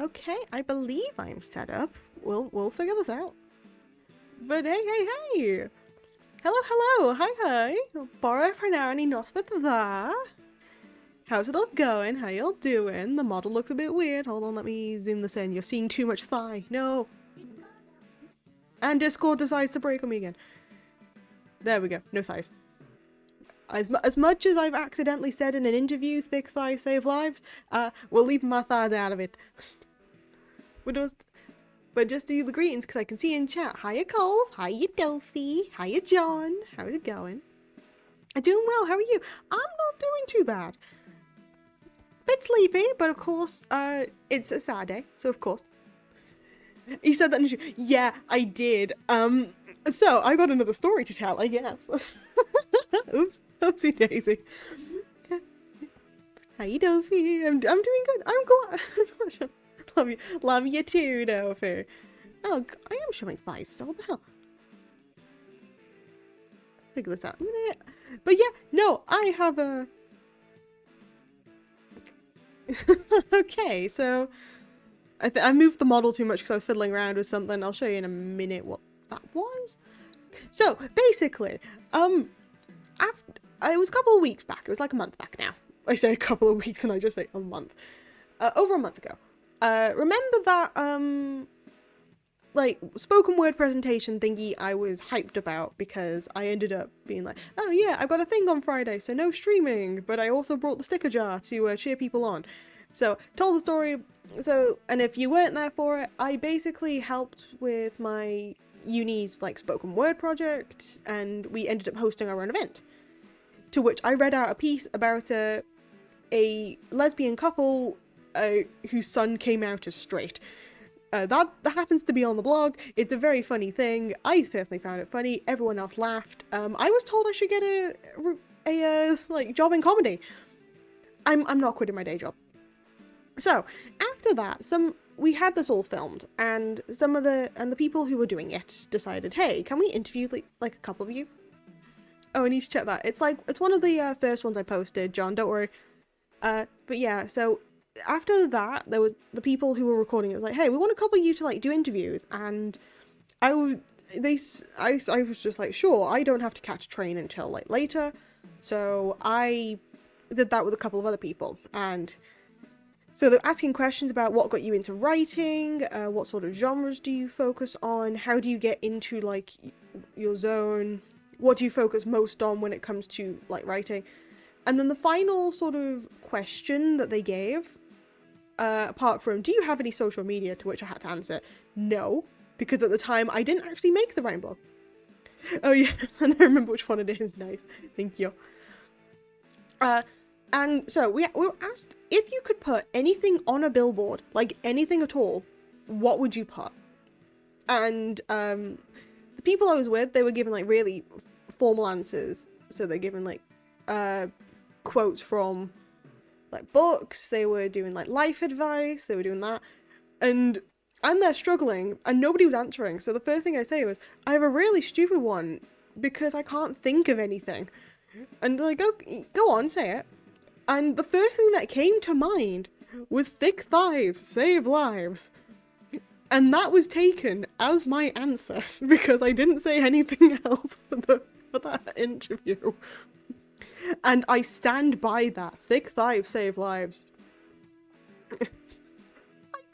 Okay, I believe I'm set up. We'll figure this out. But hey, hey! Hello, hi. Bara för när ni nås med där. How's it all going? How y'all doing? The model looks a bit weird. Hold on, let me zoom this in. You're seeing too much thigh. No. And Discord decides to break on me again. There we go. No thighs. As much as I've accidentally said in an interview, thick thighs save lives, we'll leave my thighs out of it. But just do the greetings because I can see in chat. Hiya Cole, hiya Dophie, hiya John. How's it going? I'm doing well, how are you? I'm not doing too bad. Bit sleepy, but of course, it's a Saturday, so of course. You said that in the Yeah, I did. So I got another story to tell, I guess. Oops, oopsie daisy. Hi, Dophie. I'm doing good. I'm glad. Love you too, Dophie. Oh, I am showing thighs still. What the hell? Figure this out in a minute. But yeah, no, I have a. Okay, so I moved the model too much because I was fiddling around with something. I'll show you in a minute what that was. So basically, it was a couple of weeks back. It was like a month back now. I say a couple of weeks and I just say a month. Over a month ago. Remember that like spoken word presentation thingy I was hyped about because I ended up being like, oh yeah, I've got a thing on Friday, so no streaming, but I also brought the sticker jar to cheer people on. So told the story. So, and if you weren't there for it, I basically helped with my uni's like spoken word project, and we ended up hosting our own event. To which I read out a piece about a lesbian couple whose son came out as straight. That happens to be on the blog. It's a very funny thing. I personally found it funny. Everyone else laughed. I was told I should get a like job in comedy. I'm not quitting my day job. So after that, we had this all filmed, and the people who were doing it decided, hey, can we interview like a couple of you? Oh, I need to check that. It's one of the first ones I posted, John. Don't worry. But yeah, so after that, there was the people who were recording. It was like, hey, we want a couple of you to like do interviews, and I was just like, sure, I don't have to catch a train until like later, so I did that with a couple of other people, and so they're asking questions about what got you into writing, what sort of genres do you focus on, how do you get into like your zone, what do you focus most on when it comes to like writing. And then the final sort of question that they gave, apart from, do you have any social media, to which I had to answer no, because at the time I didn't actually make the writing blog. Oh yeah, and I remember which one it is. Nice, thank you. And so we were asked if you could put anything on a billboard, like anything at all, what would you put? And the people I was with, they were given like really formal answers. So they're given like quotes from like books, they were doing like life advice, they were doing that, and I'm there struggling and nobody was answering. So the first thing I say was, I have a really stupid one because I can't think of anything. And like, go on, say it. And the first thing that came to mind was thick thighs save lives. And that was taken as my answer because I didn't say anything else for that interview. And I stand by that. Thick thighs save lives. I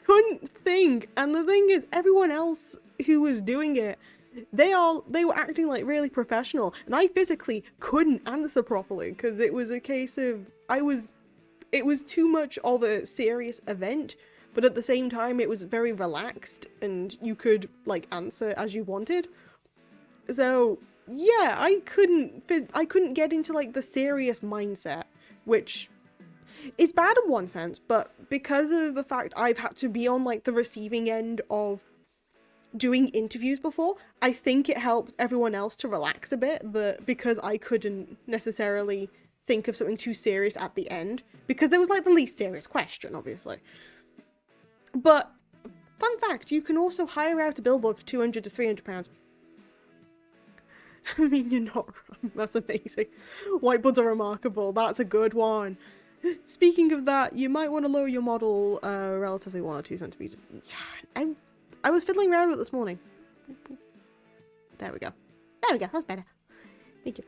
couldn't think. And the thing is, everyone else who was doing it, they were acting like really professional. And I physically couldn't answer properly because it was a case of, it was too much of a serious event. But at the same time, it was very relaxed and you could like answer as you wanted. So yeah, I couldn't get into like the serious mindset, which is bad in one sense, but because of the fact I've had to be on like the receiving end of doing interviews before, I think it helped everyone else to relax a bit, because I couldn't necessarily think of something too serious at the end, because there was like the least serious question, obviously. But fun fact, you can also hire out a billboard for £200 to £300. I mean, you're not wrong. That's amazing. Whiteboards are remarkable. That's a good one. Speaking of that, you might want to lower your model relatively 1 or 2 centimeters. I was fiddling around with it this morning. There we go. There we go. That's better. Thank you.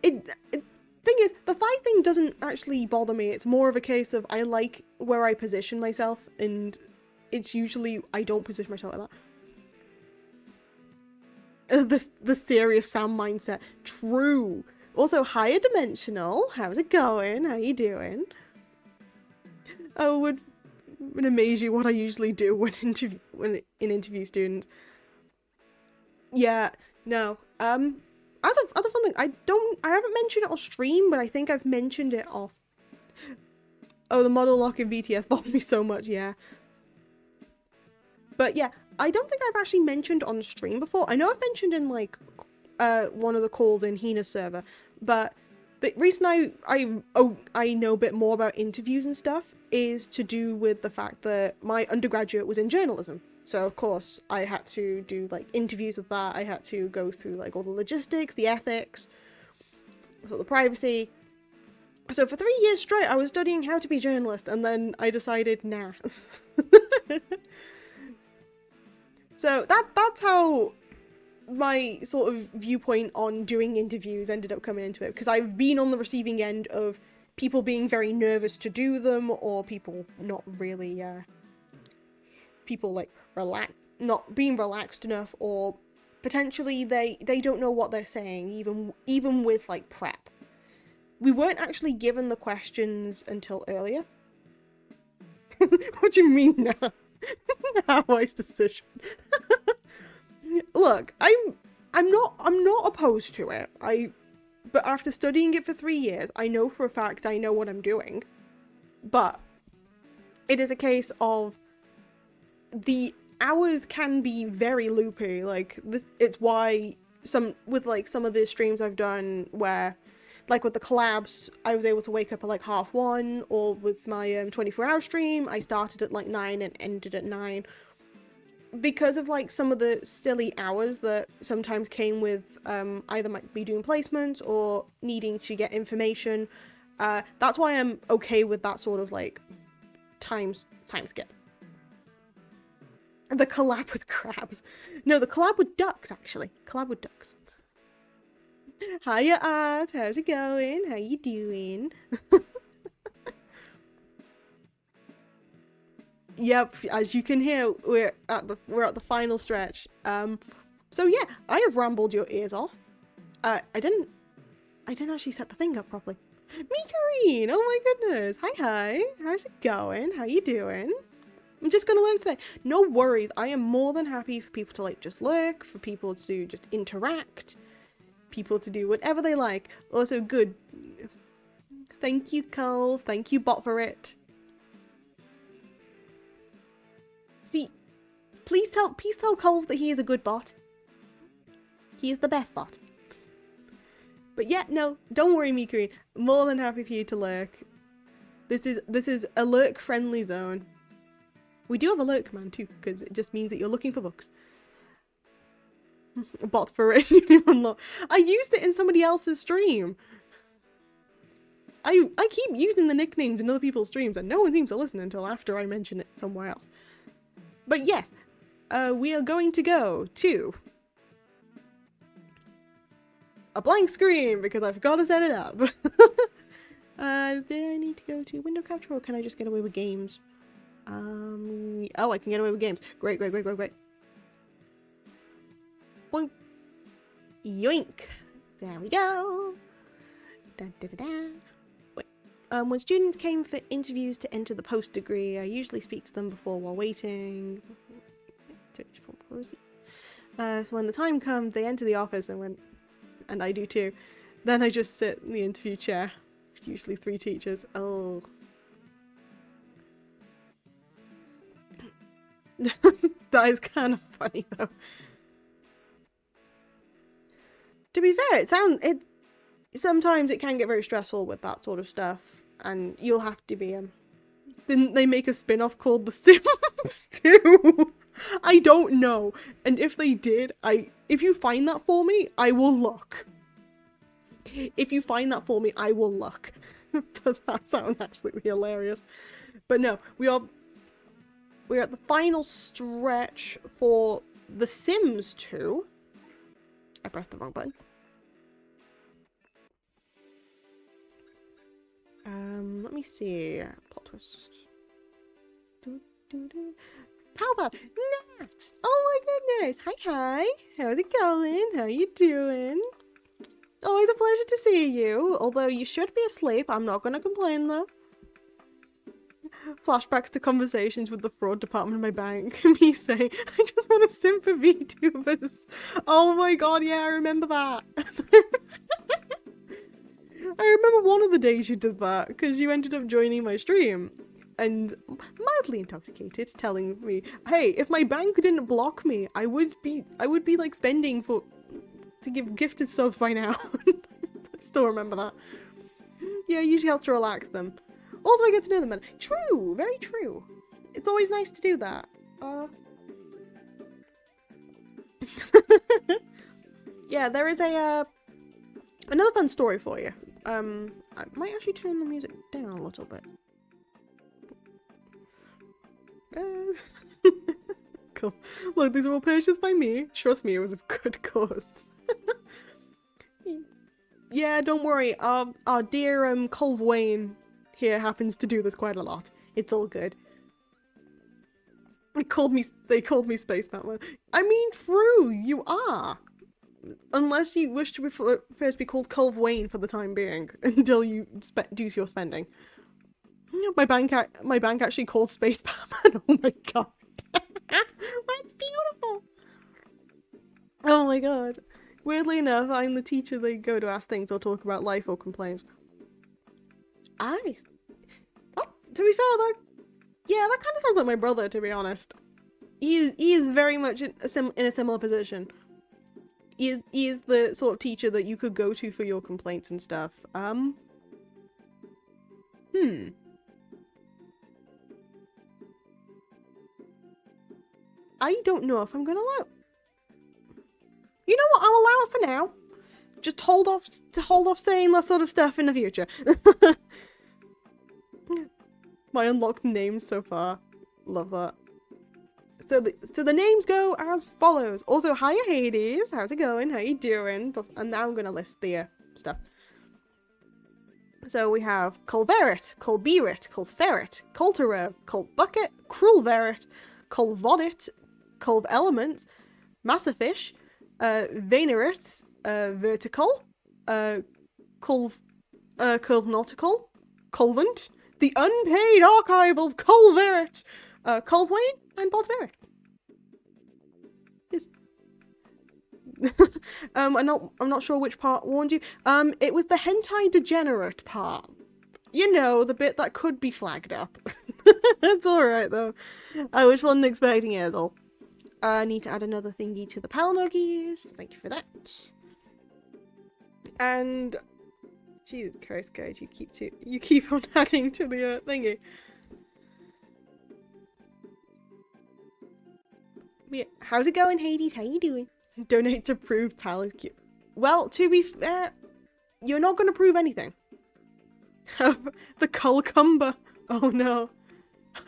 Thing is, the thigh thing doesn't actually bother me. It's more of a case of I like where I position myself, and it's usually I don't position myself like that. The serious sound mindset. True. Also, higher dimensional. How's it going? How you doing? Oh, would amaze you what I usually do when interview students. Yeah, no. As a fun thing, I haven't mentioned it on stream, but I think I've mentioned it off. Oh, the model lock in VTS bothered me so much, yeah. But yeah, I don't think I've actually mentioned on stream before. I know I've mentioned in like one of the calls in Hina's server, but the reason I know a bit more about interviews and stuff is to do with the fact that my undergraduate was in journalism. So of course I had to do like interviews with that. I had to go through like all the logistics, the ethics, sort of the privacy. So for 3 years straight I was studying how to be a journalist, and then I decided nah. So that's how my sort of viewpoint on doing interviews ended up coming into it, because I've been on the receiving end of people being very nervous to do them, or people not really people like not being relaxed enough, or potentially they don't know what they're saying even with like prep. We weren't actually given the questions until earlier. What do you mean now? How wise decision. Look, I'm not opposed to it. But after studying it for 3 years, I know for a fact I know what I'm doing. But it is a case of the hours can be very loopy. Like this, it's why some of the streams I've done where, like with the collabs, I was able to wake up at like 1:30, or with my 24-hour stream, I started at like 9 and ended at 9. Because of like some of the silly hours that sometimes came with either might be doing placements or needing to get information. That's why I'm okay with that sort of like time skip. The collab with crabs. No, the collab with ducks, actually. Collab with ducks. Hiya, Art. How's it going? How you doing? Yep, as you can hear, we're at the final stretch. So yeah, I have rambled your ears off. I didn't actually set the thing up properly. Mikarine! Oh my goodness! Hi! How's it going? How you doing? I'm just gonna lurk today. No worries, I am more than happy for people to like just lurk, for people to just interact, people to do whatever they like. Also, good. Thank you, Cole. Thank you, Bot, for it. See, please tell Colv that he is a good bot. He is the best bot. But yeah, no, don't worry, Mikarine. More than happy for you to lurk. This is a lurk-friendly zone. We do have a lurk command too, because it just means that you're looking for books. Bot for it. I used it in somebody else's stream. I keep using the nicknames in other people's streams, and no one seems to listen until after I mention it somewhere else. But yes, we are going to go to a blank screen because I forgot to set it up. Do I need to go to window capture, or can I just get away with games? Oh, I can get away with games. Great. Boink. Yoink. There we go. Wait. When students came for interviews to enter the post degree, I usually speak to them before while waiting. So when the time comes, they enter the office and I do too. Then I just sit in the interview chair. Usually 3 teachers. Oh. That is kind of funny though. To be fair, sometimes it can get very stressful with that sort of stuff, and you'll have to be Didn't they make a spin-off called The Sims 2? I don't know. And if they did, if you find that for me, I will look. If you find that for me, I will look. But that sounds absolutely hilarious. But no, we're at the final stretch for The Sims 2. I pressed the wrong button. Let me see. Plot twist. Power! Nat! Oh my goodness! Hi! How's it going? How you doing? Always a pleasure to see you. Although you should be asleep, I'm not gonna complain though. Flashbacks to conversations with the fraud department of my bank. Me saying, I just want to sim for VTubers. Oh my god, yeah, I remember that. I remember one of the days you did that, because you ended up joining my stream. And mildly intoxicated, telling me, hey, if my bank didn't block me, I would be like spending to give gifted subs by now. I still remember that. Yeah, it usually helps to relax them. Also, I get to know them better. True, very true. It's always nice to do that. Yeah, there is a another fun story for you. I might actually turn the music down a little bit. Cool. Look, these were all purchased by me. Trust me, it was a good cause. Yeah, don't worry. Our dear Culve Wayne here happens to do this quite a lot. It's all good. They called me Space Batman. I mean, true, you are. Unless you wish to prefer to be called Culve Wayne for the time being, until you do your spending. My bank actually called Space Batman. Oh my god. That's beautiful. Oh my god. Weirdly enough, I'm the teacher they go to ask things or talk about life or complain. To be fair, that kind of sounds like my brother, to be honest. He is very much in a similar position. He is the sort of teacher that you could go to for your complaints and stuff. I don't know if I'm gonna allow. You know what? I'll allow it for now. Just hold off saying that sort of stuff in the future. My unlocked names so far. Love that. So the names go as follows. Also, hiya Hades. How's it going? How you doing? And now I'm gonna list the stuff. So we have Culverit, Culberit, Culferret, Culterev, Culbucket, Cruelverit, Culvodit, Culve Element, Massifish, Venerit, Vertical, Culve Nautical, Culvent, the Unpaid Archive of Culverit, Culvewayne, and Bodverit. Yes. I'm not sure which part warned you. It was the hentai degenerate part. You know, the bit that could be flagged up. It's alright though. I wasn't expecting it at all. I need to add another thingy to the Palnuggies. Thank you for that. And Jesus Christ, guys, you keep on adding to the thingy. Yeah, how's it going, Hades? How you doing? Donate to prove pal is cute. Well, to be fair, you're not going to prove anything. The Cullcumber. Oh no.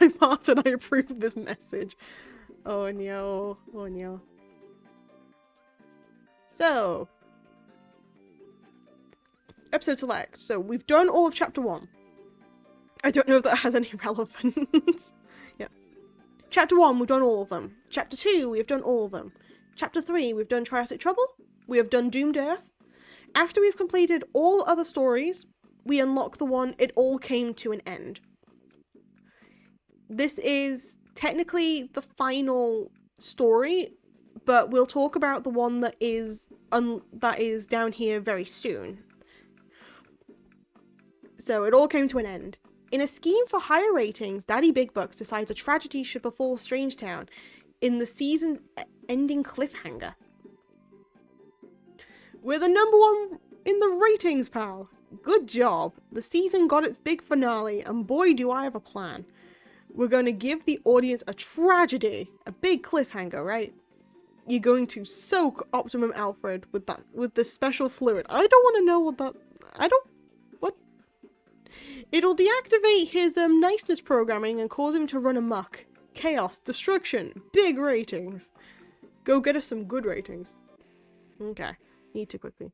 I'm Martin, I approve this message. Oh no. Oh no. So, episode select. So we've done all of chapter 1. I don't know if that has any relevance. Yeah. Chapter 1, we've done all of them. Chapter 2, we've done all of them. Chapter 3, we've done Triassic Trouble. We have done Doomed Earth. After we've completed all other stories, we unlock the one It All Came to an End. This is technically the final story, but we'll talk about the one that is down here very soon. So It All Came to an End. In a scheme for higher ratings, Daddy Big Bucks decides a tragedy should befall Strangetown in the season-ending cliffhanger. We're the #1 in the ratings, pal. Good job. The season got its big finale, and boy do I have a plan. We're going to give the audience a tragedy, a big cliffhanger, right? You're going to soak Optimum Alfred with this special fluid. I don't want to know what that... It'll deactivate his niceness programming and cause him to run amok. Chaos, destruction, big ratings. Go get us some good ratings. Okay, need to quickly.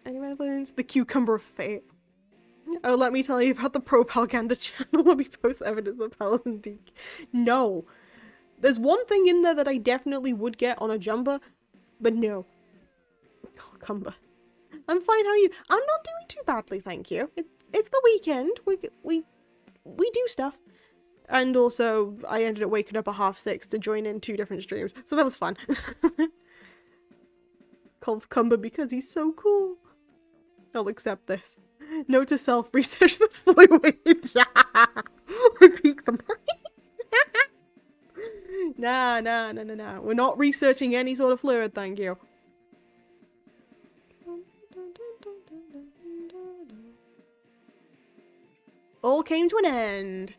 Any relevance? The cucumber of fate. Oh, let me tell you about the propaganda channel where we post evidence of Paladin Deke. No. There's one thing in there that I definitely would get on a jumper, but no. Cucumber. I'm fine, how are you? I'm not doing too badly, thank you. It's the weekend. We do stuff. And also, I ended up waking up at 6:30 to join in 2 different streams, so that was fun. Called Cumber because he's so cool. I'll accept this. Note to self, research this fluid. Repeat the Nah. We're not researching any sort of fluid, thank you. All came to an end.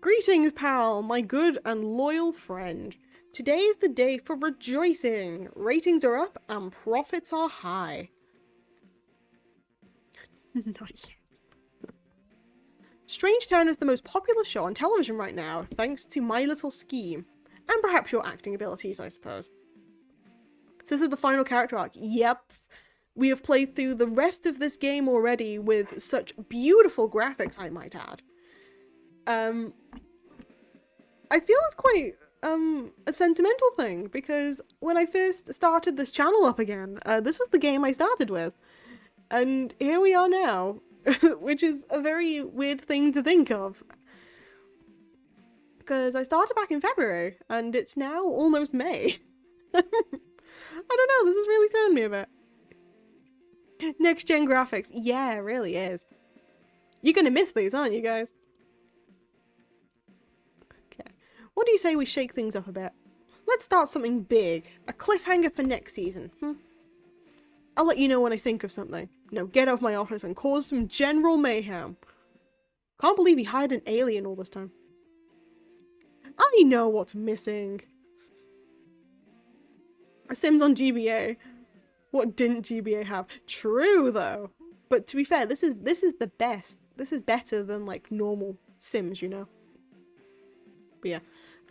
Greetings, pal, my good and loyal friend. Today is the day for rejoicing. Ratings are up and profits are high. Not yet. Strange Town is the most popular show on television right now, thanks to my little scheme. And perhaps your acting abilities, I suppose. So this is the final character arc. Yep. We have played through the rest of this game already with such beautiful graphics, I might add. I feel it's quite a sentimental thing, because when I first started this channel up again, this was the game I started with. And here we are now, which is a very weird thing to think of. Because I started back in February, and it's now almost May. I don't know, this has really thrown me a bit. Next gen graphics. Yeah, it really is. You're gonna miss these, aren't you guys? Okay. What do you say we shake things up a bit? Let's start something big. A cliffhanger for next season. I'll let you know when I think of something. No, get out of my office and cause some general mayhem. Can't believe he hired an alien all this time. I know what's missing. Sims on GBA. What didn't GBA have? True though. But to be fair, this is the best. This is better than like normal Sims, you know. But yeah,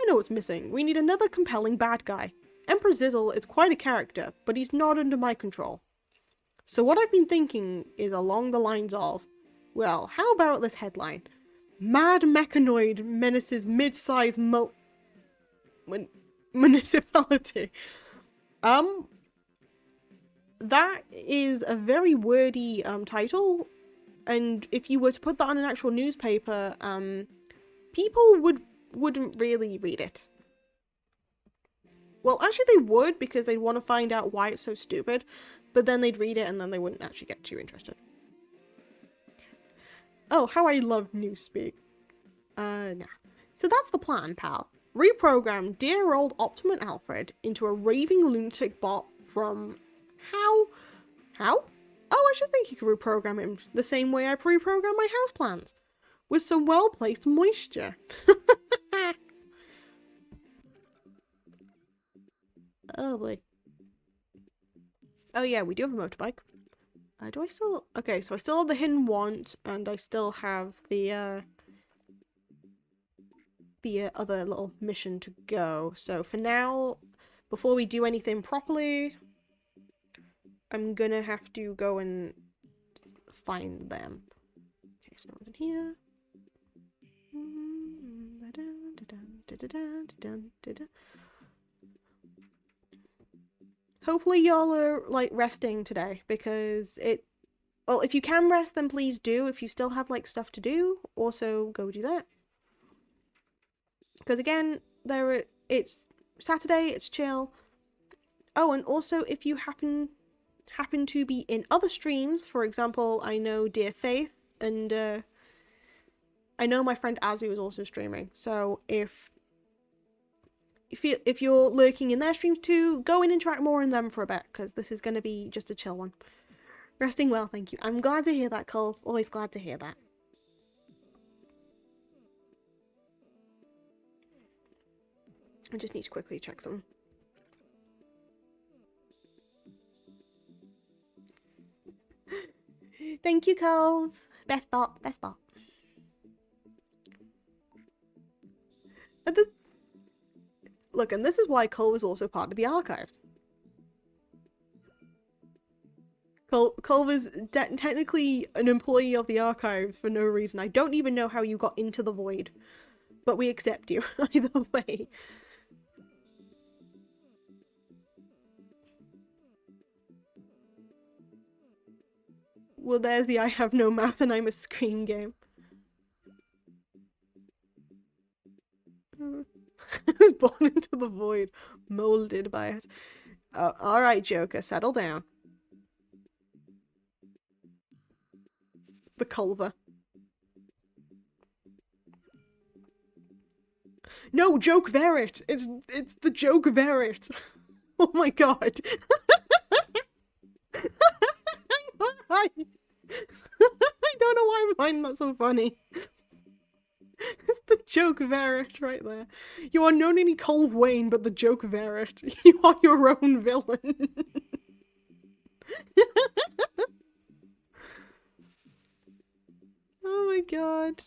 I know what's missing. We need another compelling bad guy. Emperor Zizzle is quite a character, but he's not under my control. So what I've been thinking is along the lines of, well, how about this headline? Mad mechanoid menaces mid-sized municipality. That is a very wordy title, and if you were to put that on an actual newspaper, people wouldn't really read it. Well, actually they would, because they'd want to find out why it's so stupid, but then they'd read it and then they wouldn't actually get too interested. Oh, how I love newspeak. Nah. So that's the plan, pal. Reprogram dear old Optimum Alfred into a raving lunatic bot from... How? Oh, I should think you could reprogram him the same way I pre-program my houseplants. With some well-placed moisture. Oh boy. Oh yeah, we do have a motorbike. Do I still... Okay, so I still have the hidden want, and I still have the other little mission to go. So for now, before we do anything properly, I'm gonna have to go and find them. Okay, so no one's in here. Hopefully y'all are, like, resting today, because well, if you can rest, then please do. If you still have, like, stuff to do, also go do that. Because again, it's Saturday, it's chill. Oh, and also if you happen to be in other streams, for example, I know Dear Faith, and I know my friend Azu is also streaming, so if you're lurking in their streams too, go and interact more in them for a bit, because this is going to be just a chill one. Resting well, thank you. I'm glad to hear that, Cole. Always glad to hear that. I just need to quickly check some. Thank you, Cole. Best bot, best bot. And this, look, and this is why Cole was also part of the archive. Cole was technically an employee of the archives for no reason. I don't even know how you got into the void, but we accept you either way. Well, there's the I have no mouth and I'm a screen game. I was born into the void, molded by it. Alright, Joker, settle down. The Culver. No, Joke Verret! It's the Joke Verret! Oh my god! I don't know why I find that so funny. It's the Joke Verret right there. You are not only Cole Wayne, but the Joke Verret. You are your own villain. Oh my god.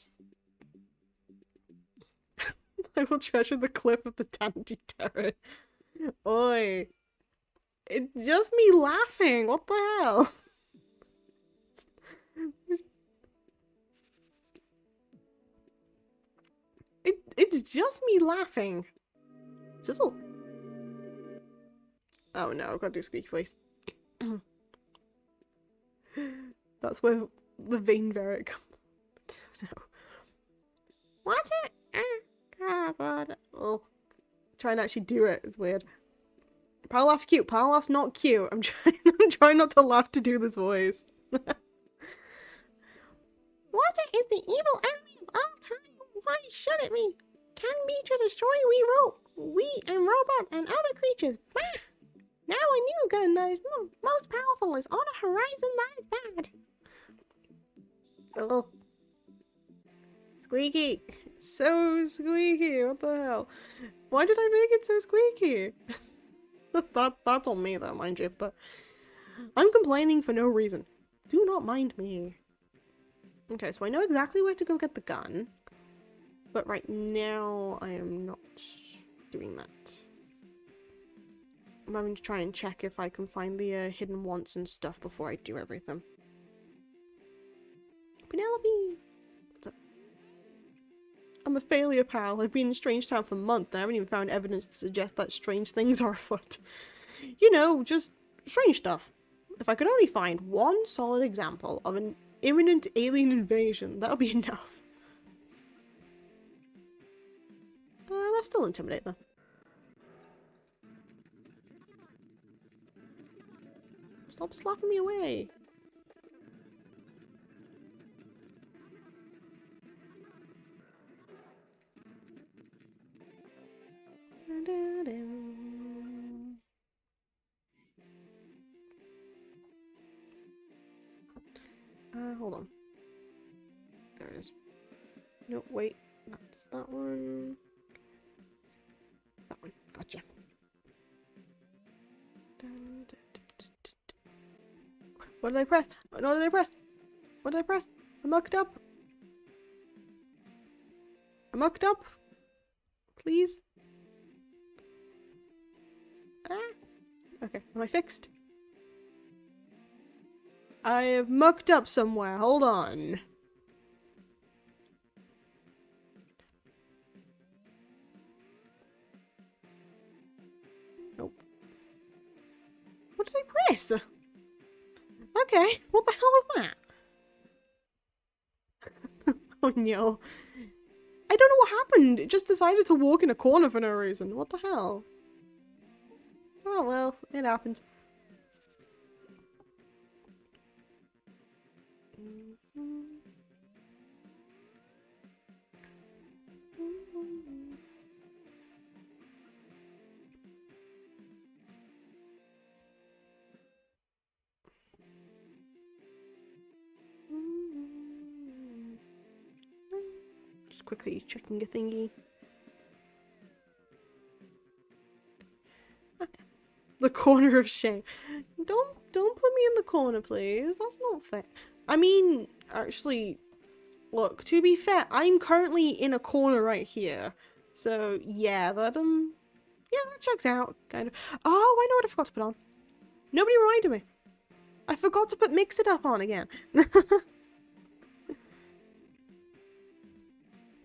I will treasure the clip of the Dandy Terror. Oi. It's just me laughing. What the hell? It's just me laughing. Sizzle. Oh no, I've got to do squeaky voice. That's where the vein Verret comes. No. What? Oh. Try and actually do it. It's weird. Parlaugh's cute. Parlaugh's not cute. I'm trying not to laugh to do this voice. Water is the evil enemy of all time. Why should it be? Can be to destroy we and robot and other creatures. Bah! Now a new gun that is most powerful is on a horizon that is bad. Oh. Squeaky. So squeaky. What the hell? Why did I make it so squeaky? That's on me though, mind you, but I'm complaining for no reason. Do not mind me. Okay, so I know exactly where to go get the gun, but right now I am not doing that. I'm having to try and check if I can find the hidden wants and stuff before I do everything. Penelope! What's up? I'm a failure, pal. I've been in Strange Town for months and I haven't even found evidence to suggest that strange things are afoot. You know, just strange stuff. If I could only find one solid example of an imminent alien invasion, that'll be enough. That's still intimidate though. Stop slapping me away. Hold on. There it is. No, wait. That's that one. That one. Gotcha. What did I press? What did I press? What did I press? I mucked up. I mucked up. Please. Ah. Okay, am I fixed? I have mucked up somewhere. Hold on. Nope. What did I press? Okay, what the hell was that? Oh no. I don't know what happened. It just decided to walk in a corner for no reason. What the hell? Oh well, it happens. Just quickly checking a thingy. Okay. The corner of shame. Don't put me in the corner, please. That's not fair. I mean, actually, look, to be fair, I'm currently in a corner right here. So, yeah, yeah, that checks out, kind of. Oh, I know what I forgot to put on. Nobody reminded me. I forgot to put Mix It Up on again.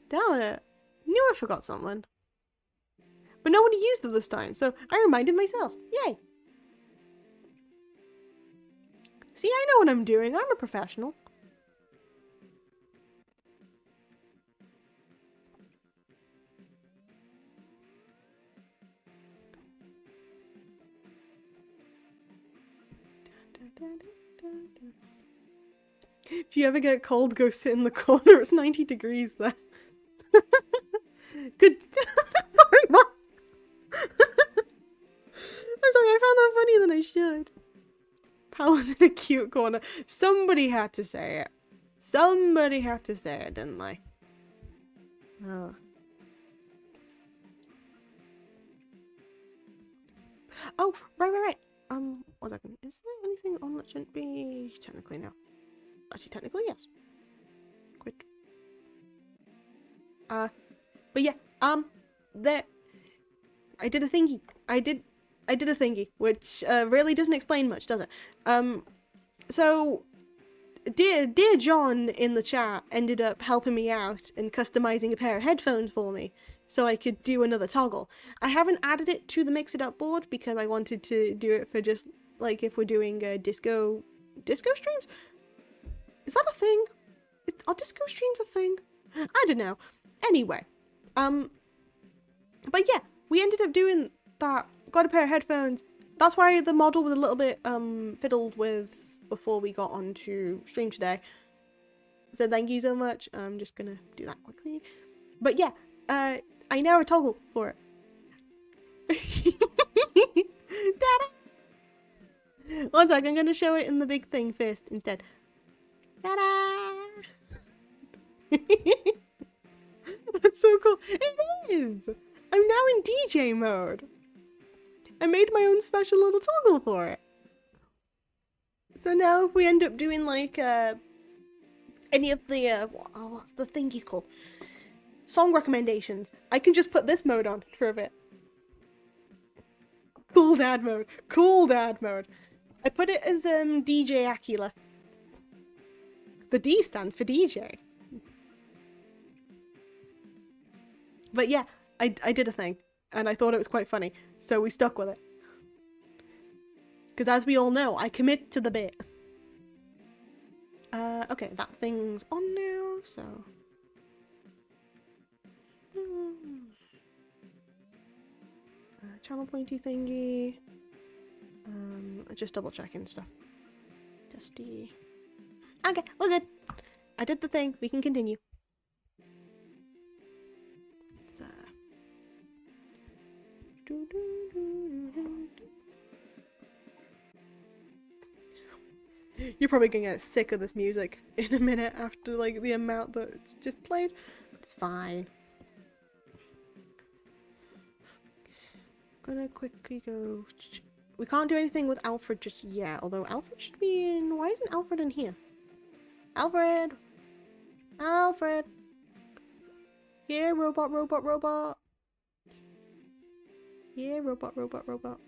Damn it. Knew I forgot something. But nobody used it this time, so I reminded myself. Yay. See, I know what I'm doing. I'm a professional. If you ever get cold, go sit in the corner. It's 90 degrees there. Good. Sorry, what? I'm sorry, I found that funnier than I should. Pal was in a cute corner. Somebody had to say it. Somebody had to say it, didn't they? Oh. Oh, right. 1 second. Is there anything on that shouldn't be? Technically, no. Actually, technically, yes. Quit. But yeah, there. I did a thingy. I did a thingy, which really doesn't explain much, does it? So dear John in the chat ended up helping me out and customizing a pair of headphones for me, so I could do another toggle. I haven't added it to the Mix It Up board because I wanted to do it for just like if we're doing disco streams. Is that a thing? Are disco streams a thing? I don't know. Anyway, but yeah, we ended up doing that. Got a pair of headphones. That's why the model was a little bit fiddled with before we got onto stream today. So thank you so much. I'm just gonna do that quickly. But yeah, I now have a toggle for it. Ta-da! 1 sec, I'm gonna show it in the big thing first instead. Ta-da! That's so cool. It is! I'm now in DJ mode. I made my own special little toggle for it. So now if we end up doing like any of the what's the thing he's called? Song recommendations, I can just put this mode on for a bit. Cool dad mode. Cool dad mode. I put it as DJ Acula. The D stands for DJ. But yeah, I did a thing, and I thought it was quite funny, so we stuck with it. Because as we all know, I commit to the bit. Okay, that thing's on now, so... channel pointy thingy. Just double checking stuff. Dusty. Okay, we're good. I did the thing. We can continue. So. You're probably gonna get sick of this music in a minute after like the amount that it's just played. It's fine. Gonna quickly go. We can't do anything with Alfred just yet, although Alfred should be in. Why isn't Alfred in here? Alfred! Alfred! Here, robot. Here, robot.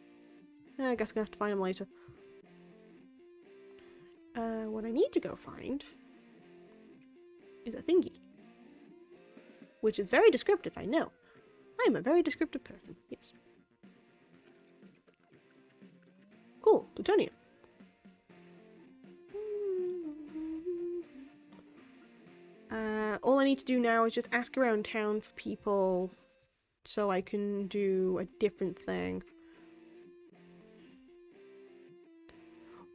I guess I'm gonna have to find him later. What I need to go find is a thingy. Which is very descriptive, I know. I am a very descriptive person, yes. Cool, plutonium. All I need to do now is just ask around town for people so I can do a different thing.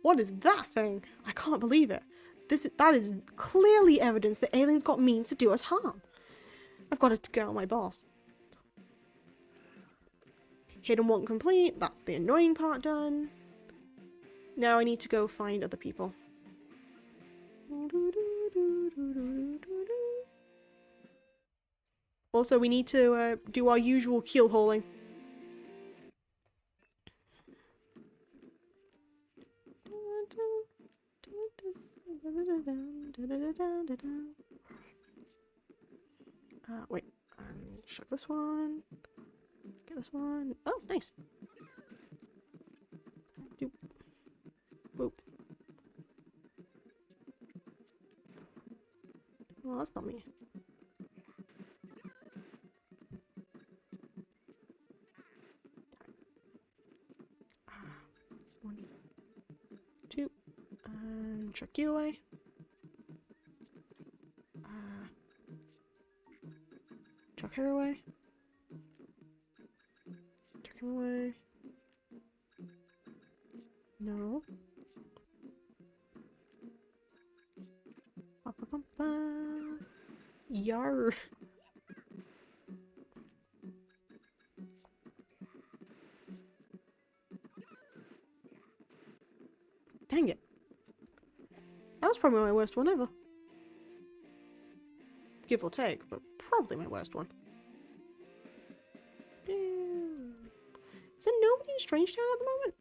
What is that thing? I can't believe it. That is clearly evidence that aliens got means to do us harm. I've got to get on my boss. Hidden one complete. That's the annoying part done. Now I need to go find other people. Also, we need to do our usual keel hauling. Wait. Shut this one. Get this one. Oh, nice. Doop. Boop. Well, that's not me. One, two, and chuck you away. Chuck her away. Chuck him away. No. Ba, ba, ba, ba. Yar. Dang it. That was probably my worst one ever. Give or take, but probably my worst one. Is there nobody in Strangetown at the moment?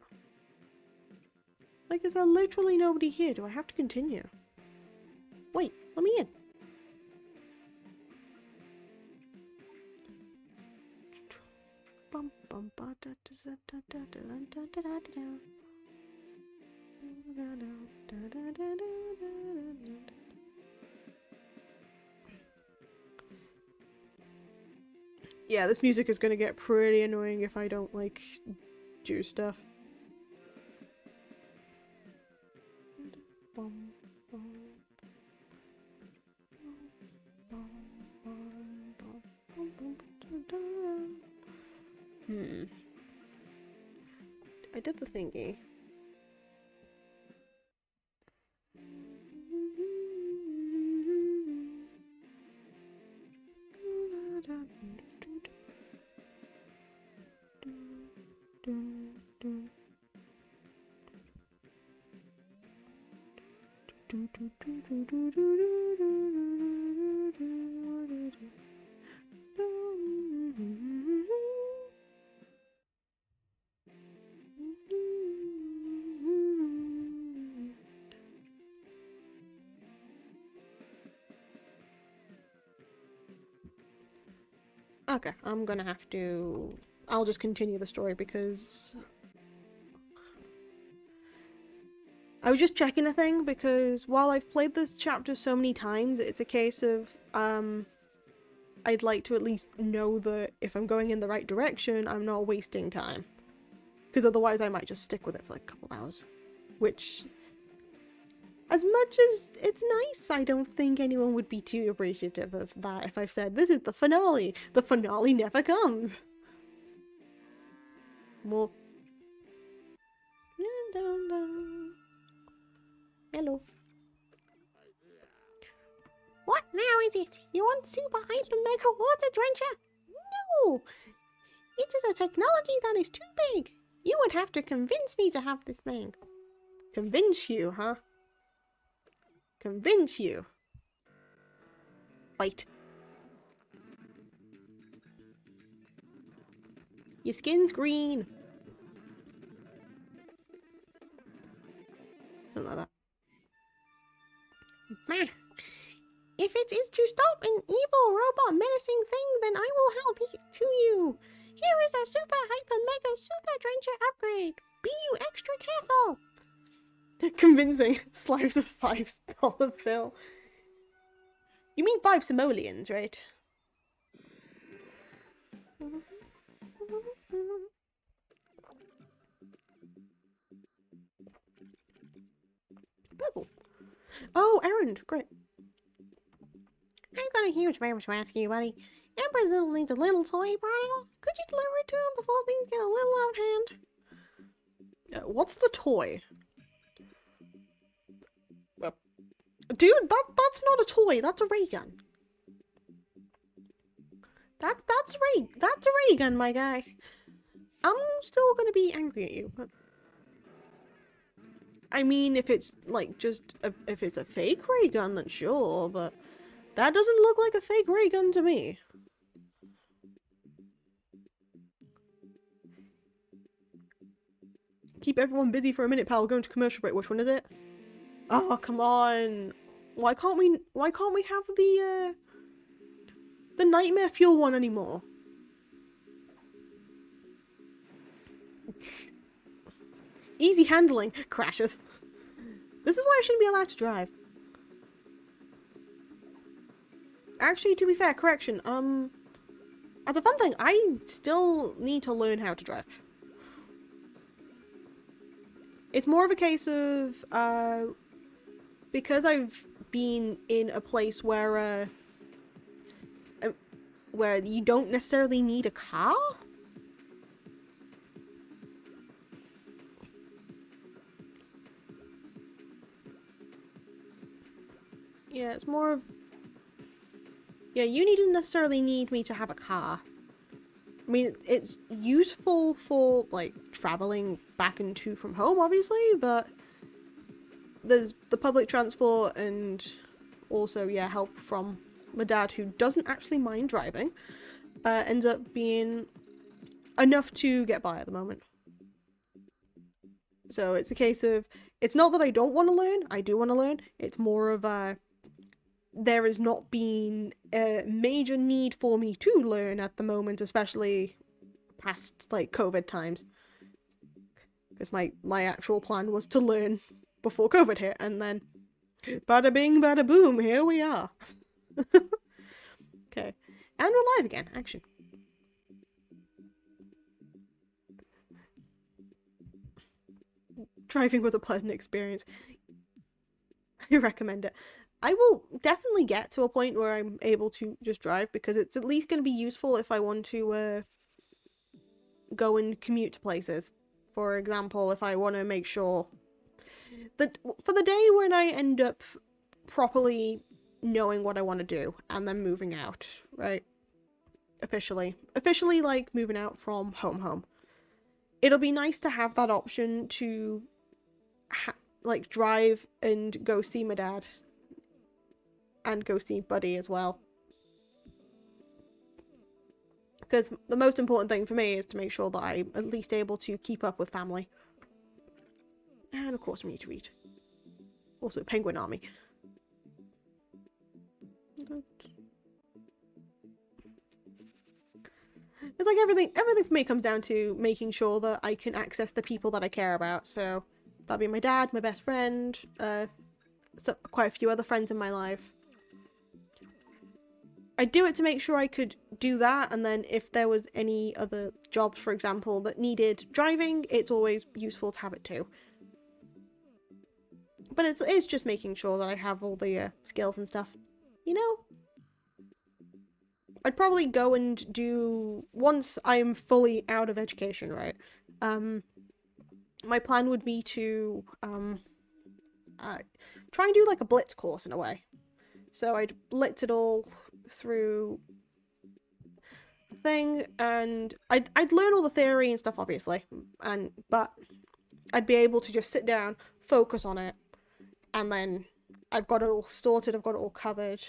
Like, is there literally nobody here? Do I have to continue? Wait, let me in. Bum, bum, ba, da, da, da, da, da, da, da, da, da, da. Yeah, this music is gonna get pretty annoying if I don't, like, do stuff. I did the thingy. Okay, I'm gonna have to... I'll just continue the story because... I was just checking a thing because while I've played this chapter so many times, it's a case of, I'd like to at least know that if I'm going in the right direction, I'm not wasting time. Because otherwise I might just stick with it for like a couple hours. Which, as much as it's nice, I don't think anyone would be too appreciative of that if I've said, this is the finale. The finale never comes. Well... Hello. What now is it? You want super hyper mega water drencher? No! It is a technology that is too big. You would have to convince me to have this thing. Convince you, huh? Convince you. Wait. Your skin's green. Something like that. If it is to stop an evil robot menacing thing, then I will help it to you. Here is a super hyper mega super drencher upgrade. Be you extra careful. They're convincing. Slives of $5 bill. You mean 5 simoleons, right? Purple. Oh, errand. Great. I've got a huge favor to ask you, buddy. Emperor needs a little toy prodigal. Could you deliver it to him before things get a little out of hand? What's the toy? Dude, that's not a toy. That's a ray gun. That's a ray gun, my guy. I'm still gonna be angry at you, but I mean, if it's like if it's a fake ray gun, then sure, but that doesn't look like a fake ray gun to me. Keep everyone busy for a minute, pal. We're going to commercial break. Which one is it? Oh, come on. Why can't we have the nightmare fuel one anymore? Easy handling. Crashes. This is why I shouldn't be allowed to drive. Actually, to be fair, correction. As a fun thing, I still need to learn how to drive. It's more of a case of, because I've been in a place where you don't necessarily need a car. Yeah, it's more of... Yeah, you didn't necessarily need me to have a car. I mean, it's useful for, like, traveling back and to from home, obviously, but there's the public transport and also, yeah, help from my dad, who doesn't actually mind driving, ends up being enough to get by at the moment. So it's a case of, it's not that I don't want to learn, I do want to learn, it's more of a... There has not been a major need for me to learn at the moment, especially past, like, COVID times. Because my actual plan was to learn before COVID hit, and then bada bing, bada boom, here we are. Okay. And we're live again, action. Driving was a pleasant experience. I recommend it. I will definitely get to a point where I'm able to just drive, because it's at least going to be useful if I want to go and commute to places. For example, if I want to make sure that for the day when I end up properly knowing what I want to do and then moving out, right? Officially, like, moving out from home. It'll be nice to have that option to like drive and go see my dad and go see Buddy as well. Because the most important thing for me is to make sure that I'm at least able to keep up with family. And of course we need to eat. Also, Penguin Army. It's like everything for me comes down to making sure that I can access the people that I care about. So that'll be my dad, my best friend, quite a few other friends in my life. I do it to make sure I could do that, and then if there was any other jobs, for example, that needed driving, it's always useful to have it too. But it's just making sure that I have all the skills and stuff. You know? I'd probably go and do, once I'm fully out of education, right? My plan would be to try and do like a blitz course in a way. So I'd blitz it all through the thing, and I'd learn all the theory and stuff, obviously, but I'd be able to just sit down, focus on it, and then I've got it all sorted, I've got it all covered.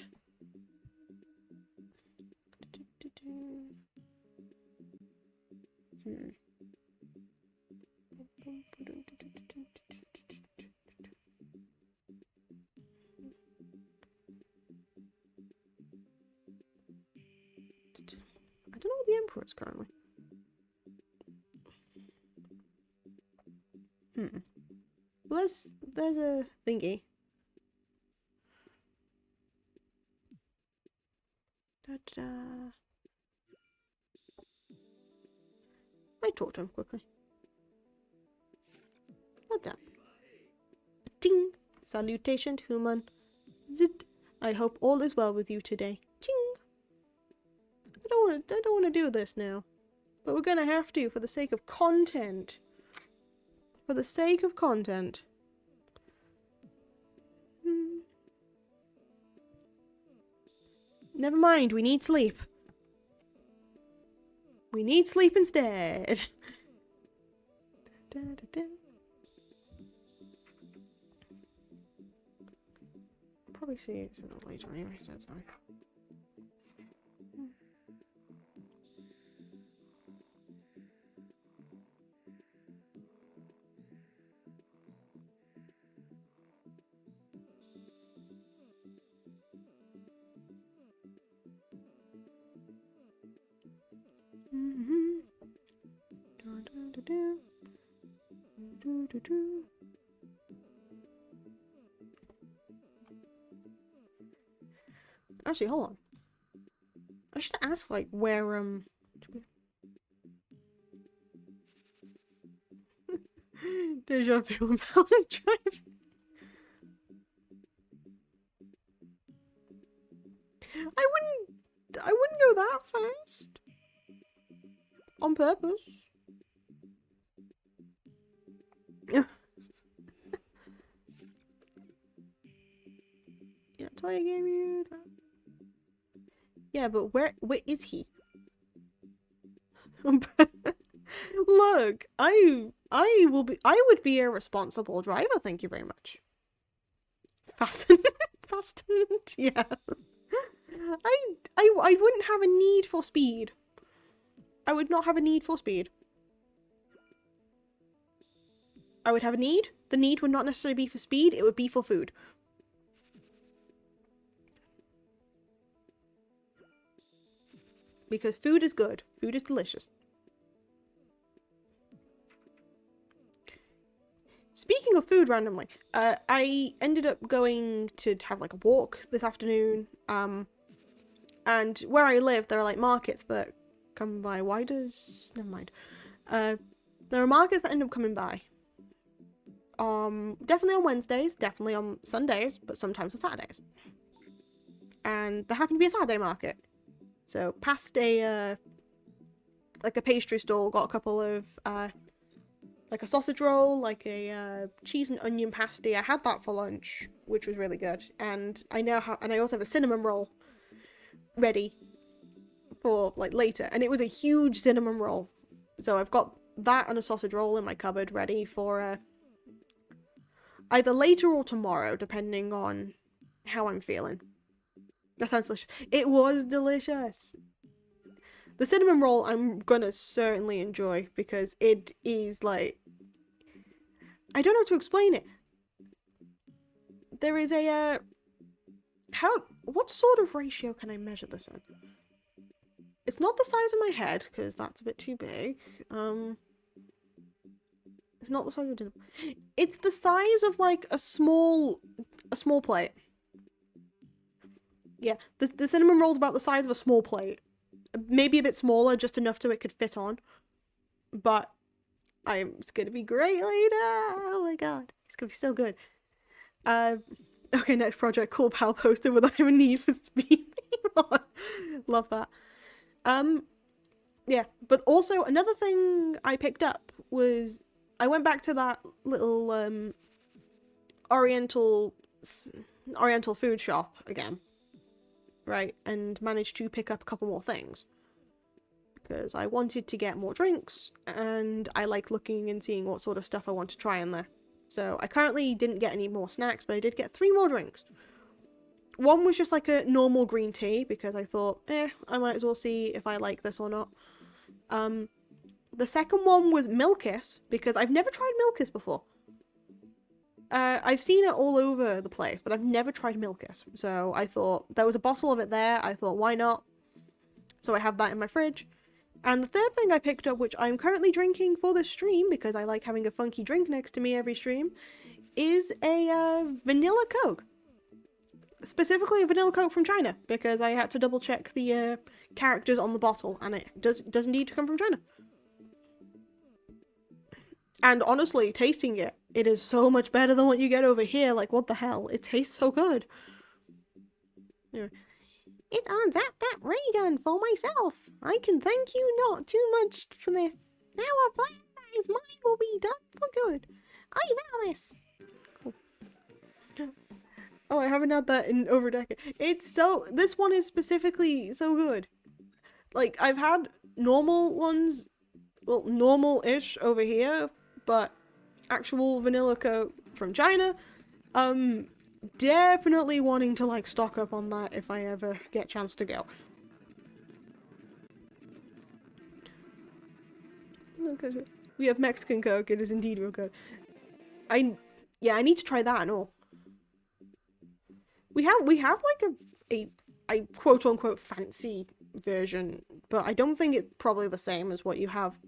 I don't know what the Emperor is currently. Well, there's a thingy. Da-da-da. I talk to him quickly. What's up? Ting! Salutation, human. Zit! I hope all is well with you today. Ching! I don't want to do this now. But we're gonna have to for the sake of content. For the sake of content. Never mind, we need sleep. We need sleep instead. Probably see it sooner or later anyway, so that's fine. Actually, hold on. I should ask, like, where, Deja vu about drive. I wouldn't go that fast. On purpose. Yeah. Yeah, toy game you. Yeah, but where is he? Look, I would be a responsible driver, thank you very much. Fastened. Yeah. I wouldn't have a need for speed. I would not have a need for speed. I would have a need. The need would not necessarily be for speed, it would be for food. Because food is good. Food is delicious. Speaking of food randomly, I ended up going to have like a walk this afternoon. And where I live, there are like markets that come by. Why does... Never mind. There are markets that end up coming by. Definitely on Wednesdays, definitely on Sundays, but sometimes on Saturdays. And there happened to be a Saturday market. So past a like a pastry stall, got a couple of like a sausage roll, like a cheese and onion pasty. I had that for lunch, which was really good. And I also have a cinnamon roll ready for like later, and it was a huge cinnamon roll. So I've got that and a sausage roll in my cupboard ready for either later or tomorrow, depending on how I'm feeling. That sounds delicious. It was delicious. The cinnamon roll I'm gonna certainly enjoy because it is like... I don't know how to explain it. There is a... What sort of ratio can I measure this in? It's not the size of my head, because that's a bit too big. It's not the size of dinner. It's the size of like a small plate. Yeah, the cinnamon roll's about the size of a small plate. Maybe a bit smaller, just enough so it could fit on. But it's gonna be great later. Oh my god, it's gonna be so good. Okay, next project. Cool pal posted with I have a need for speed. Love that. Yeah, but also another thing I picked up was I went back to that little Oriental food shop again, right, and managed to pick up a couple more things because I wanted to get more drinks and I like looking and seeing what sort of stuff I want to try in there. So I currently didn't get any more snacks, but I did get 3 more drinks. One was just like a normal green tea because I thought, I might as well see if I like this or not. The second one was Milkis because I've never tried Milkis before. I've seen it all over the place, but I've never tried Milkis. So I thought there was a bottle of it there. I thought, why not? So I have that in my fridge. And the third thing I picked up, which I'm currently drinking for this stream because I like having a funky drink next to me every stream, is a vanilla Coke. Specifically a vanilla Coke from China because I had to double check the characters on the bottle and it does need to come from China. And honestly, tasting it, it is so much better than what you get over here. Like, what the hell? It tastes so good. Yeah. It unzapped that ray gun for myself. I can thank you not too much for this. Now a plan that is mine will be done for good. I vow this. Cool. Oh, I haven't had that in over a decade. This one is specifically so good. Like, I've had normal ones, well, normal-ish over here, but actual vanilla Coke from China, definitely wanting to, like, stock up on that if I ever get a chance to go. We have Mexican Coke, it is indeed real good. I need to try that and all. We have like a quote-unquote fancy version, but I don't think it's probably the same as what you have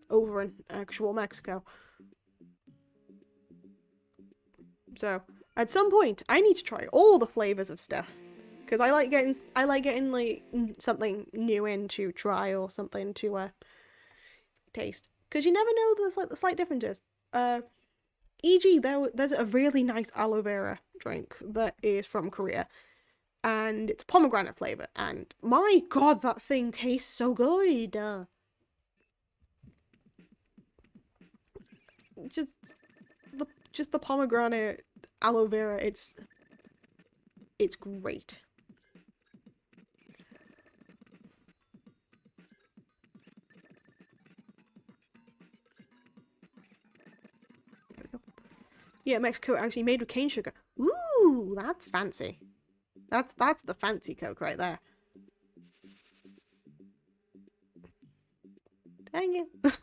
over in actual Mexico. So at some point, I need to try all the flavors of stuff because I like getting like something new in to try or something to taste. Because you never know the slight differences. E.g., there's a really nice aloe vera drink that is from Korea, and it's pomegranate flavor. And my god, that thing tastes so good. Just the pomegranate aloe vera. It's great. Yeah, Mexico actually made with cane sugar. Ooh, that's fancy. That's the fancy Coke right there. Dang it.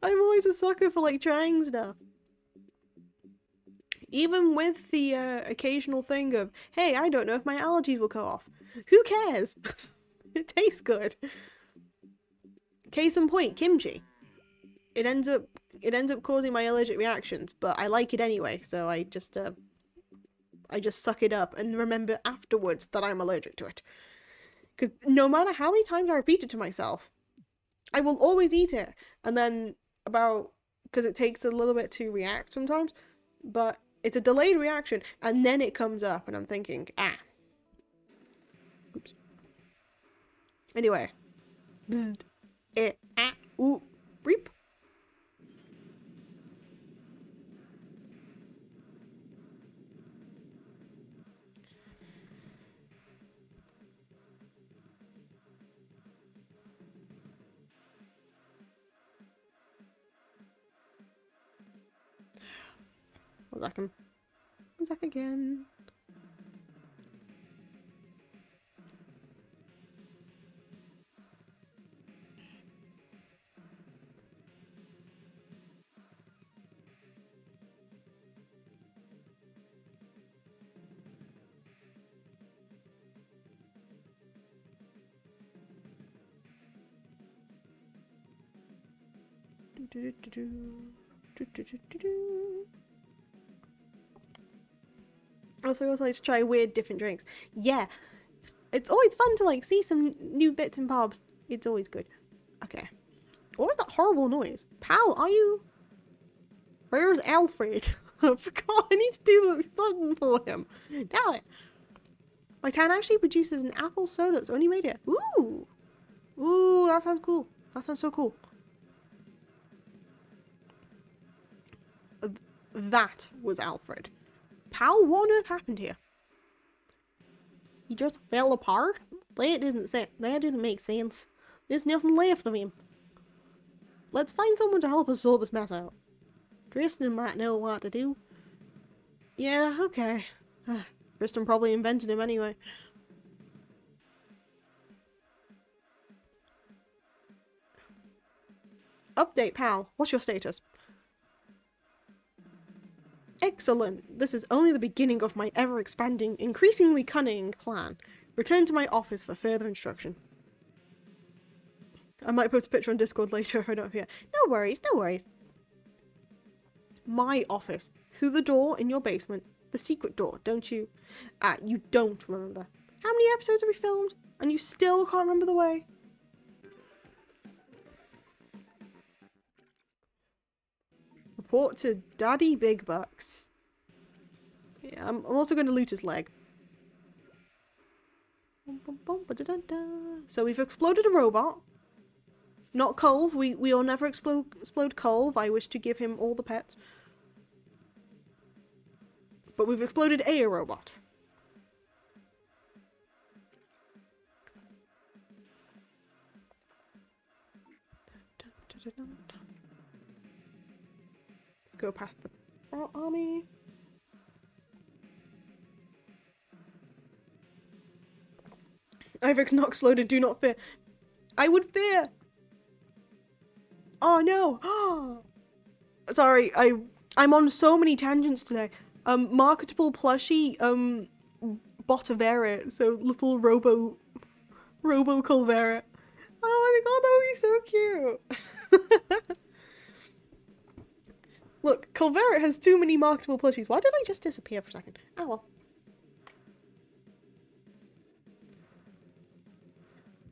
I'm always a sucker for like trying stuff. Even with the occasional thing of, hey, I don't know if my allergies will go off. Who cares? It tastes good. Case in point, kimchi. It ends up causing my allergic reactions, but I like it anyway, so I just suck it up and remember afterwards that I'm allergic to it. Because no matter how many times I repeat it to myself, I will always eat it. And then because it takes a little bit to react sometimes, but it's a delayed reaction, and then it comes up, and I'm thinking, Oops. Anyway. Bzzd. Ooh. Reap. One sec again. Also, I also like to try weird different drinks. Yeah, it's always fun to like see some new bits and bobs. It's always good. Okay. What was that horrible noise? Pal, are you... Where's Alfred? I forgot, I need to do something for him. Damn it. My town actually produces an apple soda that's only made it. Ooh! Ooh, that sounds cool. That sounds so cool. That was Alfred. Pal, what on earth happened here? He just fell apart? That doesn't make sense. There's nothing left of him. Let's find someone to help us sort this mess out. Tristan might know what to do. Yeah, okay. Tristan probably invented him anyway. Update, pal. What's your status? Excellent. This is only the beginning of my ever-expanding, increasingly cunning plan. Return to my office for further instruction. I might post a picture on Discord later if I don't forget. No worries, no worries. My office. Through the door in your basement. The secret door, don't you? You don't remember. How many episodes have we filmed? And you still can't remember the way? Report to Daddy Big Bucks. Yeah, I'm also going to loot his leg. So we've exploded a robot. Not Colv. We'll never explode Colv. I wish to give him all the pets. But we've exploded a robot. Go past the front army. I've not exploded, do not fear. I would fear! Oh no! Sorry, I'm on so many tangents today. Marketable plushie, Botavera, so little Robo Colvera. Oh my god, that would be so cute! Look, Culvera has too many marketable plushies. Why did I just disappear for a second? Oh well.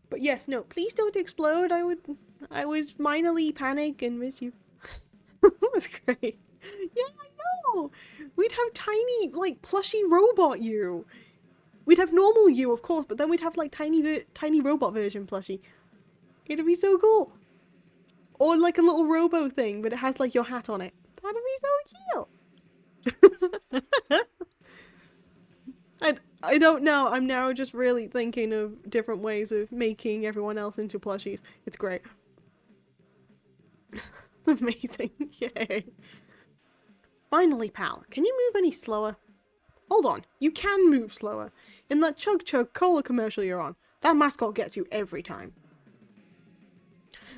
But yes, no, please don't explode. I would minorly panic and miss you. That's great. Yeah, I know. We'd have tiny, like, plushy robot you. We'd have normal you, of course, but then we'd have, like, tiny robot version plushie. It'd be so cool. Or, like, a little robo thing, but it has, like, your hat on it. That'd be so cute. I don't know. I'm now just really thinking of different ways of making everyone else into plushies. It's great. Amazing. Yay. Finally, pal. Can you move any slower? Hold on. You can move slower. In that Chug Chug Cola commercial you're on, that mascot gets you every time.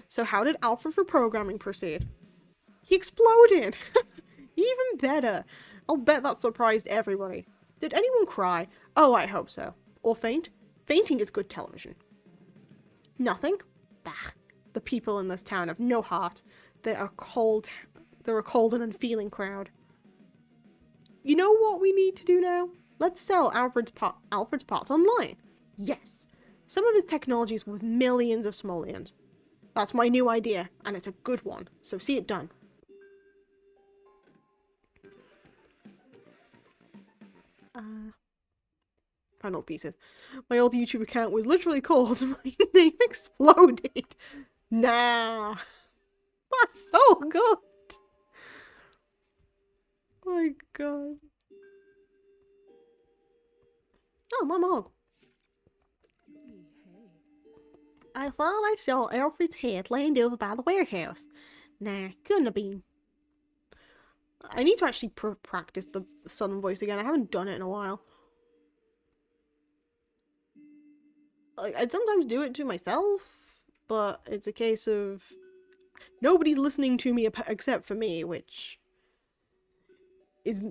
So how did Alpha for Programming proceed? He exploded! Even better. I'll bet that surprised everybody. Did anyone cry? Oh, I hope so. Or faint? Fainting is good television. Nothing? Bah. The people in this town have no heart. They're a cold and unfeeling crowd. You know what we need to do now? Let's sell Alfred's parts online. Yes. Some of his technology is worth millions of simoleons. That's my new idea, and it's a good one, so see it done. Final pieces. My old YouTube account was literally called My Name Exploded. Nah. That's so good. Oh my god. Oh, my mug. I thought I saw Alfred's head laying over by the warehouse. Nah, couldn't have been. I need to actually practice the southern voice again. I haven't done it in a while. Like, I'd sometimes do it to myself, but it's a case of nobody's listening to me except for me, which is...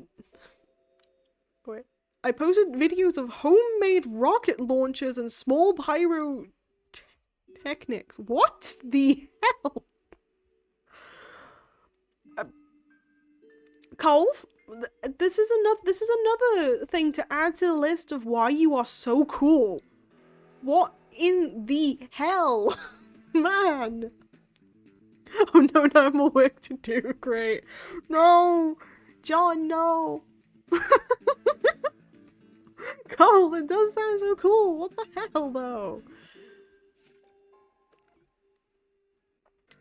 Wait. I posted videos of homemade rocket launchers and small pyrotechnics. What the hell? Colv, this is another thing to add to the list of why you are so cool. What in the hell? Man. Oh no, no more work to do. Great. No. John, no. Cole, it does sound so cool. What the hell, though?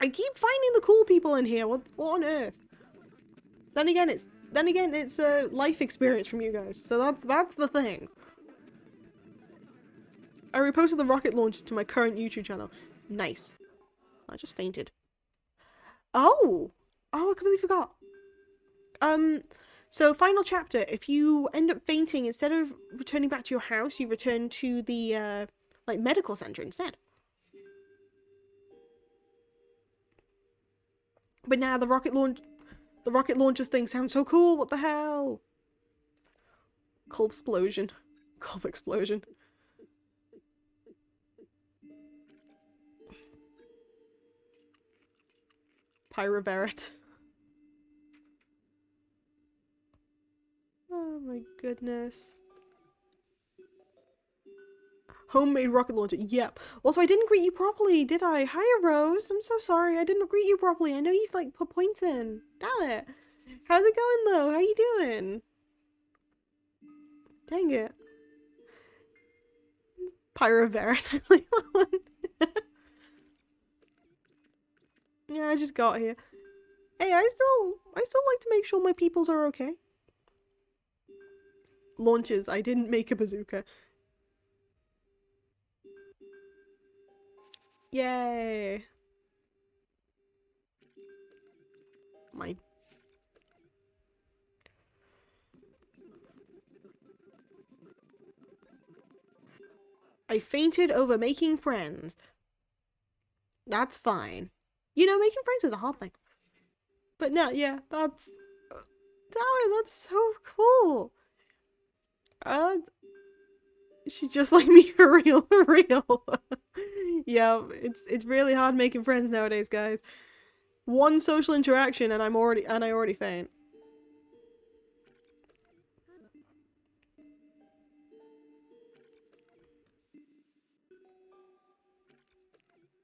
I keep finding the cool people in here. What on earth? Then again, it's a life experience from you guys. So that's the thing. I reposted the rocket launch to my current YouTube channel. Nice. I just fainted. Oh! Oh, I completely forgot. So final chapter. If you end up fainting, instead of returning back to your house, you return to the, like, medical center instead. But now the rocket launcher thing sounds so cool. What the hell? Culv explosion. Culv explosion. Pyrobarret. Oh my goodness. Homemade rocket launcher. Yep. Also, I didn't greet you properly, did I? Hiya, Rose. I'm so sorry. I didn't greet you properly. I know you like put points in. Damn it. How's it going though? How you doing? Dang it. Pyrobarret. I like that one. Yeah, I just got here. Hey, I still like to make sure my peoples are okay. Launches. I didn't make a bazooka. Yay. I fainted over making friends. That's fine. You know, making friends is a hard thing. But no, yeah, that's so cool. She's just like me for real, for real. Yeah, it's really hard making friends nowadays, guys. One social interaction and I already faint.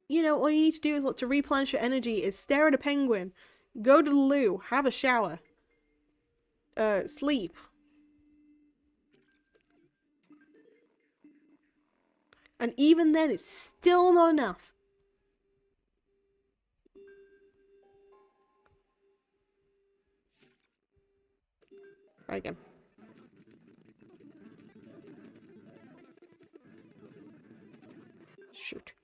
You know, all you need to do is to replenish your energy is stare at a penguin, go to the loo, have a shower, sleep. And even then, it's still not enough. Try again. Shoot.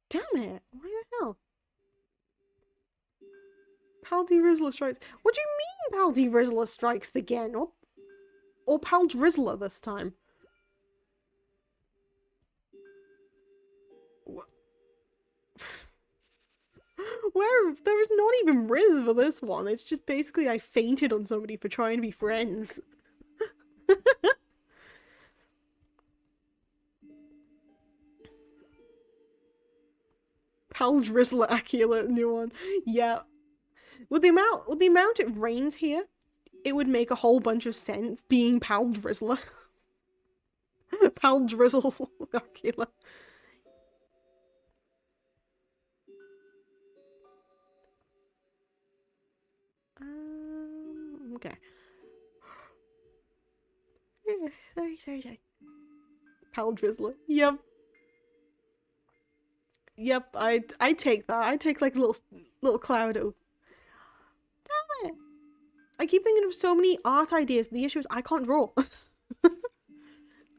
Damn it! Why the hell? Paldy Rizzler strikes. What do you mean Paldy Rizzler strikes again? Or Pal Drizzler this time? What? Where? There is not even Riz for this one. It's just basically I fainted on somebody for trying to be friends. Pal Drizzler Accurate new one. Yeah. With the amount it rains here, it would make a whole bunch of sense being Pal Drizzler. Pal Drizzle Accurate. Okay. Sorry. Pal Drizzler. Yep. Yep, I take that. I take like a little cloud. Damn it! I keep thinking of so many art ideas, but the issue is I can't draw.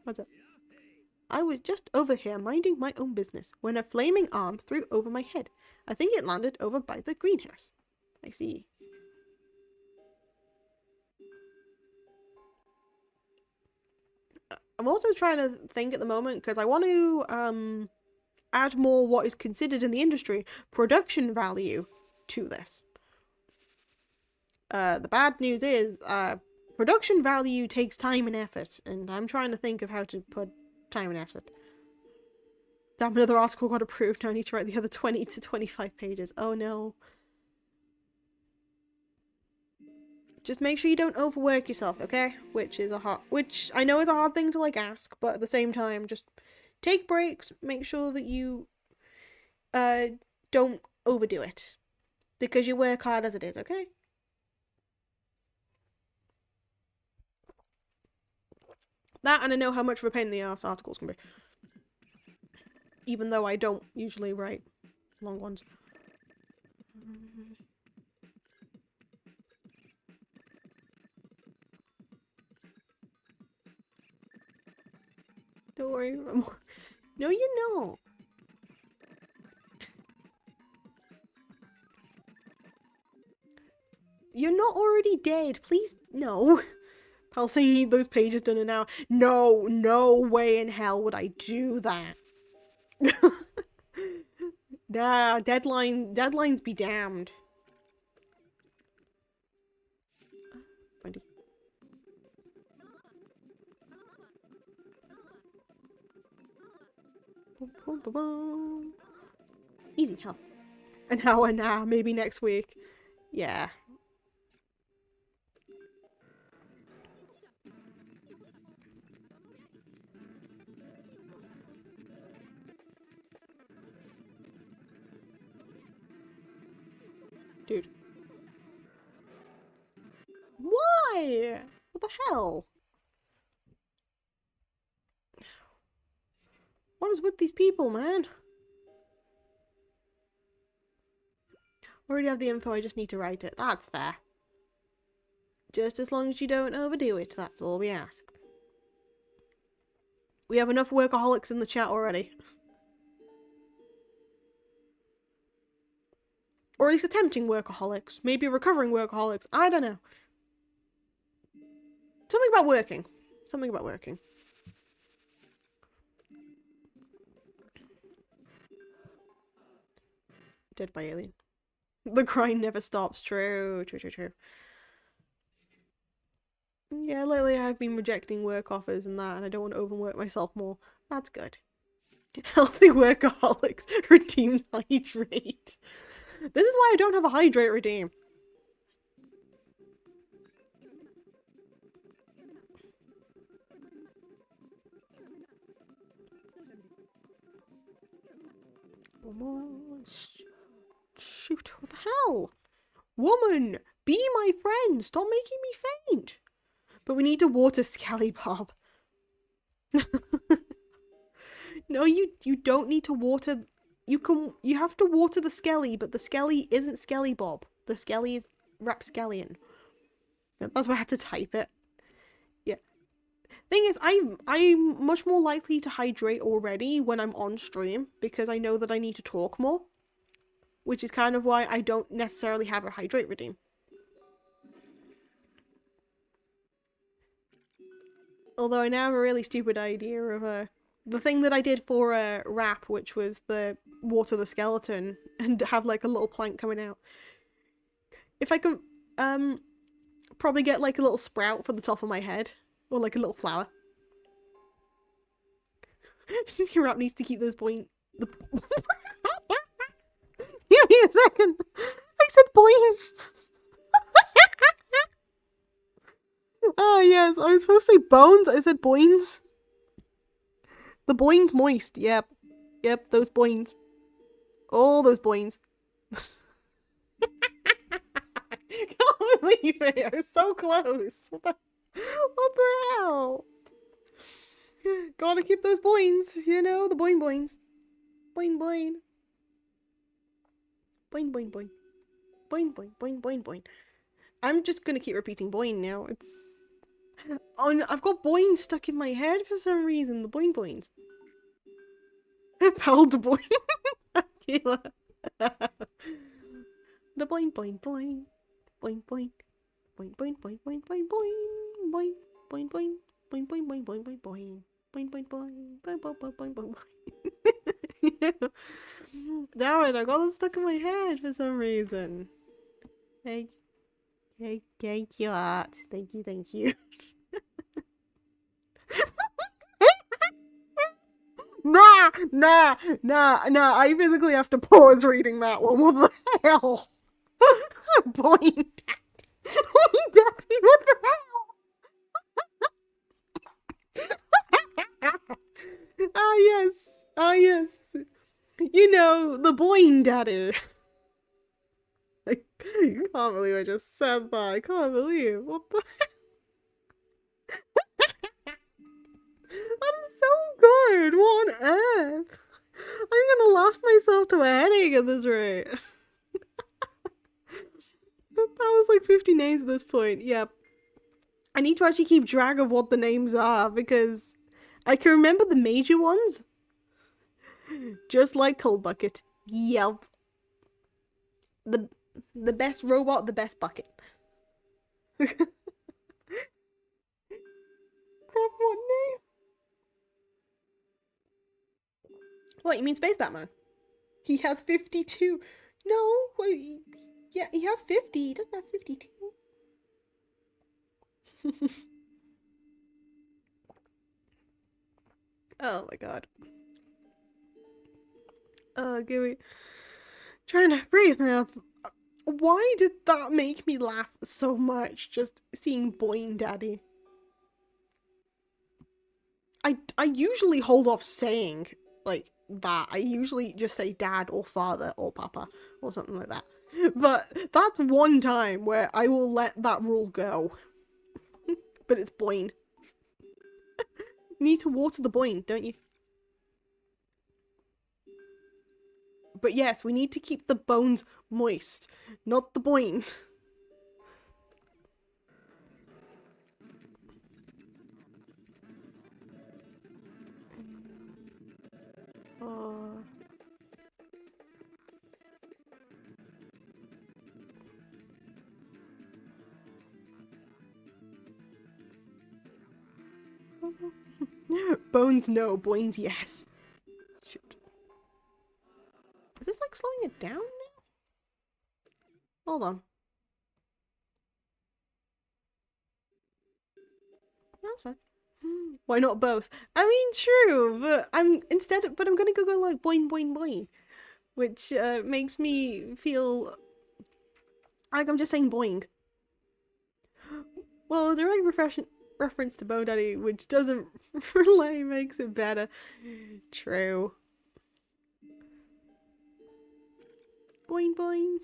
What's up? I was just over here minding my own business when a flaming arm threw over my head. I think it landed over by the greenhouse. I see. I'm also trying to think at the moment because I want to add more what is considered in the industry production value to this. The bad news is production value takes time and effort, and I'm trying to think of how to put time and effort. Damn, another article got approved. Now I need to write the other 20 to 25 pages. Oh no. Just make sure you don't overwork yourself, okay? Which I know is a hard thing to like ask, but at the same time, just take breaks. Make sure that you don't overdo it, because you work hard as it is, okay? That, and I know how much of a pain in the ass articles can be, even though I don't usually write long ones. Don't worry. No, you know. You're not already dead. Please, no. Pal saying you need those pages done in an hour. No, no way in hell would I do that. Nah, deadlines be damned. 20. Easy, hell. An hour now, maybe next week. Yeah. Dude. Why? What the hell? What is with these people, man? Already have the info, I just need to write it. That's fair. Just as long as you don't overdo it, that's all we ask. We have enough workaholics in the chat already. Or at least attempting workaholics. Maybe recovering workaholics. I don't know. Something about working. Something about working. Dead by alien. The grind never stops. True. Yeah, lately I've been rejecting work offers and that, and I don't want to overwork myself more. That's good. Healthy workaholics redeems hydrate. This is why I don't have a hydrate redeem. Shoot, what the hell? Woman, be my friend. Stop making me faint. But we need to water Skelly Bob. No, you don't need to water. You have to water the Skelly, but the Skelly isn't Skelly Bob. The Skelly is Rapscallion. That's why I had to type it. Yeah. Thing is, I'm much more likely to hydrate already when I'm on stream because I know that I need to talk more, which is kind of why I don't necessarily have a hydrate redeem. Although I now have a really stupid idea of the thing that I did for a rap, which was the water the skeleton and have like a little plank coming out. If I could probably get like a little sprout for the top of my head or like a little flower. Your rap needs to keep those point. Give me a second. I said points. Ah, yes, I was supposed to say bones. I said boins. The boins moist. Yep. Yep, those boins. All those boins. Can't believe it. I was so close. What the hell? Gotta keep those boins, you know, the boing boings. Boing boing. Boing boing boing. Boing boing boing boing boing. I'm just gonna keep repeating boing now. It's... Oh no, I've got boing stuck in my head for some reason. The boing boings. Pal de boing. The boing boing boing. Boing boing. Boing boing boing boing boing boing. Boing boing boing. Boing boing boing boing boing boing. Boing boing boing. Boing boing boing boing boing. Damn it, I got it stuck in my head for some reason. Thank you, Art. Thank you. Nah. I physically have to pause reading that one. What the hell? Boing. Daddy, what the hell? Ah, yes. You know, the boing daddy. I can't believe I just said that. I can't believe. What the That is so good. What on earth? I'm gonna laugh myself to a headache at this rate. That was like 50 names at this point. Yep. I need to actually keep track of what the names are because I can remember the major ones. Just like Cold Bucket. Yep. The best robot, the best bucket. Crap, what name? What, you mean Space Batman? He has 52. No, wait, yeah, he has 50. He doesn't have 52. Oh my god. Give me... Trying to breathe now. Why did that make me laugh so much, just seeing Boing Daddy? I usually hold off saying, like, that. I usually just say dad or father or papa or something like that. But that's one time where I will let that rule go. But it's Boing. You need to water the Boing, don't you? But yes, we need to keep the bones moist, not the boings. Bones no, boings yes. Shoot. Is this like slowing it down now? Hold on. That's fine. Why not both? I mean, true, but I'm gonna go like boing boing boing. which makes me feel like I'm just saying boing. Well, a direct reference to Bo Daddy, which doesn't really makes it better. True. Boing boing.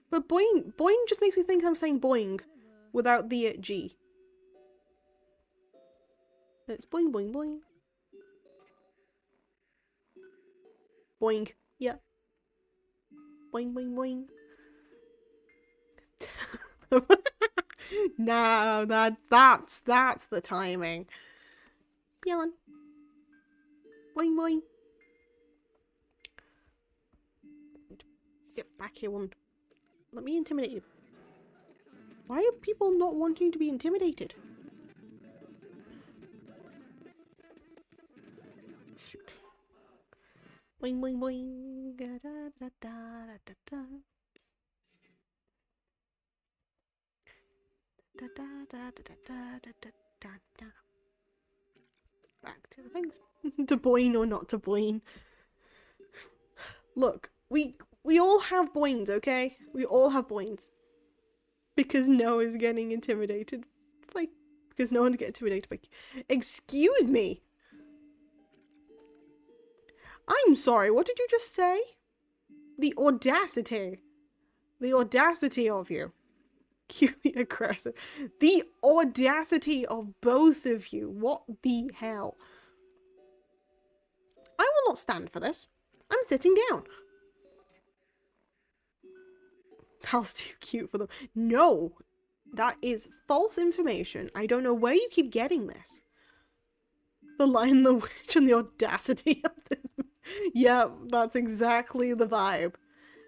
But boing just makes me think I'm saying boing without the G. It's boing boing boing. Boing. Yeah. Boing boing boing. No, that's the timing. Beyond. Boing boing. Get back here, one. Let me intimidate you. Why are people not wanting to be intimidated? Shoot. Boing boing boing. Da, da, da, da, da, da. Da, da, da, da, da, da, da, da, da. Back to the thing. To boing or not to boing. Look, we all have boings, okay? We all have boings. Because Noah's getting intimidated. Because no one gets intimidated by... Excuse me! I'm sorry, what did you just say? The audacity. The audacity of you. Cutely aggressive. The audacity of both of you. What the hell? I will not stand for this. I'm sitting down. Pal's too cute for them. No, that is false information. I don't know where you keep getting this. The Lion, the Witch, and the audacity of this. Yeah, that's exactly the vibe.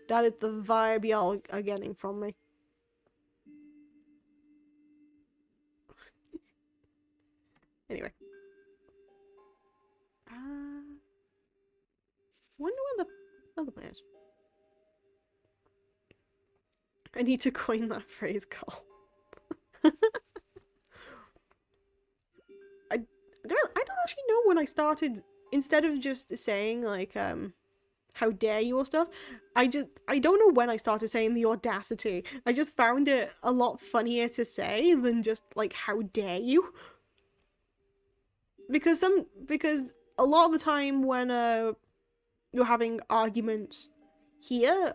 That is the vibe y'all are getting from me. Anyway. Wonder where the other players. I need to coin that phrase, Carl. I don't actually know when I started, instead of just saying like how dare you or stuff, I don't know when I started saying the audacity. I just found it a lot funnier to say than just like how dare you. Because a lot of the time when you're having arguments here,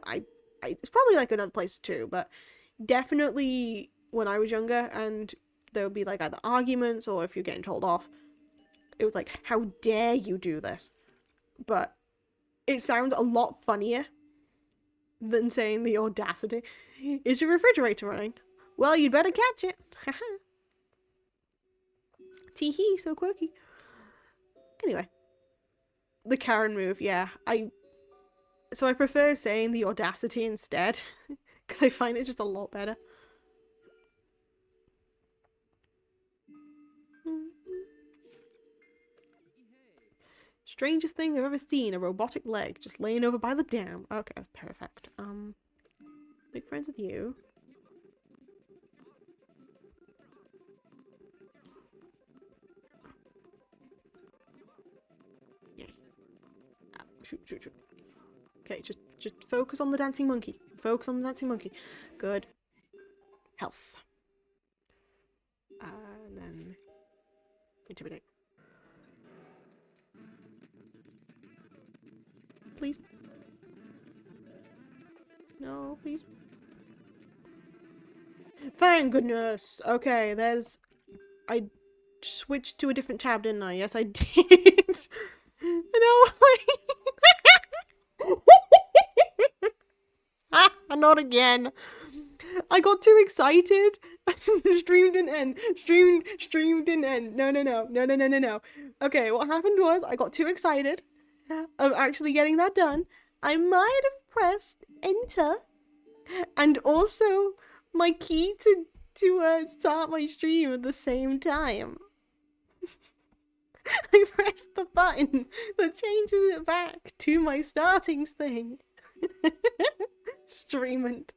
it's probably like another place too, but definitely when I was younger and there would be like either arguments or if you're getting told off, it was like, how dare you do this? But it sounds a lot funnier than saying the audacity. Is your refrigerator running? Well, you'd better catch it. Haha. Tee-hee, so quirky. Anyway. The Karen move, yeah. So I prefer saying the audacity instead, because I find it just a lot better. Strangest thing I've ever seen, a robotic leg just laying over by the dam. Okay, that's perfect. Big friends with you. Yay. Shoot. Okay, just focus on the dancing monkey. Focus on the dancing monkey. Good. Health. And then intimidate. Please. No, please. Thank goodness. Okay, I switched to a different tab, didn't I? Yes, I did. No. Not again. I got too excited. Stream didn't end. Stream didn't end. No. Okay, what happened was I got too excited of actually getting that done. I might have pressed enter and also my key to start my stream at the same time. I pressed the button that changes it back to my starting thing. Streamant.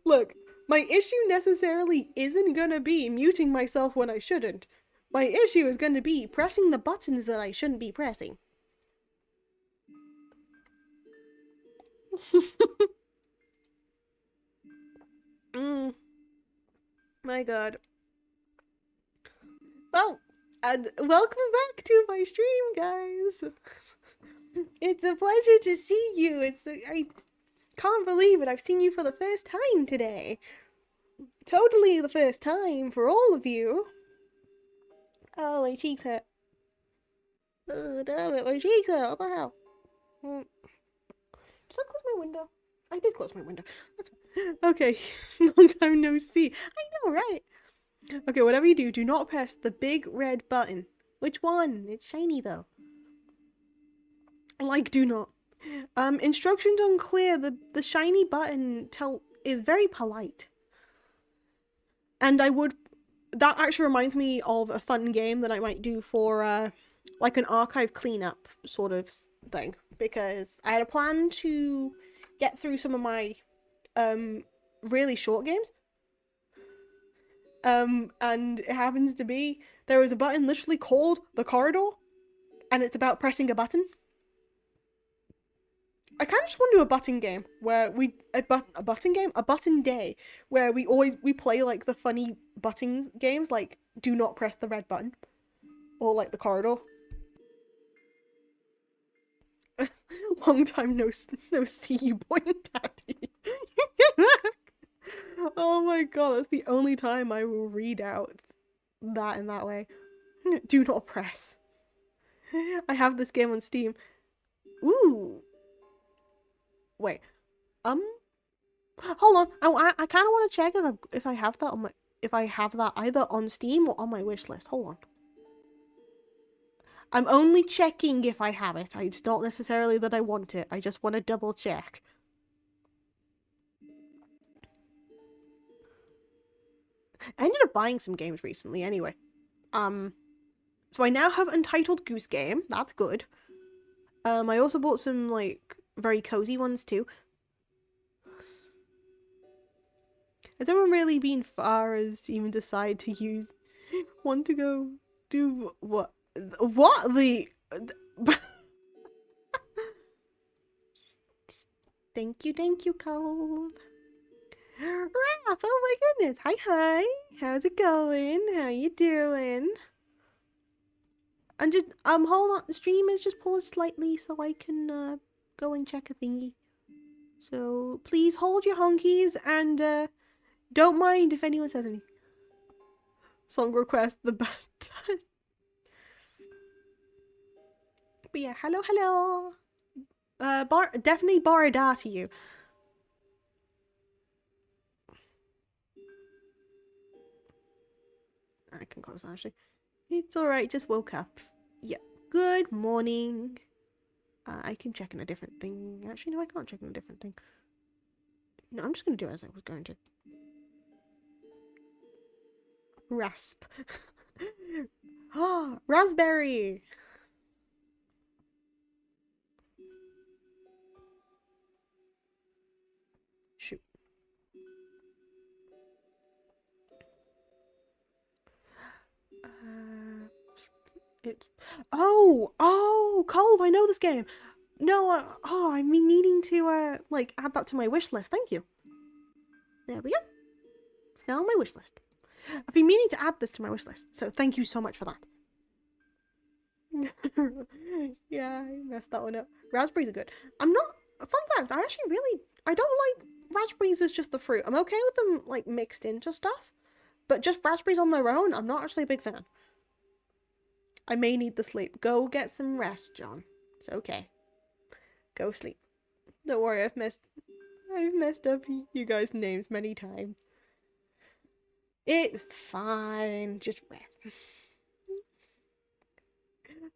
Look, my issue necessarily isn't gonna be muting myself when I shouldn't. My issue is gonna be pressing the buttons that I shouldn't be pressing. My god. Well, and welcome back to my stream, guys. It's a pleasure to see you. I can't believe it. I've seen you for the first time today. Totally the first time for all of you. Oh, my cheeks hurt. Oh, damn it, my cheeks hurt. What the hell? Did I close my window? I did close my window. That's okay. Long time no see. I know, right? Okay, whatever you do, do not press the big red button. Which one? It's shiny though. Like, do not. Instructions unclear. The shiny button is very polite. And that actually reminds me of a fun game that I might do for like an archive cleanup sort of thing, because I had a plan to get through some of my really short games. And it happens to be there is a button literally called the corridor, and it's about pressing a button. I kind of just want to do a button game where a button day where we play like the funny button games, like do not press the red button, or like the corridor. Long time no see you, boy and daddy. Oh my god, that's the only time I will read out that in that way. Do not press. I have this game on Steam. Ooh. Wait. Hold on. I kind of want to check if I have that if I have that either on Steam or on my wish list. Hold on. I'm only checking if I have it. It's not necessarily that I want it. I just want to double check. I ended up buying some games recently anyway. So I now have Untitled Goose Game. That's good. I also bought some, like, very cozy ones too. Has anyone really been far as to even decide to want to go do what? What the? Thank you, Cole. Raph, oh my goodness. Hi. How's it going? How you doing? I'm just, hold on. The stream is just paused slightly so I can, go and check a thingy. So, please hold your honkies and, don't mind if anyone says anything. Song request, the bad time. But yeah, hello. Definitely Barada to you. I can close that actually. It's alright, just woke up. Yep. Good morning. I can check in a different thing. Actually, no, I can't check in a different thing. No, I'm just gonna do it as I was going to. Rasp. Ah, raspberry. Shoot. It's Colv, I know this game. No, I'm needing to like add that to my wish list. Thank you. There we go. It's now on my wish list. I've been meaning to add this to my wish list, so thank you so much for that. Yeah, I messed that one up. Raspberries are good. Fun fact, I don't like raspberries as just the fruit. I'm okay with them like mixed into stuff, but just raspberries on their own, I'm not actually a big fan. I may need the sleep. Go get some rest, John. It's okay. Go sleep. Don't worry, I've messed up you guys' names many times. It's fine. Just rest.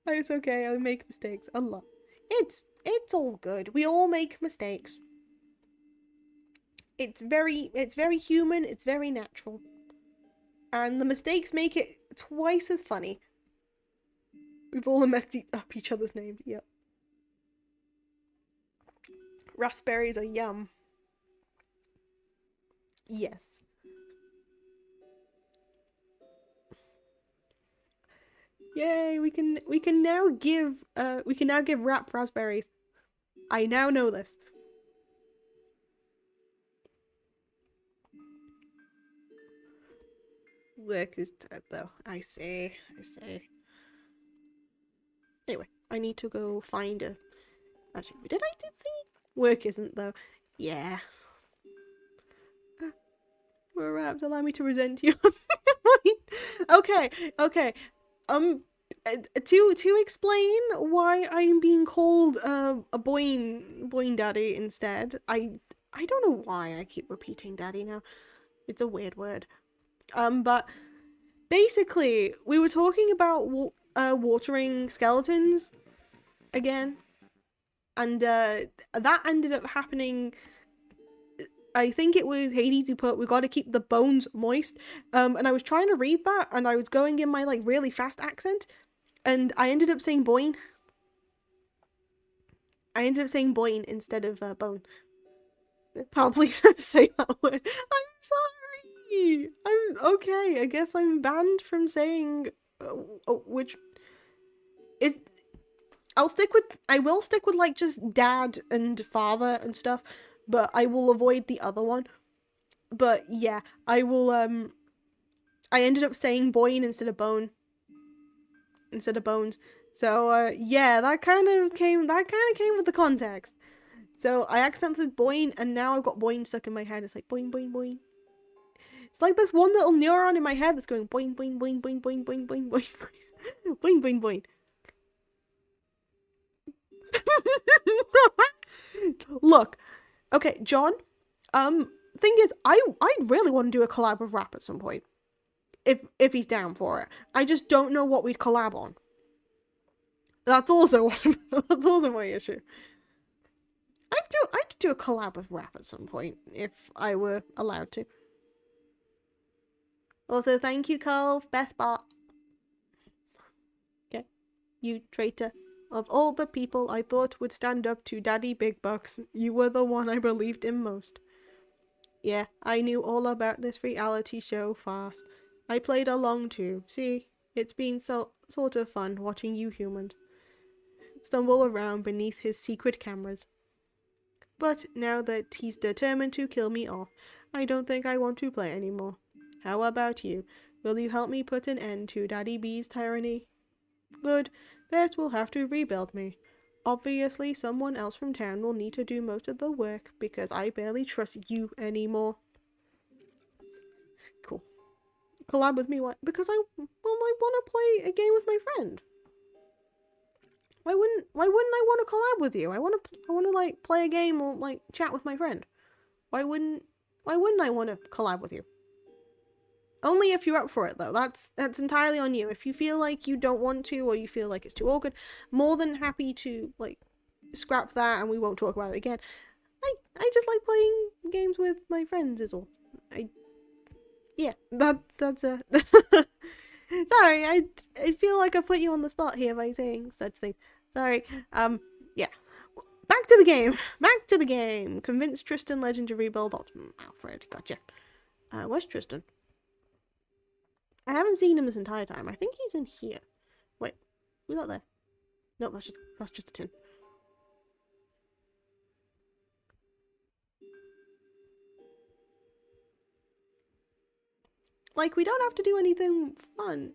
It's okay. I make mistakes a lot. It's all good. We all make mistakes. It's very human. It's very natural. And the mistakes make it twice as funny. We've all messed up each other's names. Yep. Raspberries are yum. Yes. Yay, we can now give Rap raspberries. I now know this. Work is dead though. I say. Anyway, I need to go find a... Actually, did I do thingy? Work isn't though. Yeah. We're wrapped. Allow me to resent you. Okay. To explain why I'm being called a boing daddy instead. I don't know why I keep repeating daddy now. It's a weird word. But basically, we were talking about watering skeletons again, and that ended up happening. I think it was Hades who put, "We got to keep the bones moist." And I was trying to read that, and I was going in my like really fast accent, and I ended up saying boin. I ended up saying boin instead of bone. Probably don't say that word. I'm sorry. I'm okay. I guess I'm banned from saying which is. I will stick with like just dad and father and stuff, but I will avoid the other one. But yeah, I will I ended up saying boin instead of bone. Instead of bones. So yeah, that kind of came with the context. So I accidentally said boing, and now I've got boing stuck in my head. It's like boing boing boing. It's like there's one little neuron in my head that's going boing boing boing boing boing boing boing boing boing boing boing. Look, okay, John. Thing is, I really want to do a collab with Rap at some point. If he's down for it, I just don't know what we'd collab on. That's also that's also my issue. I'd do a collab with Rap at some point if I were allowed to. Also, thank you, Carl. Best bot. Okay, you traitor. Of all the people I thought would stand up to Daddy Big Bucks, you were the one I believed in most. Yeah, I knew all about this reality show farce. I played along too. See, it's been sort of fun watching you humans stumble around beneath his secret cameras. But now that he's determined to kill me off, I don't think I want to play anymore. How about you? Will you help me put an end to Daddy B's tyranny? Good. First we'll have to rebuild me. Obviously, someone else from town will need to do most of the work because I barely trust you anymore. Cool. Collab with me? Why? Because I want to play a game with my friend. Why wouldn't I want to collab with you? I want to like play a game or like chat with my friend. Why wouldn't I want to collab with you? Only if you're up for it though. That's entirely on you. If you feel like you don't want to or you feel like it's too awkward, more than happy to like scrap that and we won't talk about it again. I just like playing games with my friends is all. Yeah, that's a sorry, I feel like I put you on the spot here by saying such things. Sorry. Yeah. Back to the game. Convince Tristan Legend to rebuild Alfred. Gotcha. Where's Tristan? I haven't seen him this entire time. I think he's in here. Wait, we got there. No, that's just a tin. Like, we don't have to do anything fun.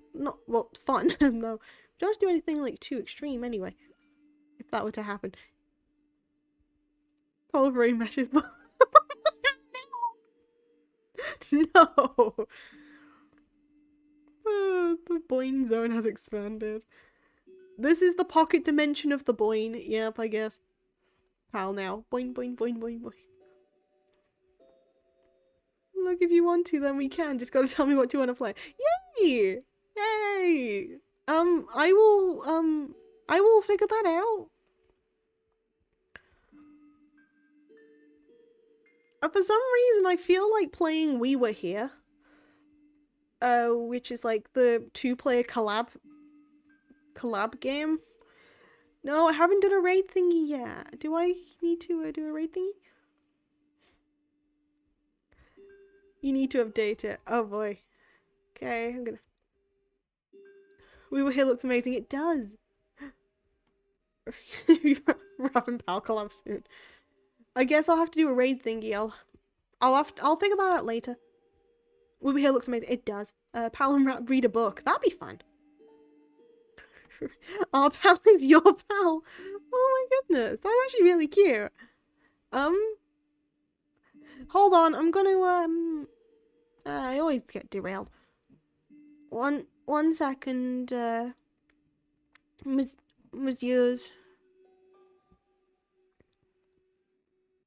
Fun. No. We don't have to do anything, like, too extreme anyway. If that were to happen. Pulvery meshes. No! The boing zone has expanded. This is the pocket dimension of the boing. Yep, I guess. Pal now. Boing, boing, boing, boing, boing. Look, if you want to, then we can. Just gotta tell me what you want to play. Yay! Yay! I will figure that out. For some reason, I feel like playing We Were Here. Which is like the 2-player collab game. No, I haven't done a raid thingy yet. Do I need to do a raid thingy? You need to update it. Oh boy. Okay, I'm gonna... We Were Here looks amazing. It does. Rap and Pal collab soon. I guess I'll have to do a raid thingy. I'll figure that out later. Ruby Hill looks amazing. It does. Pal and Rat read a book. That'd be fun. Our pal is your pal. Oh my goodness, that's actually really cute. Hold on, I'm gonna I always get derailed. One second, messieurs.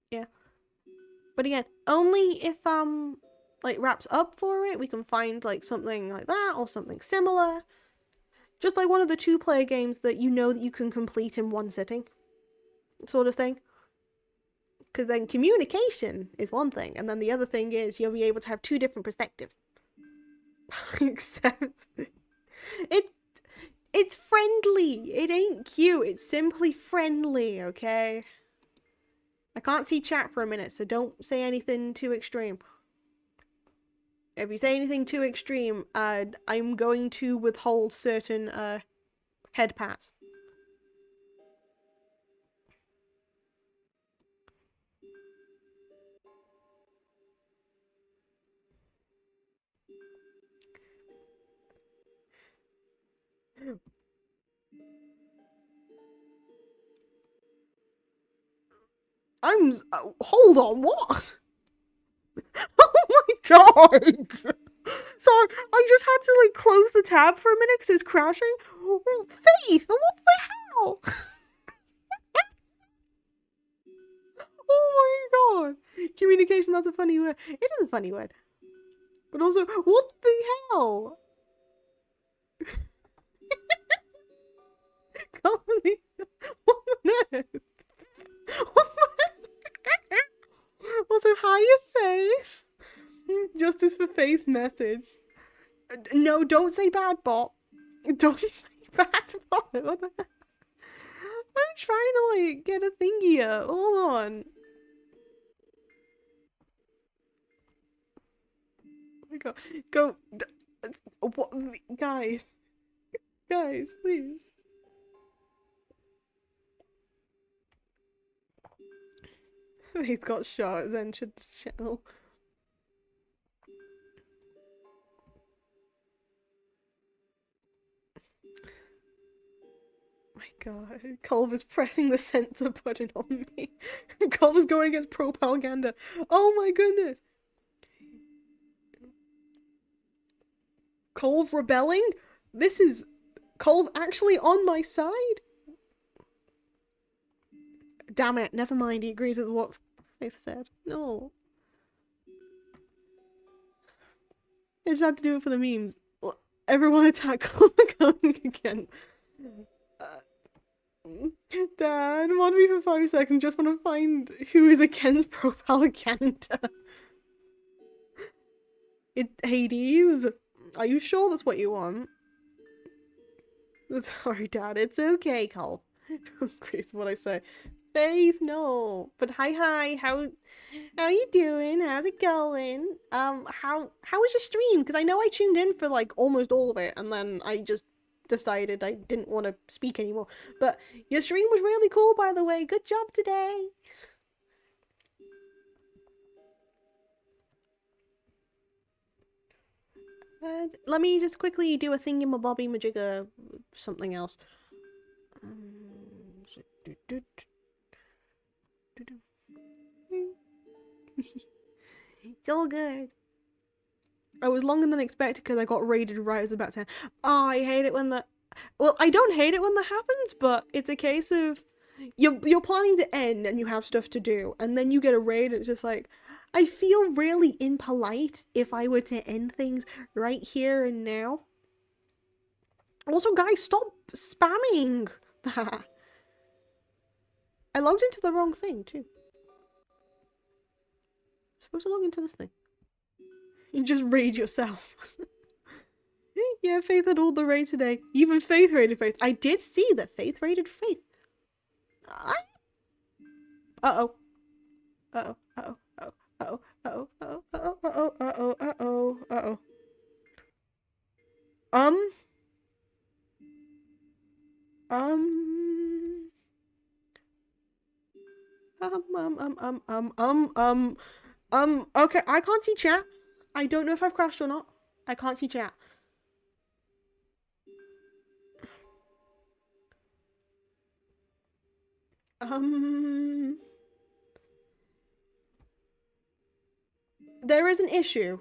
Yeah. But again, only if like wraps up for it, we can find like something like that or something similar. Just like one of the 2-player games that you know that you can complete in one sitting. Sort of thing. Because then communication is one thing, and then the other thing is you'll be able to have 2 different perspectives. Except it's friendly. It ain't cute. It's simply friendly, okay? I can't see chat for a minute, so don't say anything too extreme. If you say anything too extreme, I'm going to withhold certain head pats. Hold on, what? Oh my god! Sorry, I just had to like close the tab for a minute because it's crashing. Faith, what the hell? Oh my god! Communication, that's a funny word. It is a funny word. But also, what the hell? What on earth? Also, hi, Faith. Justice for Faith message. No, don't say bad bot. Don't say bad bot. What the heck? I'm trying to like get a thingy here. Hold on. Oh my god. Go. What? Guys. Guys, please. Faith got shot, then entered the channel. My god, Culver's pressing the censor button on me. Culver's going against propaganda. Oh my goodness. Culve rebelling? This is Culve actually on my side? Damn it, never mind, he agrees with what Faith said. No. I just had to do it for the memes. Everyone attack Culver coming again. Dad, mod me for 5 seconds. Just want to find who is against propaganda. Hades. Are you sure that's what you want? Sorry, Dad. It's okay, Cole. Grace, what I say. Faith, no. But hi. How you doing? How's it going? How was your stream? Because I know I tuned in for like almost all of it, and then I just decided I didn't want to speak anymore. But your stream was really cool, by the way. Good job today. Let me just quickly do a thingy-mabobby majigger something else. It's all good. I was longer than expected because I got raided right as about 10. Oh, I hate it when that... Well, I don't hate it when that happens, but it's a case of... You're planning to end and you have stuff to do, and then you get a raid and it's just like... I feel really impolite if I were to end things right here and now. Also, guys, stop spamming that. I logged into the wrong thing, too. I'm supposed to log into this thing. You just raid yourself. Yeah, Faith had all the raid today. Even Faith raided Faith. I did see that Faith raided Faith. Uh-oh. Uh-oh. Uh-oh. Uh-oh. Uh-oh. Uh-oh. Uh-oh. Uh-oh. Uh-oh. Uh-oh. Uh-oh. Okay, I can't see chat. I don't know if I've crashed or not. I can't see chat. There is an issue.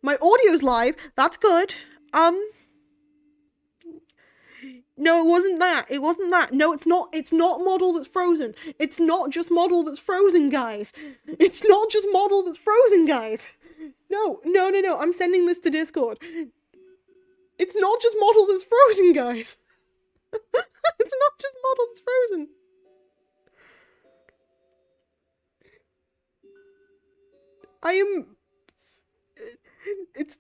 My audio's live. That's good. No, it wasn't that. It wasn't that. No, it's not. It's not model that's frozen. It's not just model that's frozen, guys. It's not just model that's frozen, guys. No. I'm sending this to Discord. It's not just model that's frozen, guys. It's not just model that's frozen. It's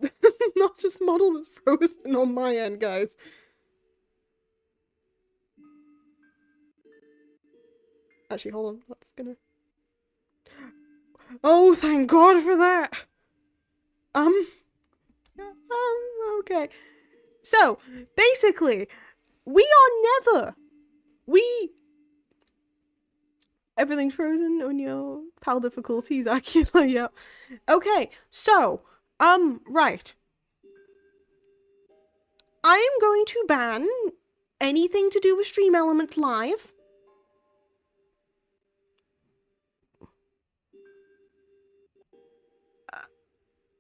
not just model that's frozen on my end, guys. Actually, hold on. That's gonna... Oh, thank God for that. Okay. So, basically, we are never... Everything's frozen on your PAL difficulties, Akila, yeah. Okay, so, right. I am going to ban anything to do with Stream Elements Live.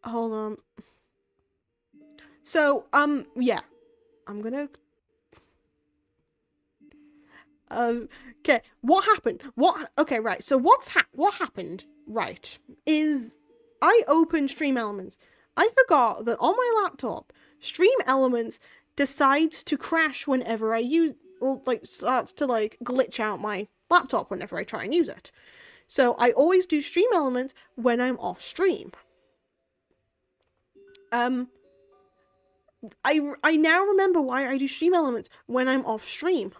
Hold on. So, yeah. I'm gonna... okay, what happened? Okay, right, so what happened, right, is I opened Stream Elements. I forgot that on my laptop, Stream Elements decides to crash whenever I use... Or, like, starts to, like, glitch out my laptop whenever I try and use it. So, I always do Stream Elements when I'm off stream. I now remember why I do Stream Elements when I'm off stream.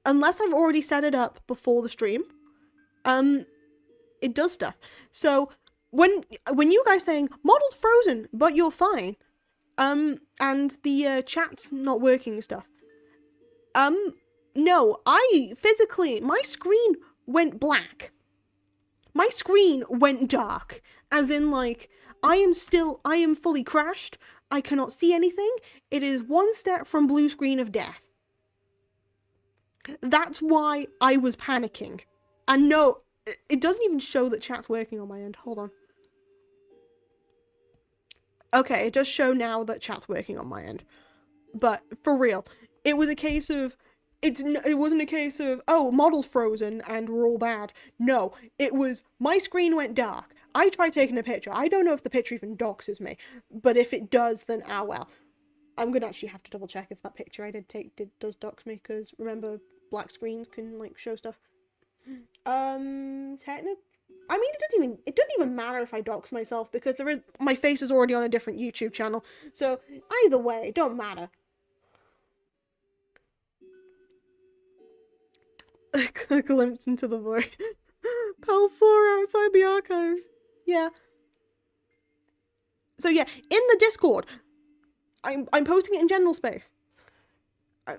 Unless I've already set it up before the stream, it does stuff. So when you guys saying model's frozen but you're fine, and the chat's not working and stuff, no, I physically, my screen went black. My screen went dark, as in, like, I am fully crashed. I cannot see anything. It is one step from blue screen of death. That's why I was panicking. And no, it doesn't even show that chat's working on my end. Hold on. Okay, it does show now that chat's working on my end. But for real, it was a case of... It wasn't a case of, oh, model's frozen and we're all bad. No, it was, my screen went dark. I tried taking a picture. I don't know if the picture even doxes me. But if it does, then ah well. I'm gonna actually have to double check if that picture I did take does dox me, because remember, black screens can, like, show stuff. Technically, I mean, it doesn't even matter if I dox myself, because my face is already on a different YouTube channel. So either way, it don't matter. A glimpse into the void. Palsora outside the archives. Yeah. So yeah, in the Discord, I'm posting it in general space.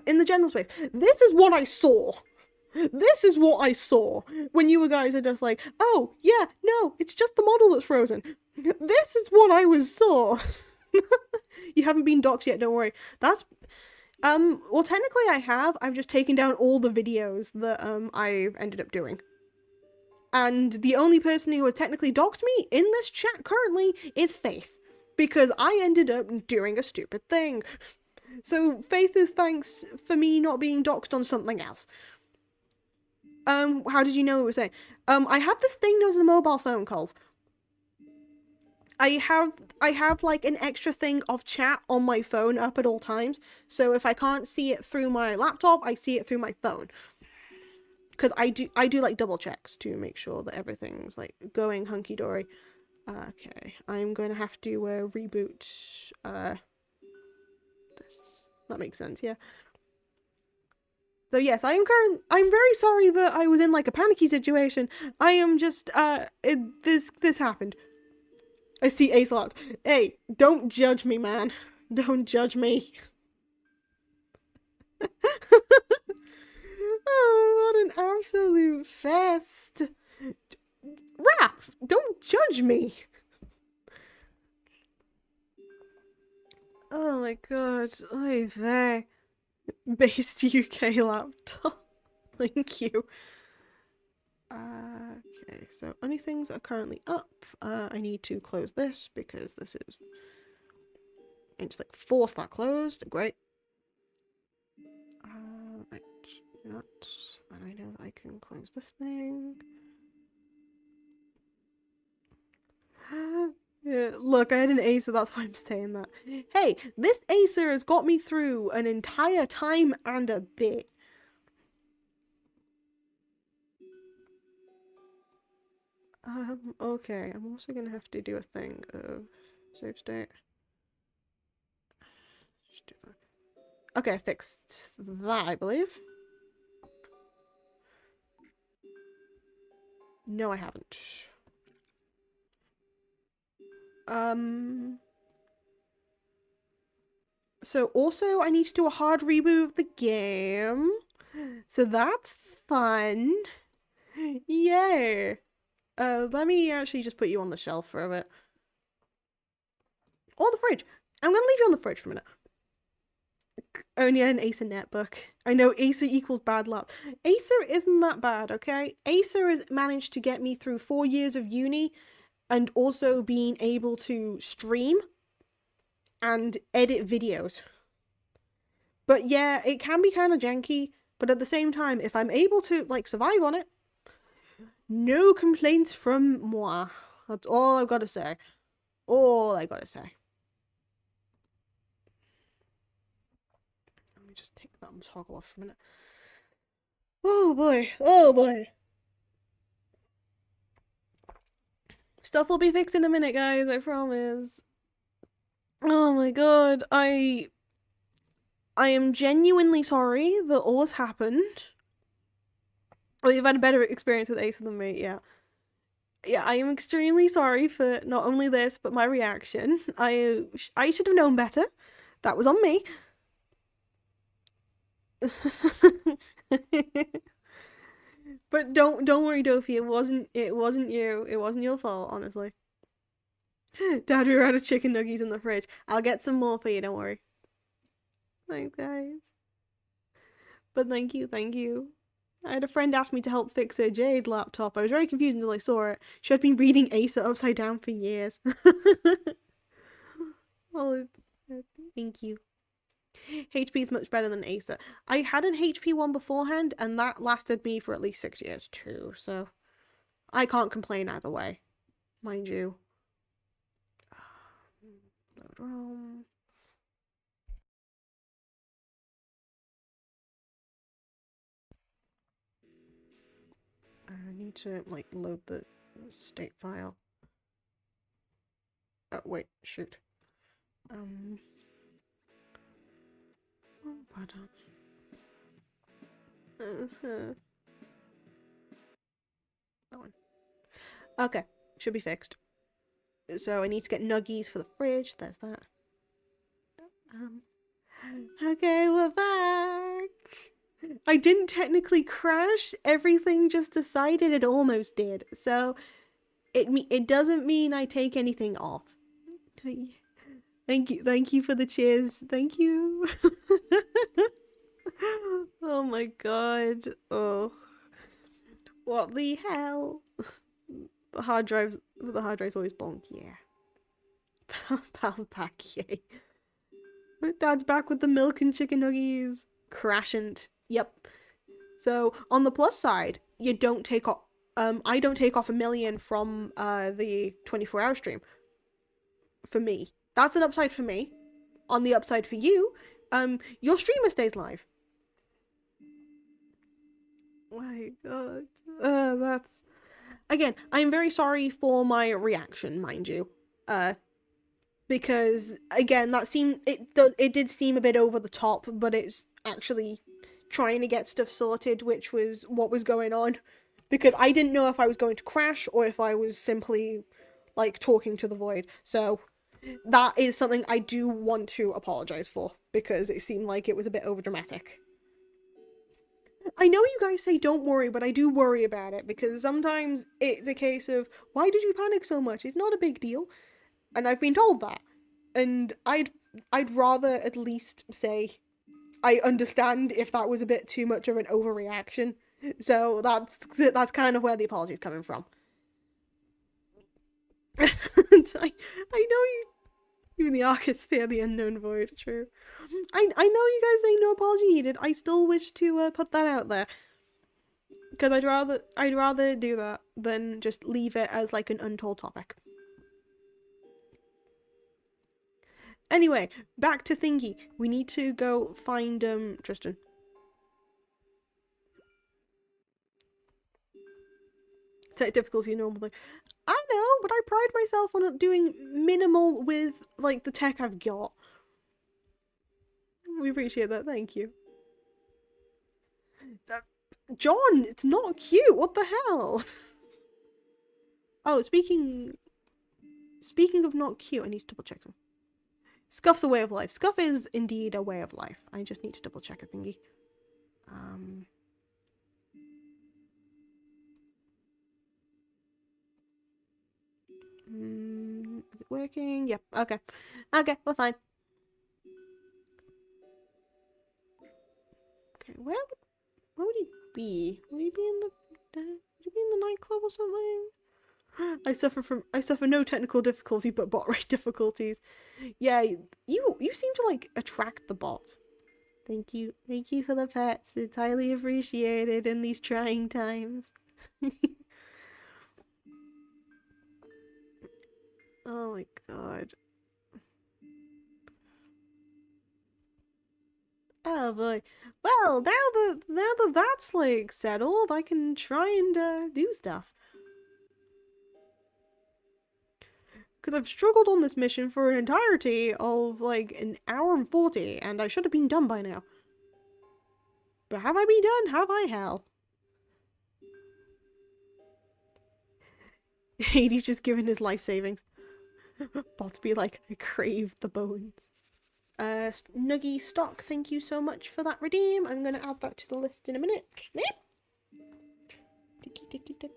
In the general space. This is what I saw. This is what I saw when you guys are just like, oh, yeah, no, it's just the model that's frozen. This is what I saw. You haven't been doxed yet, don't worry. That's... well, technically I have. I've just taken down all the videos that, I've ended up doing. And the only person who has technically doxed me in this chat currently is Faith. Because I ended up doing a stupid thing. So, Faith is thanks for me not being doxed on something else. How did you know what we were saying? I have this thing known as a mobile phone call. I have like an extra thing of chat on my phone up at all times. So if I can't see it through my laptop, I see it through my phone. Because I do like double checks to make sure that everything's like going hunky dory. Okay, I'm going to have to reboot this. That makes sense, yeah. So yes, I'm very sorry that I was in like a panicky situation. I am just this happened. I see Ace locked. Hey, don't judge me, man. Don't judge me. Oh, what an absolute fest. Raph, don't judge me. Oh my god. Oy vey. Based UK laptop. Thank you. Okay, so only things that are currently up. I need to close this because this is... I just like force that closed. Great. Right. That. And I know that I can close this thing. Yeah, look, I had an Acer, that's why I'm saying that. Hey, this Acer has got me through an entire time and a bit. Okay, I'm also gonna have to do a thing of save state. Just do that. Okay, I fixed that, I believe. No, I haven't. So also I need to do a hard reboot of the game. So that's fun. Yay. Let me actually just put you on the shelf for a bit. Or the fridge. I'm gonna leave you on the fridge for a minute. Only an Acer netbook. I know Acer equals bad luck. Acer isn't that bad, okay? Acer has managed to get me through 4 years of uni and also being able to stream and edit videos. But yeah, it can be kind of janky, but at the same time, if I'm able to, like, survive on it, no complaints from moi. That's all I've got to say. All I gotta say. Let me just take that toggle off for a minute. Oh boy, oh boy. Stuff will be fixed in a minute, guys, I promise. Oh my god, I am genuinely sorry that all this happened. Well, you've had a better experience with Acer than me, yeah. Yeah, I am extremely sorry for not only this, but my reaction. I should have known better. That was on me. But don't worry, Dofi. It wasn't you. It wasn't your fault, honestly. Dad, we were out of chicken nuggies in the fridge. I'll get some more for you. Don't worry. Thanks, guys. But thank you, thank you. I had a friend ask me to help fix her Jade laptop. I was very confused until I saw it. She had been reading Acer upside down for years. Oh, thank you. HP is much better than Acer. I had an HP one beforehand, and that lasted me for at least 6 years too, so I can't complain either way, mind you. Load ROM. I need to, like, load the state file. Oh, wait, shoot. Oh, pardon. That one. Okay, should be fixed. So I need to get nuggies for the fridge. There's that. Okay, we're back. I didn't technically crash. Everything just decided it almost did. So it doesn't mean I take anything off. Thank you for the cheers. Thank you. Oh my god. Oh. What the hell? The hard drive's always bonk, yeah. Pal's back, yay. Dad's back with the milk and chicken nuggies. Crashant. Yep. So on the plus side, you don't take off I don't take off 1 million from the 24-hour stream. For me. That's an upside for me. On the upside for you, your streamer stays live. My god. That's... Again, I'm very sorry for my reaction, mind you. Because, again, that seemed... It did seem a bit over the top, but it's actually trying to get stuff sorted, which was what was going on. Because I didn't know if I was going to crash or if I was simply, like, talking to the void. So that is something I do want to apologize for, because it seemed like it was a bit overdramatic. I know you guys say don't worry, but I do worry about it because sometimes it's a case of, why did you panic so much? It's not a big deal. And I've been told that. And I'd rather at least say I understand if that was a bit too much of an overreaction. So that's kind of where the apology is coming from. I know you. Even the Arcus fear the unknown void. True. I know you guys say no apology needed. I still wish to put that out there because I'd rather do that than just leave it as like an untold topic. Anyway, back to Thingy. We need to go find Tristan. Tech difficulty normally. I know, but I pride myself on doing minimal with like the tech I've got. We appreciate that, thank you. John, it's not cute. What the hell? Oh, speaking of not cute, I need to double check them. Scuff's a way of life. Scuff is indeed a way of life. I just need to double check a thingy. Is it working? Yep. Okay. Okay, we're fine. Okay, where would he be? Would he be in the nightclub or something? I suffer no technical difficulty but bot rate difficulties. Yeah, you seem to like attract the bot. Thank you for the pets. It's highly appreciated in these trying times. Oh my god. Oh boy. Well, now that that's like settled, I can try and do stuff. Because I've struggled on this mission for an entirety of like an hour and 40, and I should have been done by now. But have I been done? Have I, hell? Hades just giving his life savings. Bots be like, I crave the bones. Nuggy stock, thank you so much for that redeem. I'm gonna add that to the list in a minute. Snip. Ticky ticky tick.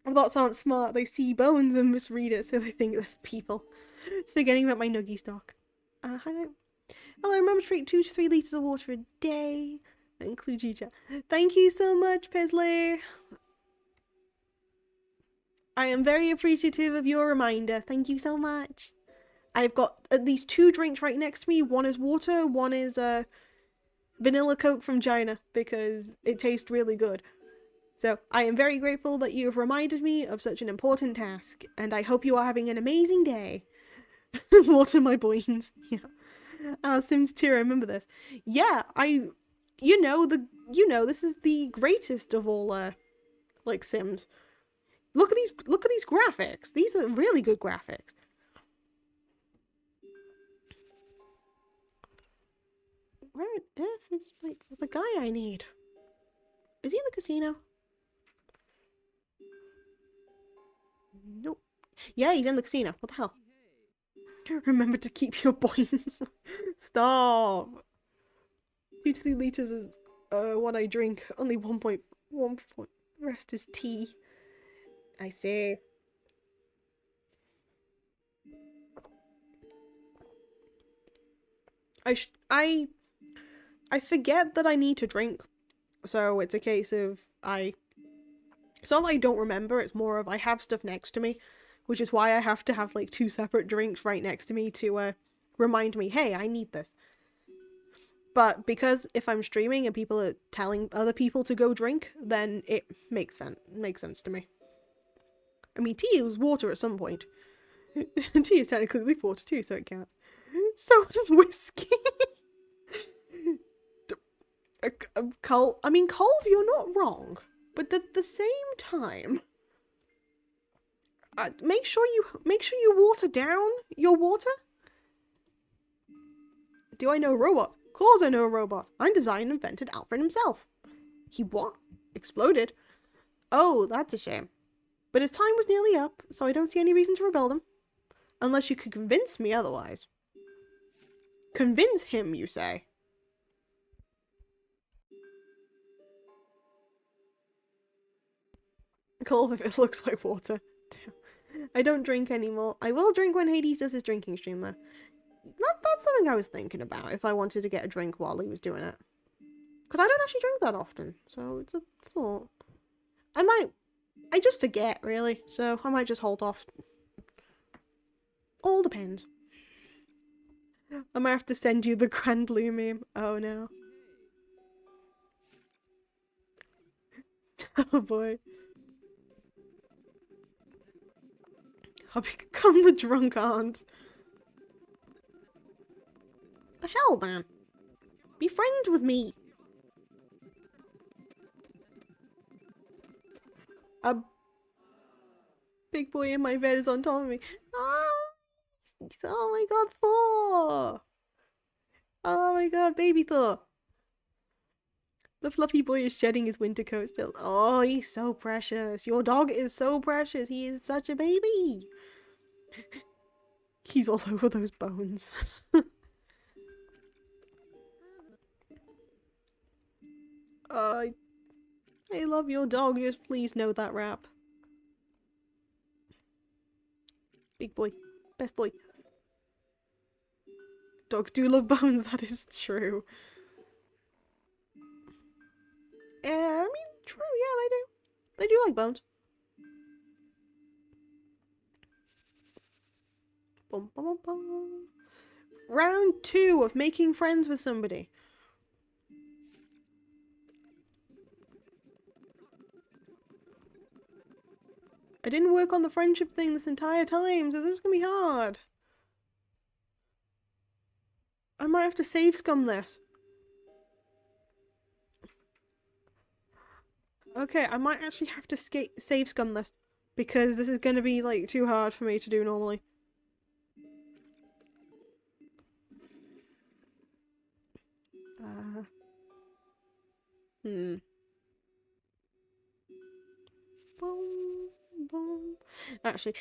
The bots aren't smart. They see bones and misread it, so they think they're people. It's forgetting about my nuggy stock. Hi there. Hello, remember to drink 2 to 3 litres of water a day. That includes you, chat. Thank you so much, Paisley. I am very appreciative of your reminder. Thank you so much. I've got at least 2 drinks right next to me. One is water, one is vanilla Coke from China because it tastes really good. So I am very grateful that you have reminded me of such an important task, and I hope you are having an amazing day. Water my boins. Yeah. Sims 2, I remember this. Yeah, this is the greatest of all like Sims. Look at these graphics. These are really good graphics. Where on earth is like the guy I need? Is he in the casino? Nope. Yeah, he's in the casino. What the hell? Remember to keep your boing. Stop. 2 to 3 litres is what I drink. Only 1.1 point. The rest is tea. I see. I forget that I need to drink, so it's a case of it's not that I don't remember, it's more of I have stuff next to me, which is why I have to have like 2 separate drinks right next to me to remind me, hey, I need this. But because if I'm streaming and people are telling other people to go drink, then it makes sense to me. I mean, tea was water at some point. Tea is technically water too, so it counts. So is whiskey. Colv, you're not wrong, but at the same time, make sure you water down your water. Do I know a robot? Of course I know a robot. I designed and invented Alfred himself. He what? Exploded? Oh, that's a shame. But his time was nearly up, so I don't see any reason to rebuild him. Unless you could convince me otherwise. Convince him, you say? Cool if it looks like water. I don't drink anymore. I will drink when Hades does his drinking stream, though. That's something I was thinking about, if I wanted to get a drink while he was doing it. Because I don't actually drink that often, so it's a thought. I just forget, really, so I might just hold off. All depends. I might have to send you the Grand Blue meme. Oh no. Oh boy. I'll become the drunk aunt. The hell, man? Be friends with me. A big boy in my bed is on top of me. Oh my god, Thor! Oh my god, baby Thor! The fluffy boy is shedding his winter coat still. Oh, he's so precious. Your dog is so precious. He is such a baby. He's all over those bones. I love your dog. Just please know that rap. Big boy. Best boy. Dogs do love bones, that is true. I mean, true, yeah, they do. They do like bones. Bum, bum, bum, bum. Round 2 of making friends with somebody. I didn't work on the friendship thing this entire time, so this is gonna be hard. I might have to save scum this. Okay, I might actually have to save scum this. Because this is gonna be, like, too hard for me to do normally. Boom, boom. Actually,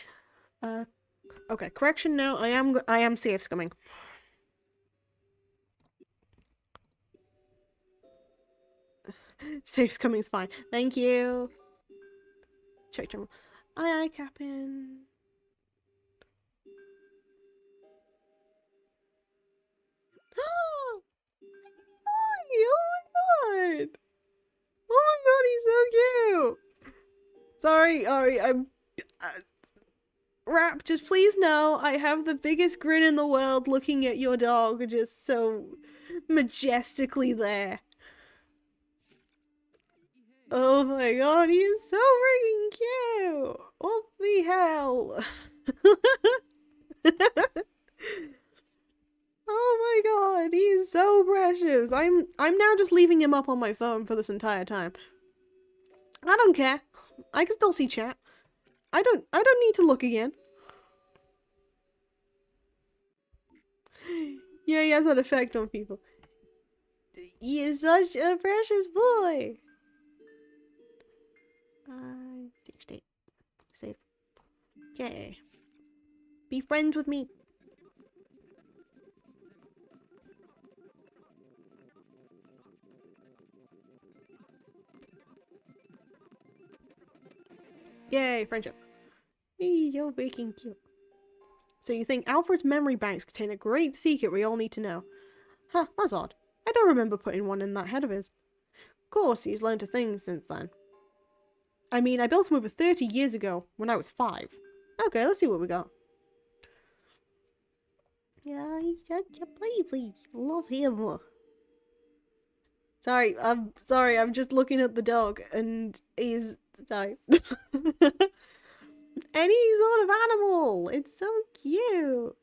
okay, correction now, I am safe scumming. Safe scumming's fine. Thank you. Check general. Aye, aye, Captain. Oh my god! Oh my god, he's so cute! Sorry, I'm... Rap, just please know I have the biggest grin in the world looking at your dog just so majestically there. Oh my god, he is so freaking cute! What the hell? Oh my god, he's so precious. I'm now just leaving him up on my phone for this entire time. I don't care. I can still see chat. I don't need to look again. Yeah, he has that effect on people. He is such a precious boy. Save state. Save. Okay. Be friends with me. Yay, friendship. Hey, you're freaking cute. So you think Alfred's memory banks contain a great secret we all need to know? Huh, that's odd. I don't remember putting one in that head of his. Of course, he's learned a thing since then. I mean, I built him over 30 years ago, when I was 5. Okay, let's see what we got. Yeah, please. Love him. Sorry, I'm just looking at the dog, and he's... Sorry. Any sort of animal! It's so cute!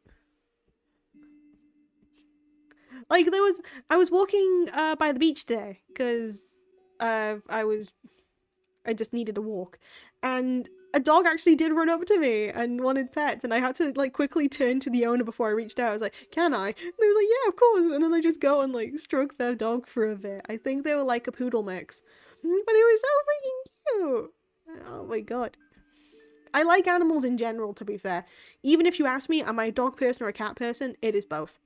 Like, I was walking by the beach today, because I just needed a walk, and a dog actually did run up to me and wanted pets, and I had to, like, quickly turn to the owner before I reached out. I was like, can I? And they was like, yeah, of course, and then I just go and, like, stroke their dog for a bit. I think they were, like, a poodle mix, but it was so freaking cute! Oh my god. I like animals in general, to be fair. Even if you ask me, am I a dog person or a cat person? It is both.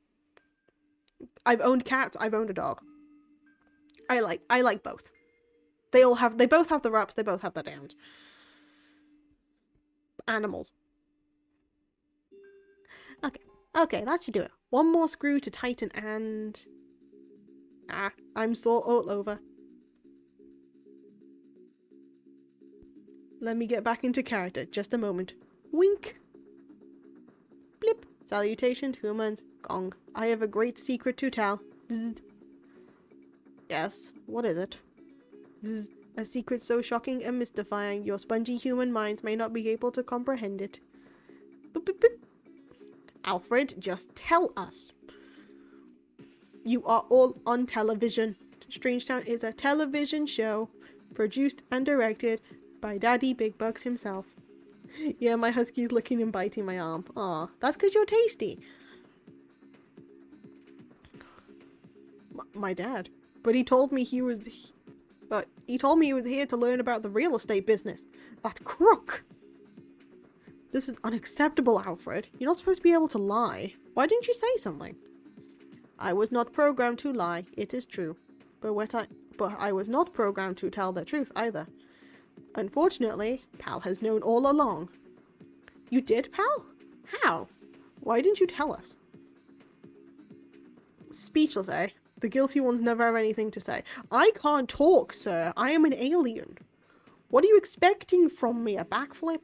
I've owned cats, I've owned a dog. I like both. They both have their ups, they both have their downs. Animals. Okay, that should do it. One more screw to tighten and... I'm sore all over. Let me get back into character. Just a moment. Wink. Blip. Salutation to humans. Gong. I have a great secret to tell. Bzz. Yes, what is it? Bzz. A secret so shocking and mystifying, your spongy human minds may not be able to comprehend it. Boop, boop, boop. Alfred, just tell us. You are all on television. Strangetown is a television show produced and directed by Daddy Big Bucks himself. Yeah, my husky's licking and biting my arm. Aw, that's because you're tasty. My dad. But he told me he was here to learn about the real estate business. That crook. This is unacceptable, Alfred. You're not supposed to be able to lie. Why didn't you say something? I was not programmed to lie, it is true. But I was not programmed to tell the truth either. Unfortunately, Pal has known all along. You did, Pal? How? Why didn't you tell us? Speechless, eh? The guilty ones never have anything to say. I can't talk, sir. I am an alien. What are you expecting from me? A backflip?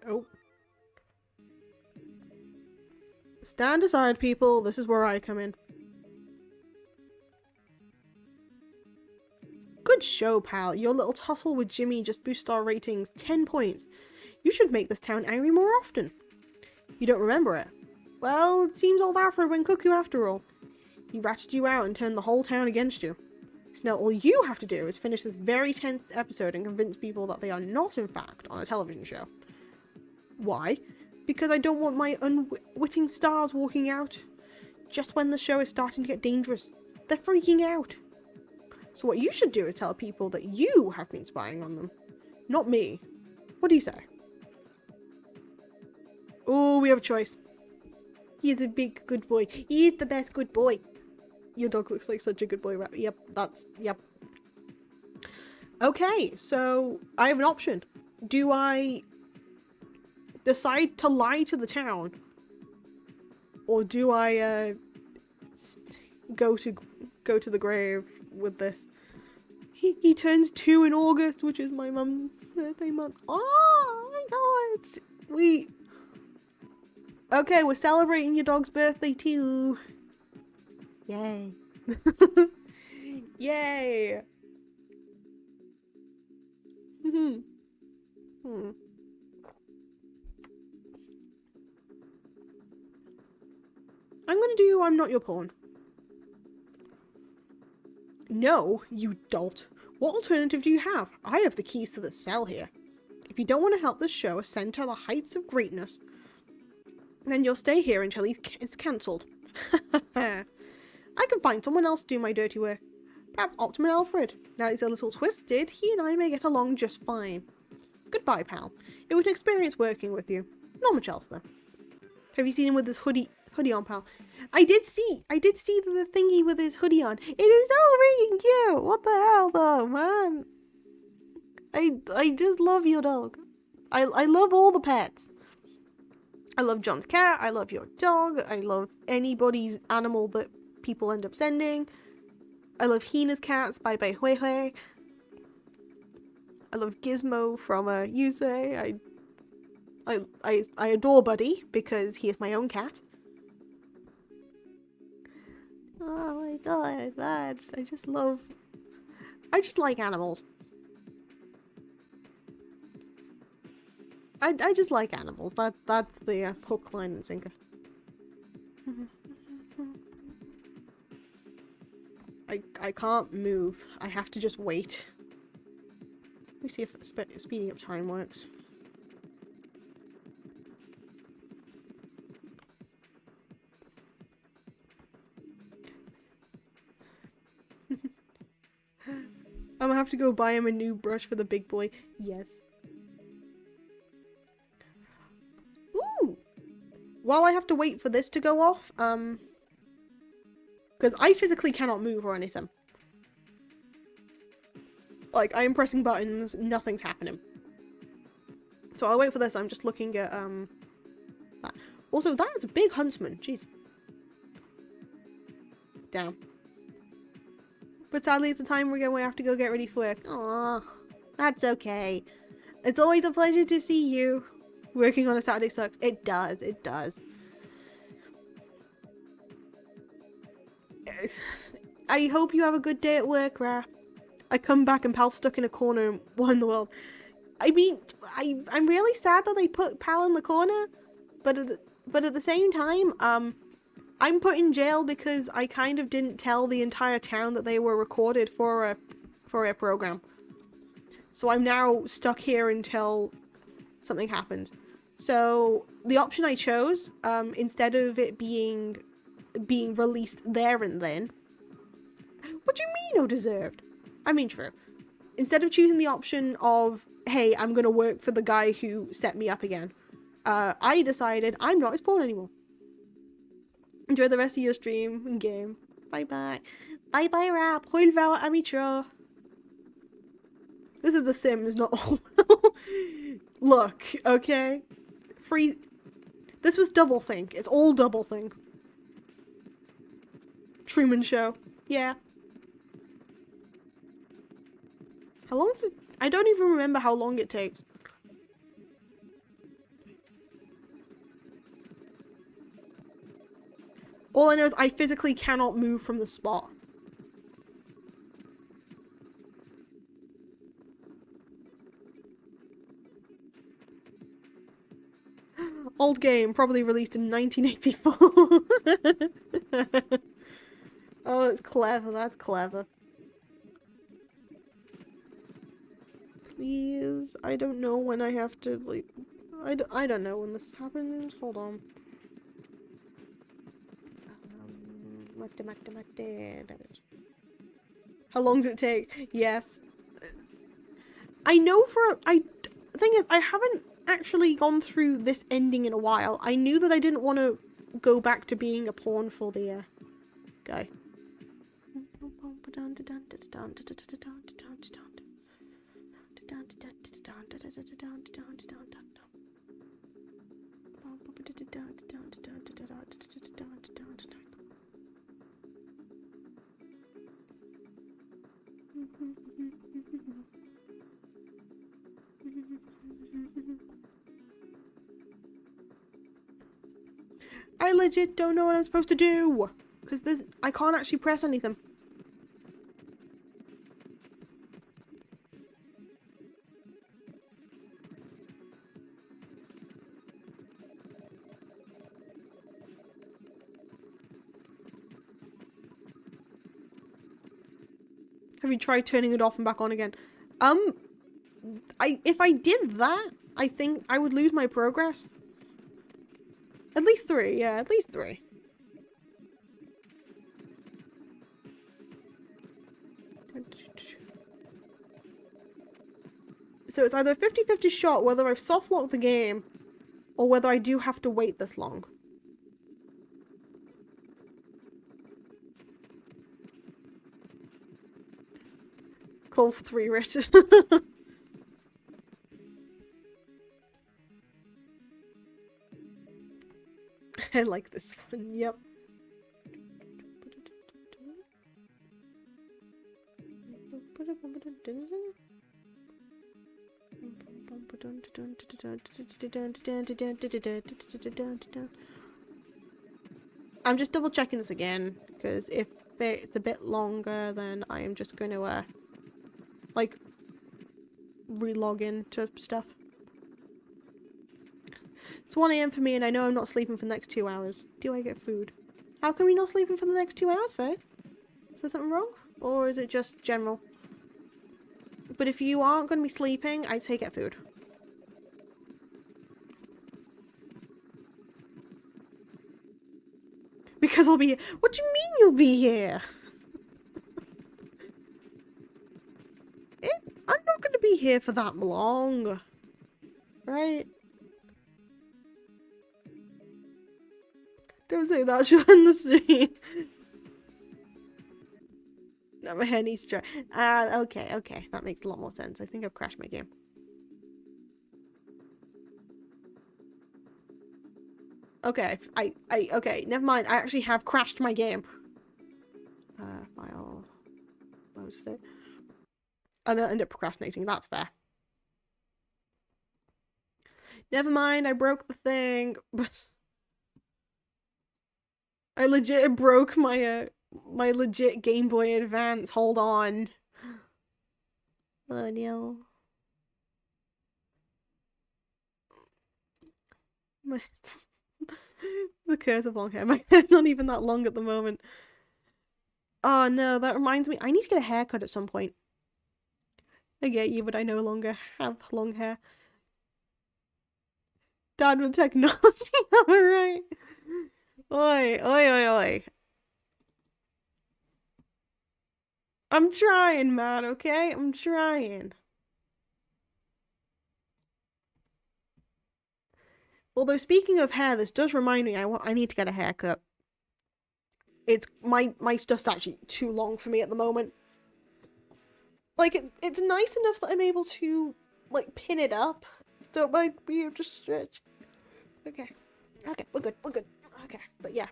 Oh. Stand aside, people. This is where I come in. Good show, pal. Your little tussle with Jimmy just boosted our ratings 10 points. You should make this town angry more often. You don't remember it? Well, it seems old Alfred went cuckoo after all. He ratcheted you out and turned the whole town against you. So now all you have to do is finish this very tense episode and convince people that they are not, in fact, on a television show. Why? Because I don't want my unwitting stars walking out just when the show is starting to get dangerous. They're freaking out. So what you should do is tell people that you have been spying on them. Not me. What do you say? Oh, we have a choice. He's a big good boy. He's the best good boy. Your dog looks like such a good boy. Yep, yep. Okay, so I have an option. Do I decide to lie to the town? Or do I go to the grave with this? He turns 2 in August, which is my mum's birthday month. Oh my god. Okay, we're celebrating your dog's birthday too. Yay. Yay. I'm gonna do I'm not your pawn. No, you dolt. What alternative do you have? I have the keys to the cell here. If you don't want to help this show ascend to the heights of greatness, then you'll stay here until it's cancelled. I can find someone else to do my dirty work. Perhaps Optimus Alfred. Now he's a little twisted, he and I may get along just fine. Goodbye, pal. It was an experience working with you. Not much else, though. Have you seen him with his hoodie on, pal? I did see the thingy with his hoodie on. It is so freaking cute. What the hell, though, man? I just love your dog. I love all the pets. I love John's cat. I love your dog. I love anybody's animal that people end up sending. I love Hina's cats. Bye bye Hui Hui. I love Gizmo from Yusei. I adore Buddy because he is my own cat. Oh my god, man. I just like animals. I just like animals. That's the hook, line, and sinker. I can't move. I have to just wait. Let me see if speeding up time works. I'm gonna have to go buy him a new brush for the big boy. Yes. Ooh! while I have to wait for this to go off, because I physically cannot move or anything. Like, I am pressing buttons, nothing's happening. So I'll wait for this. I'm just looking at, that. Also, that's a big huntsman. Jeez. Damn. But sadly, it's the time where we have to go get ready for work. Aww. That's okay. It's always a pleasure to see you. Working on a Saturday sucks. It does. It does. I hope you have a good day at work, Ra. I come back and Pal's stuck in a corner and what in the world? I mean, I'm really sad that they put Pal in the corner, but at the same time, I'm put in jail because I kind of didn't tell the entire town that they were recorded for a program. So I'm now stuck here until something happens. So the option I chose, instead of it being released there and then. What do you mean, oh deserved? I mean, true. Instead of choosing the option of, hey, I'm gonna work for the guy who set me up again, I decided I'm not his pawn anymore. Enjoy the rest of your stream and game. Bye bye. Bye bye, Rap. Hwyl fawr am I tro. This is The Sims, not all. Look, okay? Free. This was doublethink. It's all doublethink. Truman Show. Yeah. How long does it... I don't even remember how long it takes. All I know is I physically cannot move from the spot. Old game, probably released in 1984. Oh, it's clever, that's clever. Please, I don't know when I have to, like, I don't know when this happens. Hold on. How long does it take? Yes. I know thing is, I haven't actually gone through this ending in a while. I knew that I didn't want to go back to being a pawn for the guy. I legit don't know what I'm supposed to do, because I can't actually press anything. Have you tried turning it off and back on again? If I did that, I think I would lose my progress. At least 3, yeah, at least 3. So it's either a 50-50 shot whether I've soft locked the game or whether I do have to wait this long. Golf 3 written. I like this one, yep. I'm just double checking this again, because if it's a bit longer, then I am just going to, like, re-log in to stuff. It's 1 AM for me, and I know I'm not sleeping for the next 2 hours. Do I get food? How come we not sleeping for the next 2 hours, Faith? Is there something wrong? Or is it just general? But if you aren't going to be sleeping, I'd say get food. Because I'll be here. What do you mean you'll be here? I'm not going to be here for that long. Right? say that should end the stream. No, my hair needs to dry. Okay. That makes a lot more sense. I think I've crashed my game. Okay, okay, never mind. I actually have crashed my game. File. Post it. And then end up procrastinating. That's fair. Never mind. I broke the thing. I legit broke my my legit Game Boy Advance. Hold on. Oh no. The curse of long hair. My hair's not even that long at the moment. Oh no, that reminds me. I need to get a haircut at some point. I get you, but I no longer have long hair. Dad with technology, alright. Oi. I'm trying, man, okay? I'm trying. Although, speaking of hair, this does remind me I need to get a haircut. It's my stuff's actually too long for me at the moment. Like, it's nice enough that I'm able to, like, pin it up. Don't mind me, I'm just stretch. Okay, we're good. Okay, but yeah,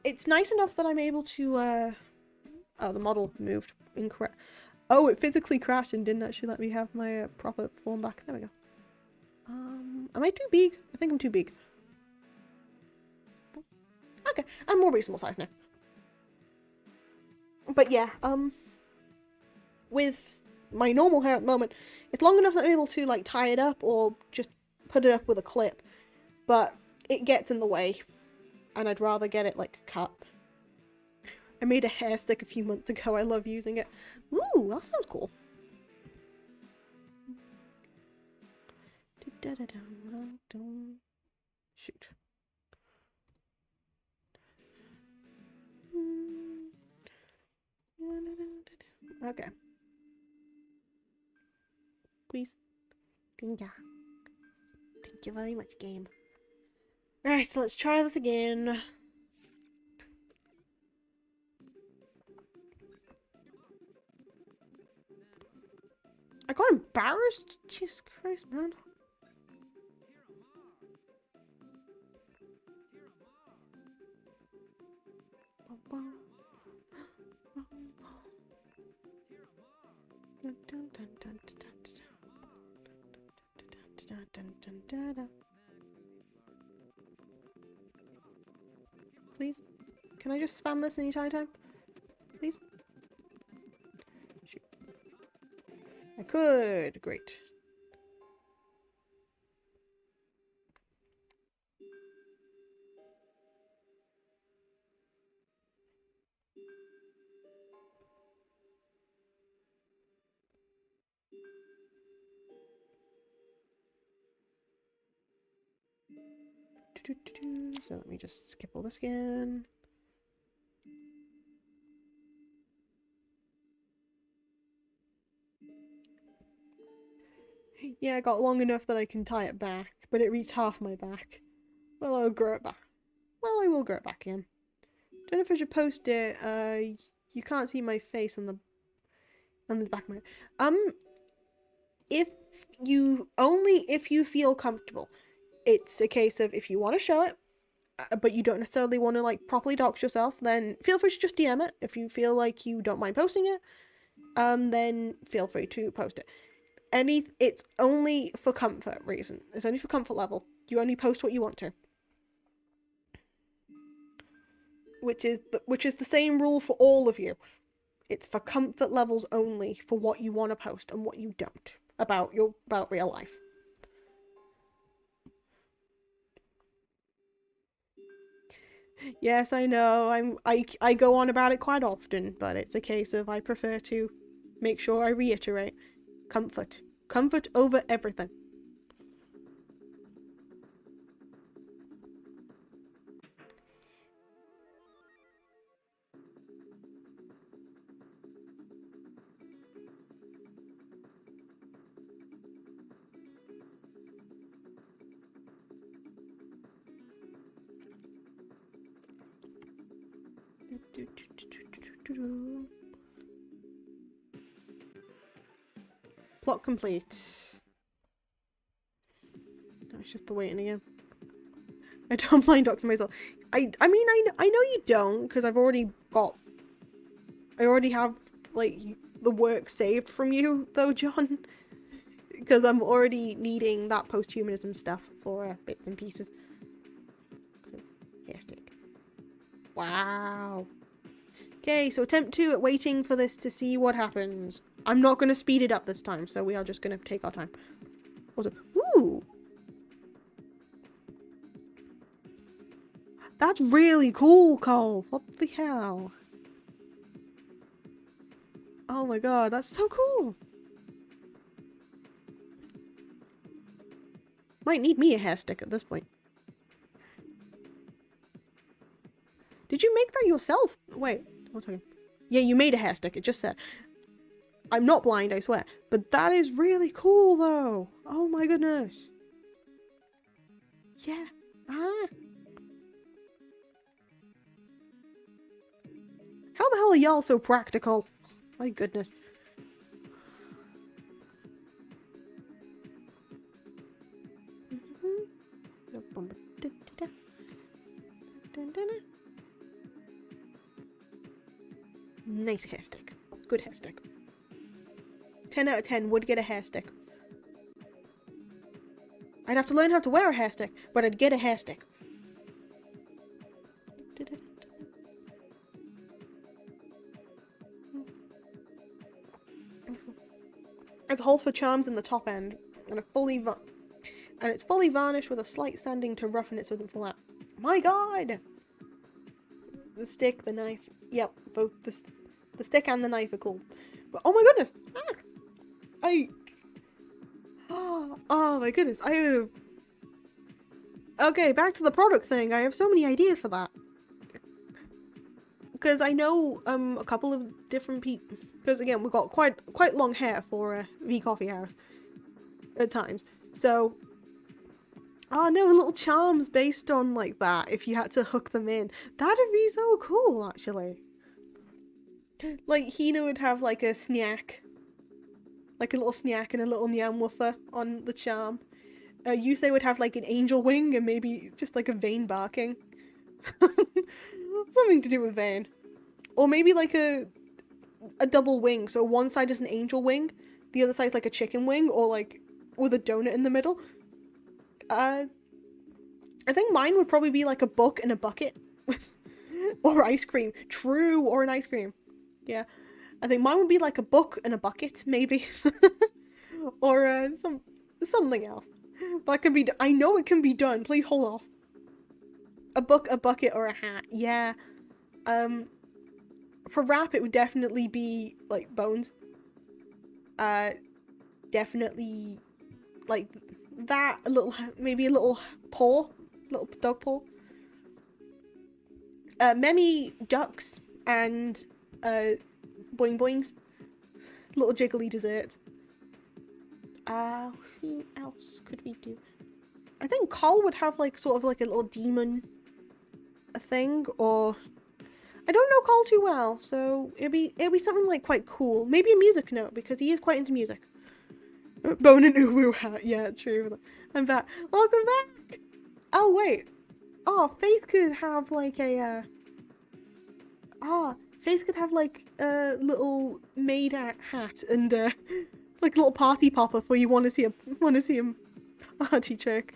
it's nice enough that I'm able to, oh, the model moved incorrect. Oh, it physically crashed and didn't actually let me have my proper form back. There we go. Am I too big? I think I'm too big. Okay, I'm more reasonable size now. But yeah, with my normal hair at the moment, it's long enough that I'm able to, like, tie it up or just put it up with a clip. But it gets in the way, and I'd rather get it, like, cut. I made a hair stick a few months ago. I love using it. Ooh, that sounds cool. Shoot. Okay. Please. Thank you very much, game. Right, let's try this again. I got embarrassed? Jesus Christ, man. Please? Can I just spam this any time? Please? Shoot. I could. Great. So let me just skip all this again. Yeah, I got long enough that I can tie it back, but it reached half my back. Well, I'll grow it back. Well, I will grow it back in. Don't know if I should post it. You can't see my face on the back of my if you feel comfortable. It's a case of if you want to show it, but you don't necessarily want to, like, properly dox yourself, then feel free to just DM it. If you feel like you don't mind posting it, then feel free to post it. It's only for comfort reason. It's only for comfort level. You only post what you want to. Which is the same rule for all of you. It's for comfort levels only for what you want to post and what you don't about real life. Yes, I know. I go on about it quite often, but it's a case of I prefer to make sure I reiterate comfort. Comfort over everything. Plot complete. No, it's just the waiting again. I don't mind doxing myself. I mean, I know you don't, because I already have, like, the work saved from you, though, John. Because I'm already needing that posthumanism stuff for bits and pieces. So, hashtag. Wow. Okay, so attempt 2 at waiting for this to see what happens. I'm not going to speed it up this time, so we are just going to take our time. Also, ooh! That's really cool, Cole! What the hell? Oh my god, that's so cool! Might need me a hair stick at this point. Did you make that yourself? Wait, 1 second. Yeah, you made a hair stick, it just said. I'm not blind, I swear. But that is really cool, though. Oh my goodness. Yeah. Ah. How the hell are y'all so practical? My goodness. Nice hair stick. Good hair stick. 10 out of 10 would get a hair stick. I'd have to learn how to wear a hair stick, but I'd get a hair stick. There's holes for charms in the top end, and it's fully varnished with a slight sanding to roughen it so it doesn't fall out. My god! The stick, the knife, yep, both the stick and the knife are cool. But oh my goodness! Oh my goodness! Okay, back to the product thing. I have so many ideas for that. Because I know a couple of different people. Because again, we've got quite long hair for V Coffee House at times. So, oh no, little charms based on like that. If you had to hook them in, that'd be so cool, actually. Like Hina would have like a snack, like a little snack and a little nyam woofer on the charm. Yusei would have like an angel wing and maybe just like a Vane barking. Something to do with Vane. Or maybe like a double wing, so one side is an angel wing, the other side is like a chicken wing, or like with a donut in the middle. I think mine would probably be like a book and a bucket. Or ice cream. True, or an ice cream. Yeah. I think mine would be like a book and a bucket, maybe. Or something else. That could be I know it can be done. Please hold off. A book, a bucket, or a hat. Yeah. For rap, it would definitely be like bones. Definitely like that. Maybe a little paw, little dog paw. Memmy ducks and boing boings. Little jiggly dessert. Who else could we do? I think Cole would have like sort of like a little demon thing, or I don't know Cole too well, so it'd be something like quite cool. Maybe a music note, because he is quite into music. Bone and Uwu hat, yeah, true. I'm back. Welcome back! Oh wait. Oh, Faith could have like a Faith could have like a little maid hat and like a little party popper for you want to see him party trick.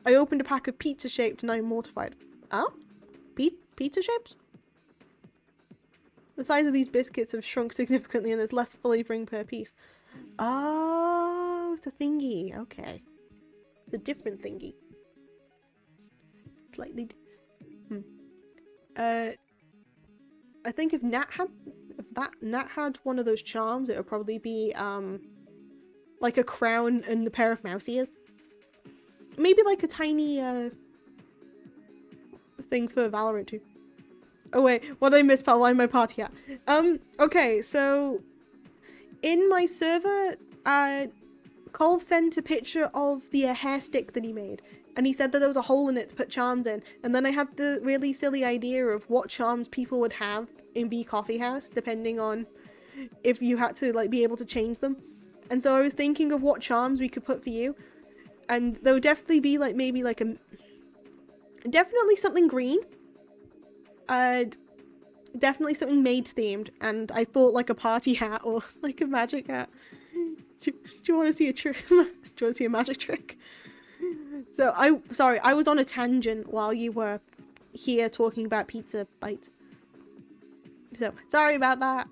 I opened a pack of pizza shaped and I'm mortified. Oh? Pizza shapes? The size of these biscuits have shrunk significantly and there's less flavouring per piece. Oh, it's a thingy. Okay. It's a different thingy. Slightly. I think if Nat had one of those charms, it would probably be like a crown and a pair of mouse ears. Maybe like a tiny thing for Valorant too. Oh wait, what did I miss? Why my party at? Okay, so in my server, Cole sent a picture of the hair stick that he made. And he said that there was a hole in it to put charms in. And then I had the really silly idea of what charms people would have in Bee Coffee House, depending on if you had to, like, be able to change them. And so I was thinking of what charms we could put for you. And there would definitely be, like, maybe, like, definitely something green. Definitely something maid-themed. And I thought, like, a party hat or, like, a magic hat. Do you want to see a trick? Do you want to see a magic trick? So, I was on a tangent while you were here talking about pizza bites. So, sorry about that.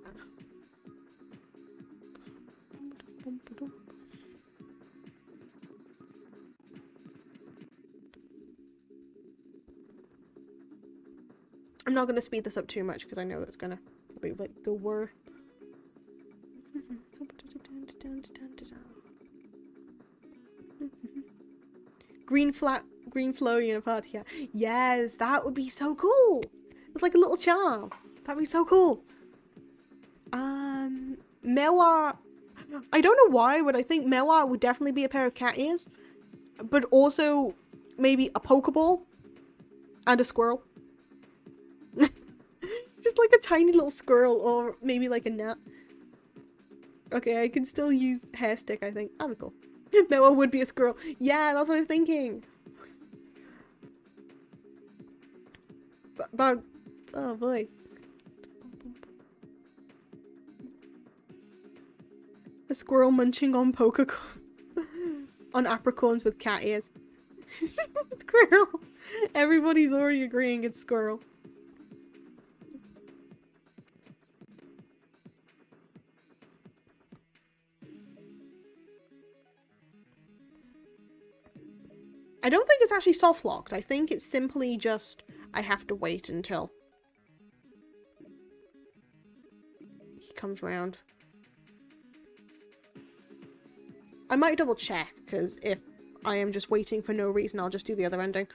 I'm not going to speed this up too much because I know it's going to probably, like, go whir. Green flowy in a party hat. Yes, that would be so cool. It's like a little charm. That'd be so cool. Mewa. I don't know why, but I think Mewa would definitely be a pair of cat ears. But also maybe a Pokeball and a squirrel. Just like a tiny little squirrel or maybe like a nut. Okay, I can still use hair stick, I think. That'd be cool. Mewa would be a squirrel. Yeah, that's what I was thinking. But oh boy. A squirrel munching on on apricorns with cat ears. Squirrel. Everybody's already agreeing it's squirrel. I don't think it's actually soft locked. I think it's simply just I have to wait until he comes round. I might double check because if I am just waiting for no reason, I'll just do the other ending.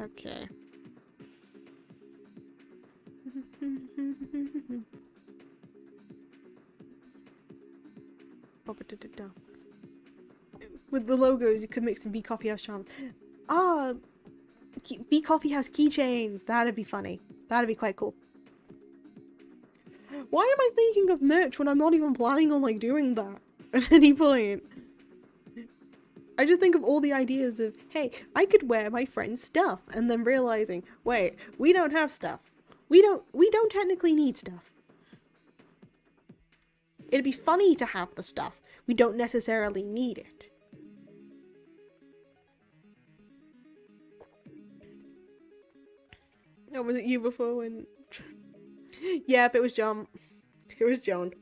Okay. With the logos, you could make some Bee Coffee House charms. Ah, Bee Coffee House keychains. That'd be funny. That'd be quite cool. Why am I thinking of merch when I'm not even planning on, like, doing that at any point? I just think of all the ideas of, hey, I could wear my friend's stuff, and then realizing, wait, we don't have stuff. We don't technically need stuff. It'd be funny to have the stuff. We don't necessarily need it. Oh, was it you before when... Yep, it was John. It was John.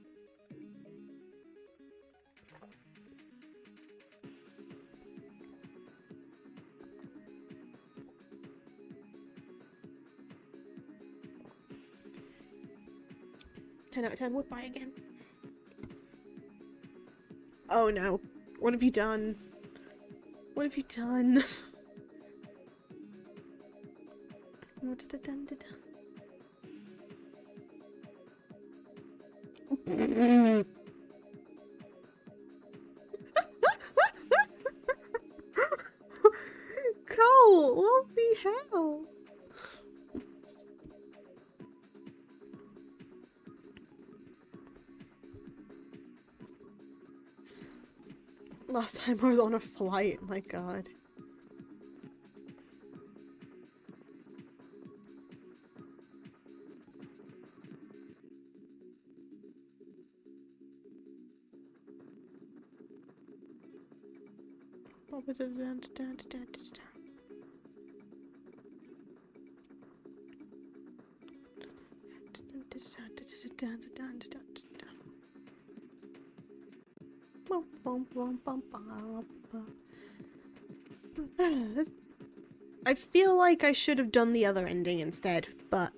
Out of 10 would buy again. Oh no. What have you done? What have you done? What did I done? Cole, what the hell? Last time I was on a flight, my god. I feel like I should have done the other ending instead, but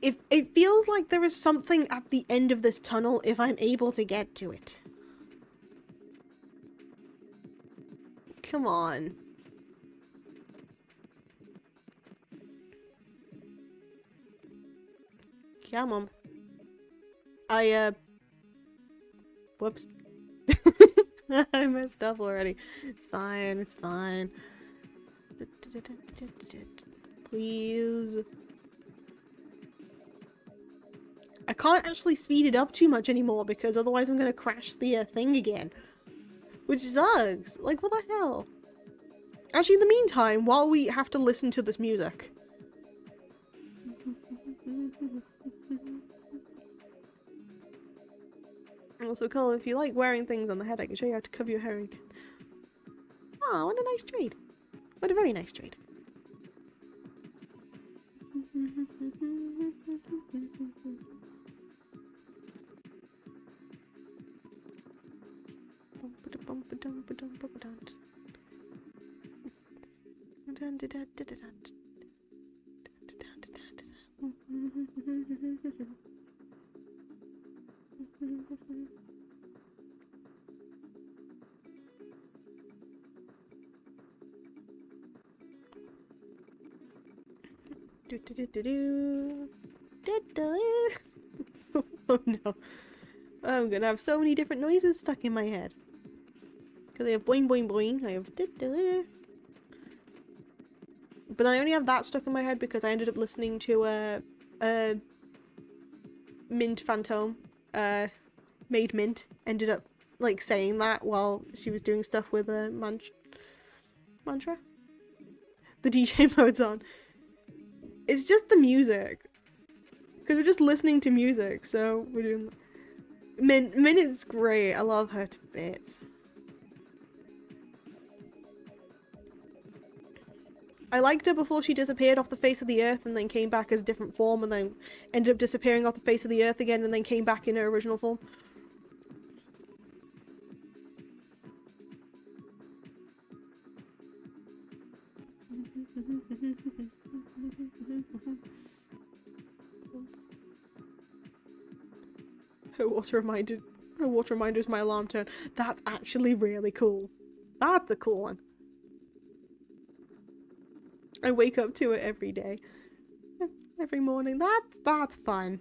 if it feels like there is something at the end of this tunnel if I'm able to get to it. Come on. Come on. Whoops. I messed up already. It's fine, it's fine. Please. I can't actually speed it up too much anymore because otherwise I'm gonna crash the thing again. Which sucks. Like, what the hell? Actually, in the meantime, while we have to listen to this music. Also, Cole, if you like wearing things on the head, I can show you how to cover your hair again. Oh, what a nice trade. What a very nice trade. Oh no. I'm gonna have so many different noises stuck in my head. Because I have boing boing boing, I have but I only have that stuck in my head because I ended up listening to Mint Phantom, Made Mint, ended up like saying that while she was doing stuff with a mantra. The DJ mode's on. It's just the music. Because we're just listening to music, so we're doing... Mint is great. I love her to bits. I liked her before she disappeared off the face of the earth and then came back as a different form and then ended up disappearing off the face of the earth again and then came back in her original form. Her water reminder is my alarm tone. That's actually really cool. That's a cool one. I wake up to it every day. Every morning. That's fun.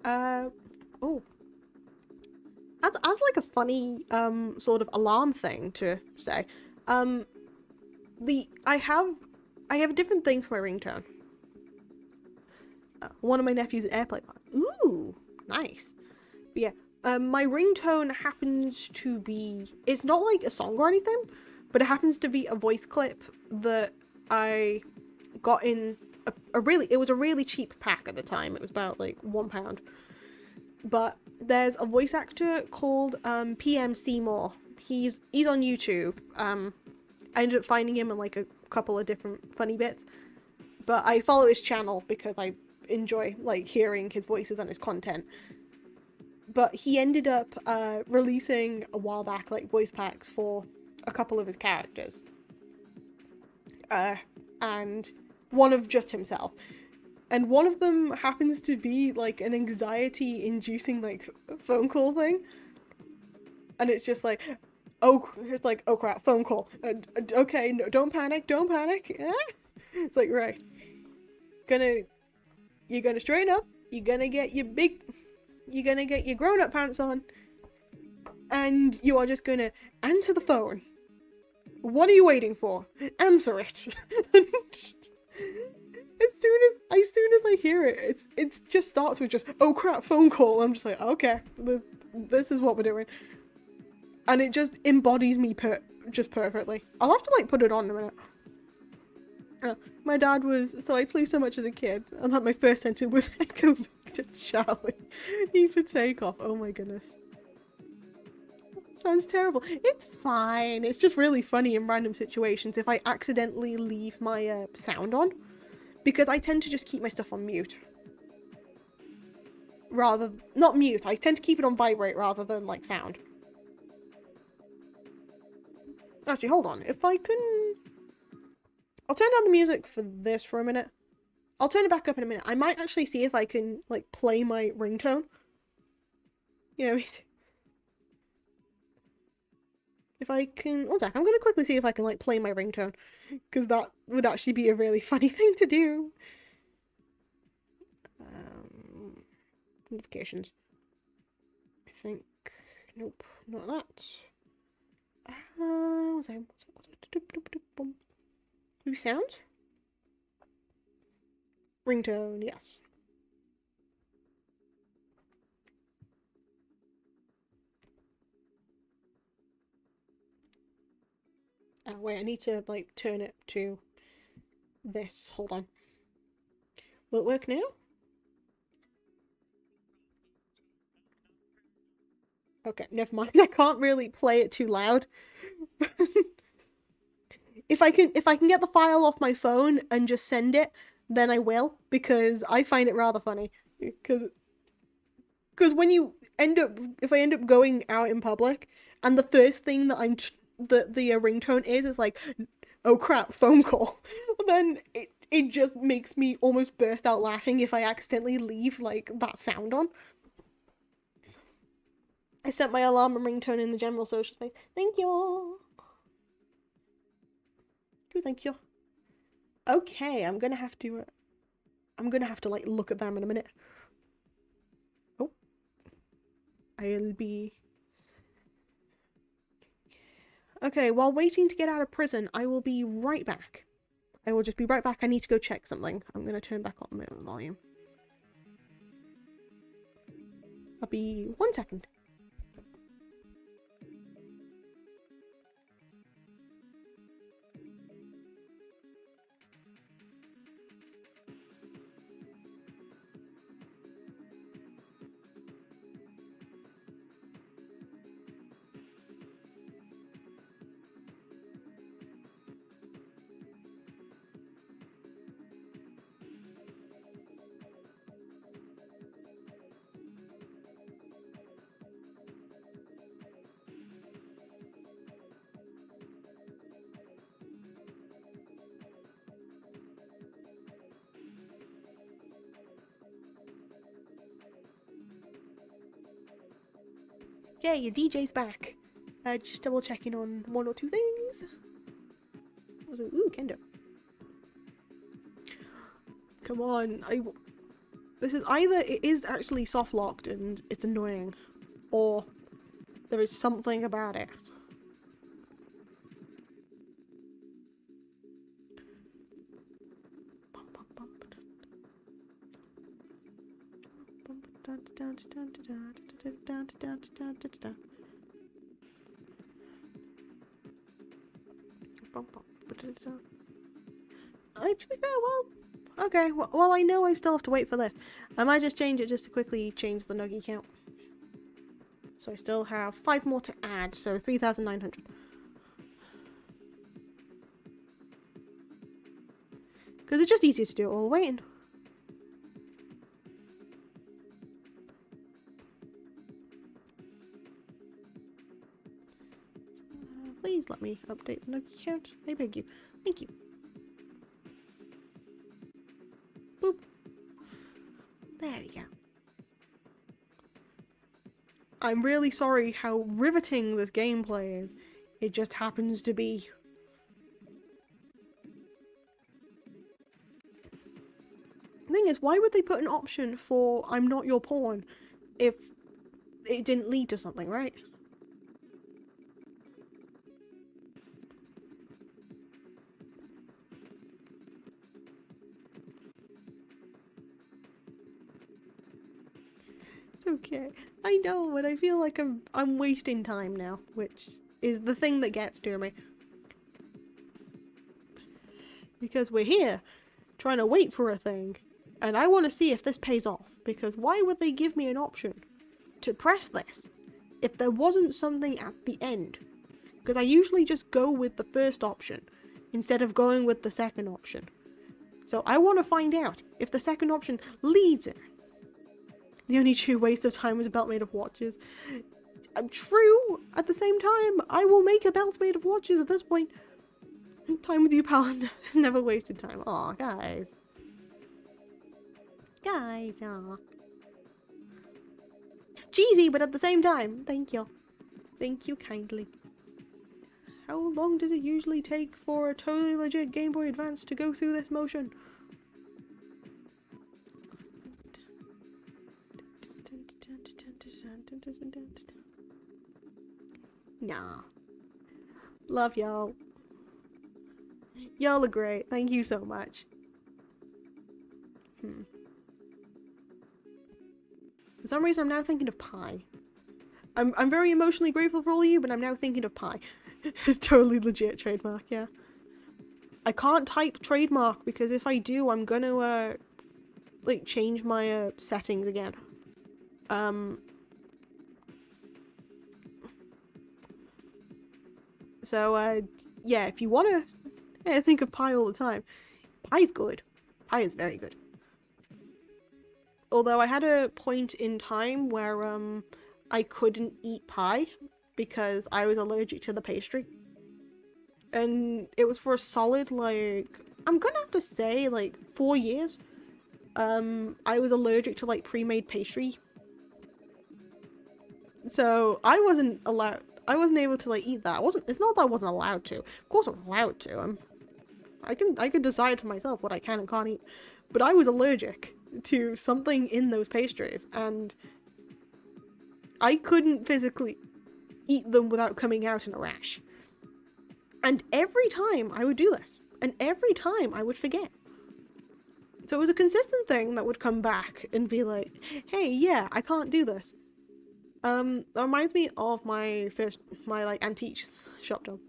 Oh. That's like a funny sort of alarm thing to say. I have a different thing for my ringtone. One of my nephews' AirPlay. Ooh, nice. But yeah, my ringtone happens to be, it's not like a song or anything, but it happens to be a voice clip that I got in it was a really cheap pack at the time. It was about like £1. But there's a voice actor called PM Seymour. He's on YouTube. I ended up finding him in like a couple of different funny bits. But I follow his channel because I enjoy like hearing his voices and his content. But he ended up releasing a while back like voice packs for a couple of his characters. And one of just himself. And one of them happens to be like an anxiety inducing like phone call thing. And it's just like, oh crap, phone call. Okay, no, don't panic. It's like, right. You're gonna straighten up. You're gonna get your grown-up pants on. And you are just gonna answer the phone. What are you waiting for? Answer it. As soon as I hear it, it just starts with just, oh crap, phone call. I'm just like, okay, this is what we're doing. And it just embodies me just perfectly. I'll have to like put it on in a minute. My dad so I flew so much as a kid, and that my first sentence was, Echo Victor Charlie. E for takeoff. Oh my goodness. sounds terrible. It's fine. It's just really funny in random situations if I accidentally leave my sound on. Because I tend to just keep my stuff on mute. Not mute, I tend to keep it on vibrate rather than, like, sound. Actually, hold on. If I can... I'll turn down the music for this for a minute. I'll turn it back up in a minute. I might actually see if I can, like, play my ringtone. Yeah, if I can... One sec, I'm gonna quickly see if I can, like, play my ringtone. Because that would actually be a really funny thing to do. Notifications. I think... Nope, not that. What's that? Maybe sound? Ringtone, yes. Oh, wait, I need to, like, turn it to this. Hold on. Will it work now? Okay, never mind. I can't really play it too loud. If I can get the file off my phone and just send it, then I will, because I find it rather funny. Because when you if I end up going out in public, and the first thing that the ringtone is like, oh crap, phone call, then it just makes me almost burst out laughing if I accidentally leave, like, that sound on. I set my alarm and ringtone in the general social space. Thank you. Thank you. Okay, I'm gonna have to like look at them in a minute. Oh, I'll be. Okay, while waiting to get out of prison, I will be right back. I will just be right back. I need to go check something. I'm gonna turn back on the volume. I'll be 1 second. Yeah, your DJ's back. Just double checking on 1 or 2 things. Ooh, Kendo. Come on, this is either it is actually soft locked and it's annoying, or there is something about it. Okay, well, I know I still have to wait for this. I might just change it just to quickly change the nugget count. So I still have 5 more to add, so 3,900. Because it's just easier to do it while waiting. Please let me update the nugget count. I beg you. Thank you. Boop. There we go. I'm really sorry how riveting this gameplay is. It just happens to be. The thing is, why would they put an option for I'm not your porn if it didn't lead to something, right? Okay, I know, but I feel like I'm wasting time now, which is the thing that gets to me. Because we're here, trying to wait for a thing, and I want to see if this pays off, because why would they give me an option to press this if there wasn't something at the end. Because I usually just go with the first option instead of going with the second option. So I want to find out if the second option leads it. The only true waste of time was a belt made of watches. True, at the same time, I will make a belt made of watches at this point. Time with you, pal, is never wasted time. Aw, guys. Guys, aw. Cheesy, but at the same time. Thank you. Thank you kindly. How long does it usually take for a totally legit Game Boy Advance to go through this motion? Nah. Love y'all. Y'all are great. Thank you so much. For some reason, I'm now thinking of pie. I'm very emotionally grateful for all of you, but I'm now thinking of pie. Totally legit trademark, yeah. I can't type trademark because if I do, I'm gonna, like, change my, settings again. So, yeah, if you wanna think of pie all the time, pie's good. Pie is very good. Although I had a point in time where, I couldn't eat pie because I was allergic to the pastry. And it was for a solid, like, I'm gonna have to say, like, 4 years. I was allergic to, like, pre-made pastry. So I wasn't able to, like, eat that. It's not that I wasn't allowed to. Of course I'm allowed to. I could decide for myself what I can and can't eat. But I was allergic to something in those pastries, and I couldn't physically eat them without coming out in a rash. And every time I would do this, and every time I would forget. So it was a consistent thing that would come back and be like, hey, yeah, I can't do this. That reminds me of my like, antique shop job.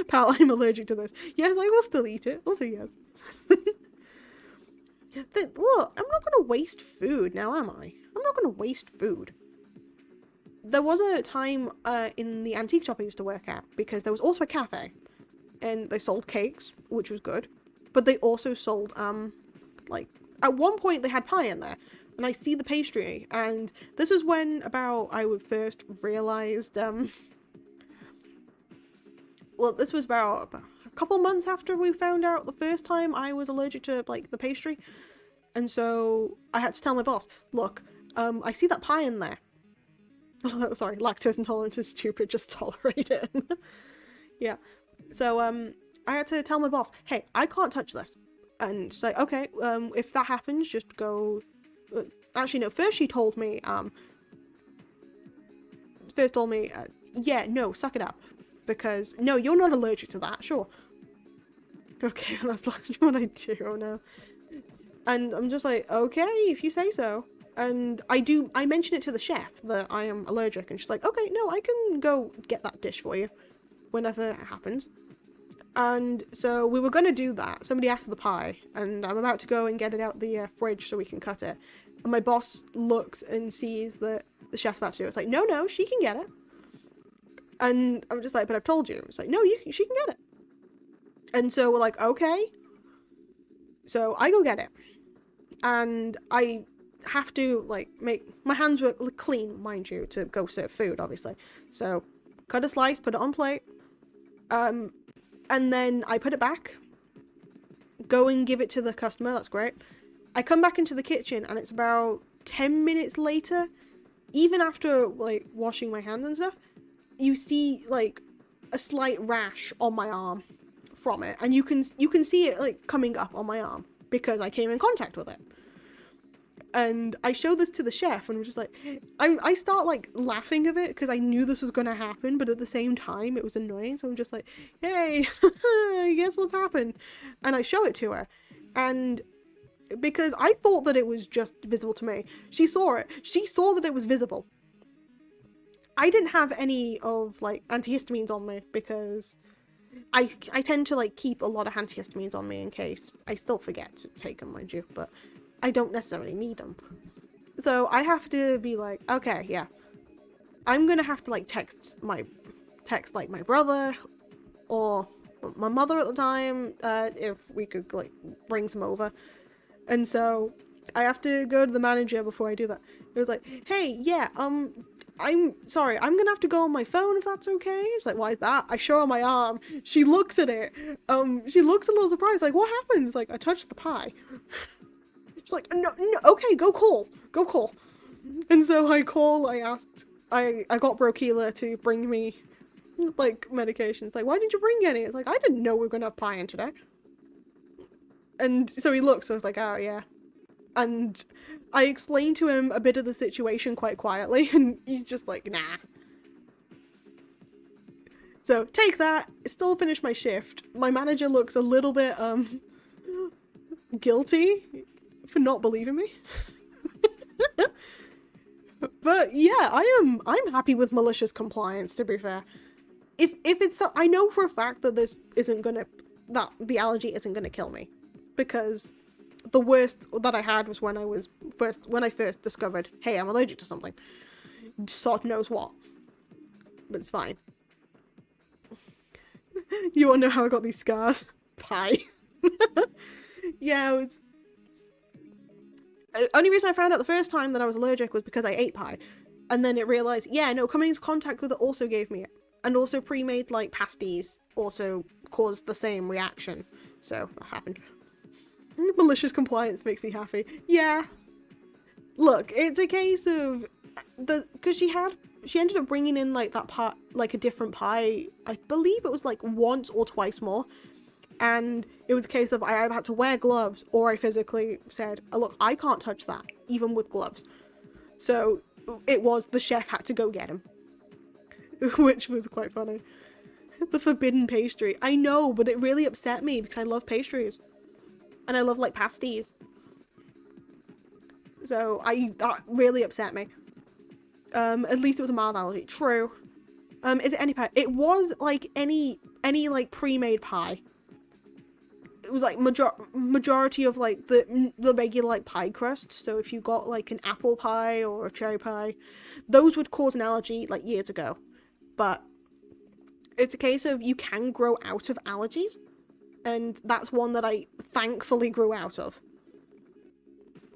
Pal, I'm allergic to this. Yes, I will still eat it. Also, yes. Well, I'm not gonna waste food now, am I? I'm not gonna waste food. There was a time in the antique shop I used to work at, because there was also a cafe, and they sold cakes, which was good, but they also sold, like, at one point they had pie in there, and I see the pastry, and this was when I would first realised, well, this was about a couple months after we found out the first time I was allergic to, like, the pastry, and so I had to tell my boss, look, I see that pie in there. Sorry, lactose intolerant is stupid, just tolerate it. Yeah. So, I had to tell my boss, hey, I can't touch this. And she's like, okay, if that happens, just go... actually, no, first she told me, yeah, no, suck it up. Because, no, you're not allergic to that, sure. Okay, that's what I do, oh no. And I'm just like, okay, if you say so. And I mention it to the chef that I am allergic, and she's like, okay, no, I can go get that dish for you whenever it happens. And so we were going to do that. Somebody asked for the pie, and I'm about to go and get it out the fridge so we can cut it. And my boss looks and sees that the chef's about to do it. It's like, no, she can get it. And I'm just like, but I've told you. It's like, no, she can get it. And so we're like, okay. So I go get it. And I have to, like, my hands were clean, mind you, to go serve food, obviously. So cut a slice, put it on plate. And then I put it back. Go and give it to the customer, that's great. I come back into the kitchen, and it's about 10 minutes later, even after, like, washing my hands and stuff, you see, like, a slight rash on my arm from it. And you can see it, like, coming up on my arm because I came in contact with it. And I showed this to the chef, and was just like, I start, like, laughing of it because I knew this was going to happen, but at the same time, it was annoying. So I'm just like, hey, guess what's happened? And I show it to her. And because I thought that it was just visible to me, she saw it. She saw that it was visible. I didn't have any of, like, antihistamines on me because I tend to, like, keep a lot of antihistamines on me in case I still forget to take them, mind you, but I don't necessarily need them. So I have to be like, okay, yeah. I'm gonna have to like text like my brother or my mother at the time, if we could like bring some over. And so I have to go to the manager before I do that. It was like, hey, yeah, I'm sorry, I'm gonna have to go on my phone if that's okay. It's like, why is that? I show her my arm. She looks at it. She looks a little surprised, like, what happened? It's like, I touched the pie. She's like, no, okay, go call. And so I got Brokila to bring me, like, medications. Like, why didn't you bring any? It's like, I didn't know we were gonna have pie in today. And so he looks, so I was like, oh, yeah. And I explained to him a bit of the situation quite quietly, and he's just like, nah. So, take that, still finish my shift. My manager looks a little bit, guilty for not believing me. But yeah, I'm happy with malicious compliance, to be fair. If it's so, I know for a fact that that the allergy isn't gonna kill me. Because the worst that I had was when I first discovered, hey, I'm allergic to something. Sod knows what. But it's fine. You wanna know how I got these scars? Pie. Yeah, it's... Only reason I found out the first time that I was allergic was because I ate pie. And then it realised, yeah, no, coming into contact with it also gave me it. And also pre-made, like, pasties also caused the same reaction. So, that happened. Malicious compliance makes me happy. Yeah. Look, it's a case of... Because she ended up bringing in, like, that part, like, a different pie. I believe it was, like, once or twice more. And it was a case of I either had to wear gloves or I physically said, oh, look, I can't touch that, even with gloves. So it was the chef had to go get him. Which was quite funny. The forbidden pastry. I know, but it really upset me because I love pastries. And I love, like, pasties. So that really upset me. At least it was a mild allergy. True. Is it any pie? It was, like, any like, pre-made pie. It was, like, majority of, like, the regular, like, pie crust. So if you got, like, an apple pie or a cherry pie, those would cause an allergy, like, years ago. But it's a case of you can grow out of allergies. And that's one that I thankfully grew out of.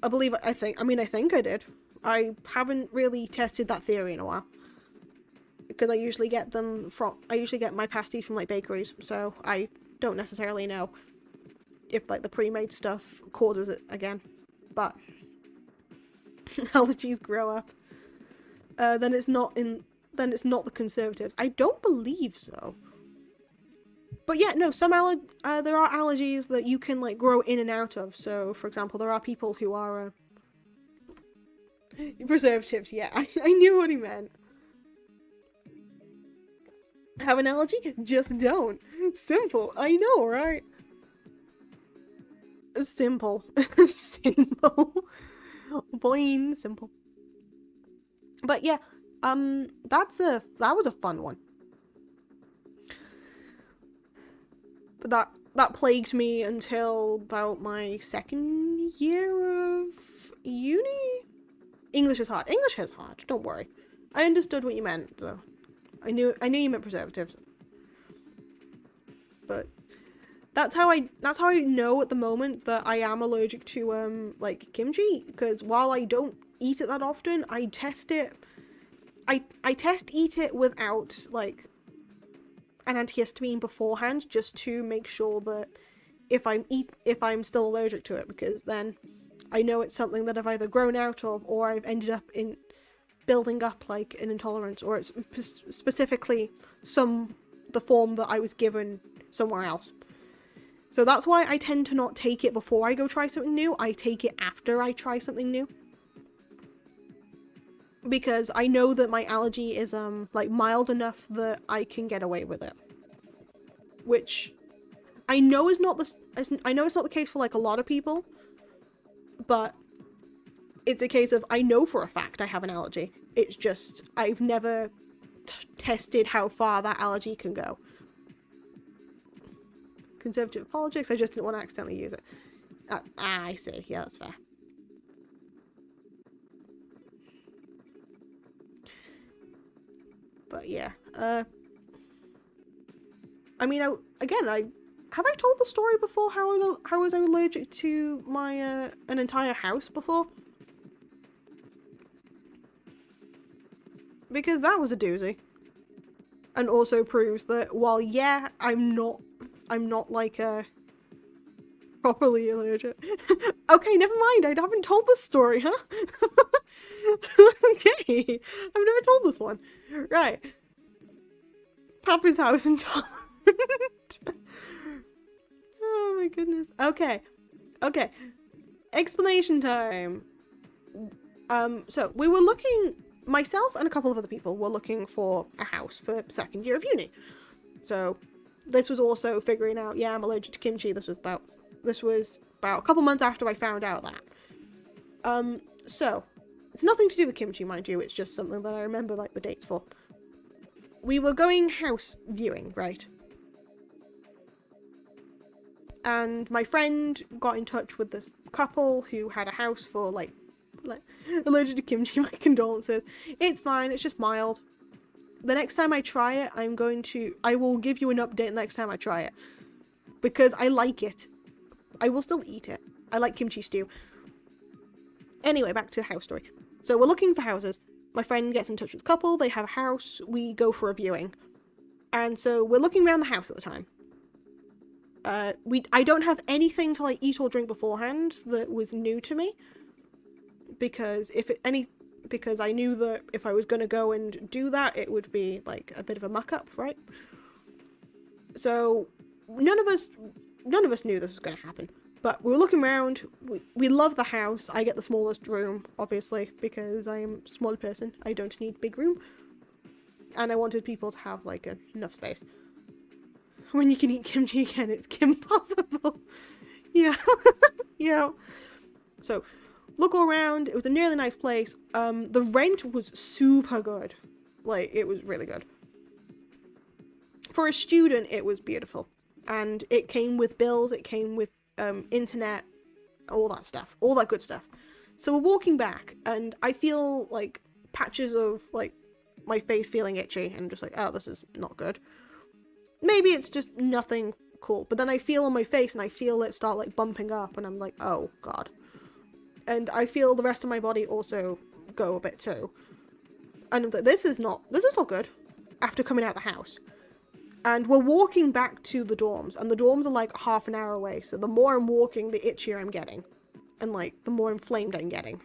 I think I did. I haven't really tested that theory in a while. Because I usually get my pasties from, like, bakeries. So I don't necessarily know if, like, the pre-made stuff causes it again. But allergies grow up. Then it's not the conservatives. I don't believe so. But yeah, no, there are allergies that you can, like, grow in and out of. So, for example, there are people who are, preservatives, yeah, I knew what he meant. Have an allergy? Just don't. Simple. I know, right? Simple. Simple. Plain simple. But yeah, that was a fun one. But that plagued me until about my second year of uni. English is hard. Don't worry. I understood what you meant, though. I knew you meant preservatives. But that's how I know at the moment that I am allergic to like, kimchi, because while I don't eat it that often, I test it. I eat it without, like, an antihistamine beforehand, just to make sure that if I'm still allergic to it, because then I know it's something that I've either grown out of or I've ended up in building up, like, an intolerance, or it's specifically the form that I was given somewhere else. So that's why I tend to not take it before I go try something new. I take it after I try something new. Because I know that my allergy is, like, mild enough that I can get away with it. Which I know is not I know it's not the case for, like, a lot of people. But it's a case of, I know for a fact I have an allergy. It's just, I've never tested how far that allergy can go. Conservative apologetics, I just didn't want to accidentally use it. I see. Yeah, that's fair. But yeah, I mean, have I told the story before how I was allergic to my an entire house before? Because that was a doozy, and also proves that while yeah, I'm not like properly allergic. Okay, never mind. I haven't told this story, huh? Okay, I've never told this one. Right, Papa's house in Thailand. Oh my goodness. Okay. Explanation time. So we were looking, myself and a couple of other people were looking for a house for second year of uni. So this was also figuring out, yeah, I'm allergic to kimchi. This was about a couple months after I found out that. So it's nothing to do with kimchi, mind you. It's just something that I remember like the dates for. We were going house viewing, right? And my friend got in touch with this couple who had a house for like allergic to kimchi. My condolences. It's fine. It's just mild. The next time I try it, I will give you an update next time I try it. Because I like it. I will still eat it. I like kimchi stew. Anyway, back to the house story. So we're looking for houses. My friend gets in touch with the couple. They have a house. We go for a viewing. And so we're looking around the house at the time. I don't have anything to like eat or drink beforehand that was new to me. Because because I knew that if I was going to go and do that, it would be like a bit of a muck up, right? So none of us knew this was going to happen. But we were looking around. We love the house. I get the smallest room, obviously, because I am a small person. I don't need big room. And I wanted people to have like enough space. When you can eat kimchi again, it's impossible. Yeah. Yeah. So look all around. It was a really nice place. The rent was super good. Like, it was really good. For a student, it was beautiful. And it came with bills. It came with internet, all that stuff, all that good stuff. So we're walking back, and I feel like patches of like my face feeling itchy, and I'm just like, oh, this is not good. Maybe it's just nothing cool, but then I feel on my face, and I feel it start like bumping up, and I'm like, oh god. And I feel the rest of my body also go a bit too, and I'm like, this is not good. After coming out the house. And we're walking back to the dorms, and the dorms are like half an hour away, so the more I'm walking, the itchier I'm getting. And like, the more inflamed I'm getting.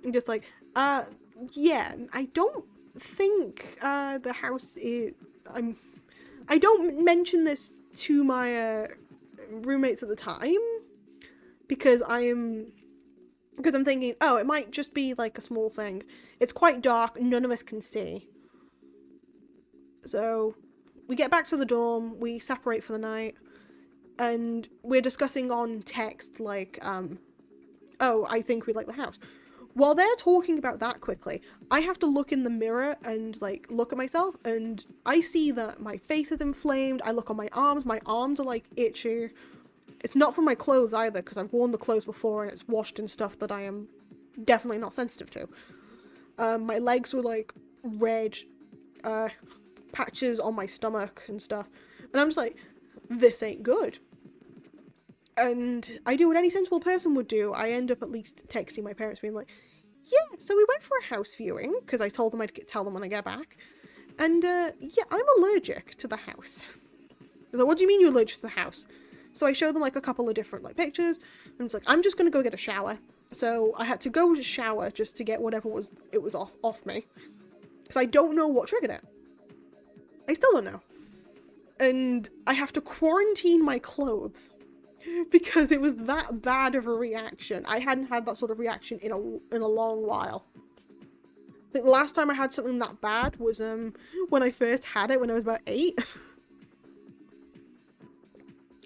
I'm just like, yeah, I don't think, the house is, I don't mention this to my, roommates at the time, because I'm thinking, oh, it might just be like a small thing. It's quite dark, none of us can see. So we get back to the dorm, we separate for the night, and we're discussing on text, like, oh, I think we like the house. While they're talking about that quickly, I have to look in the mirror and, like, look at myself, and I see that my face is inflamed. I look on my arms are, like, itchy. It's not from my clothes either, because I've worn the clothes before, and it's washed in stuff that I am definitely not sensitive to. My legs were, like, red, patches on my stomach and stuff, and I'm just like, this ain't good. And I do what any sensible person would do. I end up at least texting my parents being like, yeah, so we went for a house viewing, because I told them I'd tell them when I get back, and yeah, I'm allergic to the house. They're like, what do you mean you're allergic to the house? So I showed them like a couple of different like pictures, and it's like, I'm just gonna go get a shower. So I had to go to shower just to get whatever was off me, because I don't know what triggered it. I still don't know. And I have to quarantine my clothes because it was that bad of a reaction. I hadn't had that sort of reaction in a long while. I think the last time I had something that bad was when I first had it when I was about 8.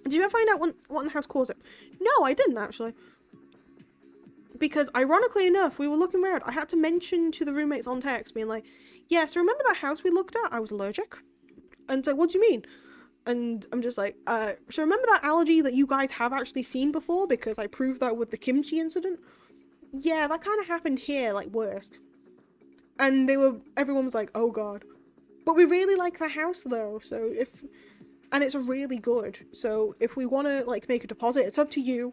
Did you ever find out what in the house caused it? No, I didn't actually. Because ironically enough, we were looking around. I had to mention to the roommates on text being like, yeah, so remember that house we looked at? I was allergic. And it's like, what do you mean? And I'm just like, so remember that allergy that you guys have actually seen before? Because I proved that with the kimchi incident. Yeah, that kind of happened here, like worse. And everyone was like, oh god. But we really like the house though, so and it's really good. So if we want to like make a deposit, it's up to you.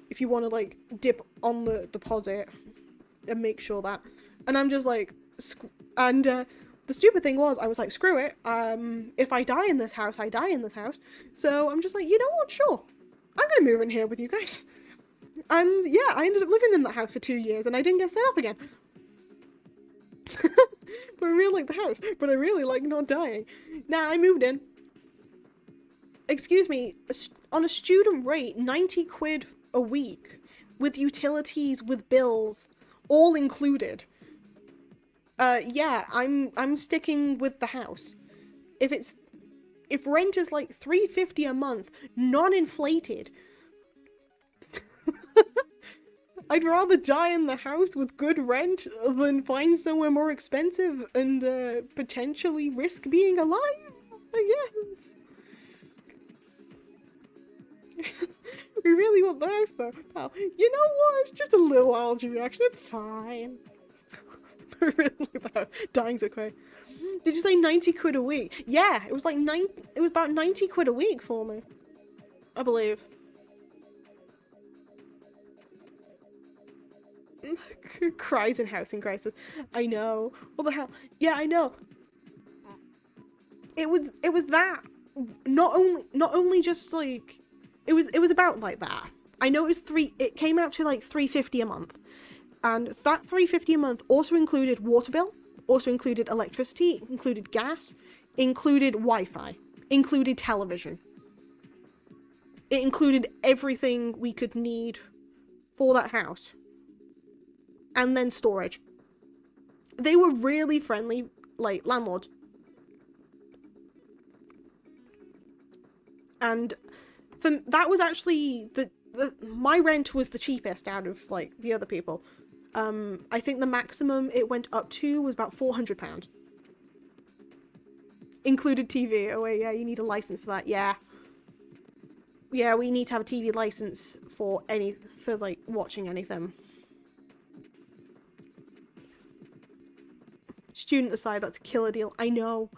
If you want to like dip on the deposit and make sure that. And I'm just like, the stupid thing was, I was like, screw it. If I die in this house, I die in this house. So I'm just like, you know what? Sure, I'm gonna move in here with you guys. And yeah, I ended up living in that house for 2 years, and I didn't get set up again. But I really like the house, but I really like not dying. Now I moved in. Excuse me, on a student rate, 90 quid a week, with utilities, with bills, all included. Yeah, I'm sticking with the house. If rent is like $350 a month, non-inflated, I'd rather die in the house with good rent than find somewhere more expensive and potentially risk being alive, I guess. We really want the house though, pal. You know what? It's just a little allergy reaction. It's fine. Really, dying's okay. Did you say 90 quid a week? Yeah, it was like it was about 90 quid a week for me, I believe. Cries in housing crisis. I know. What the hell? Yeah, I know. It was that. Not only just like it was about like that. I know it came out to like $350 a month. And that $350 a month also included water bill, also included electricity, included gas, included Wi-Fi, included television. It included everything we could need for that house. And then storage. They were really friendly, like, landlords. And that was actually my rent was the cheapest out of like the other people. I think the maximum it went up to was about £400. Included TV. Oh wait, yeah, you need a license for that. Yeah. Yeah, we need to have a TV license for like watching anything. Student aside, that's a killer deal. I know.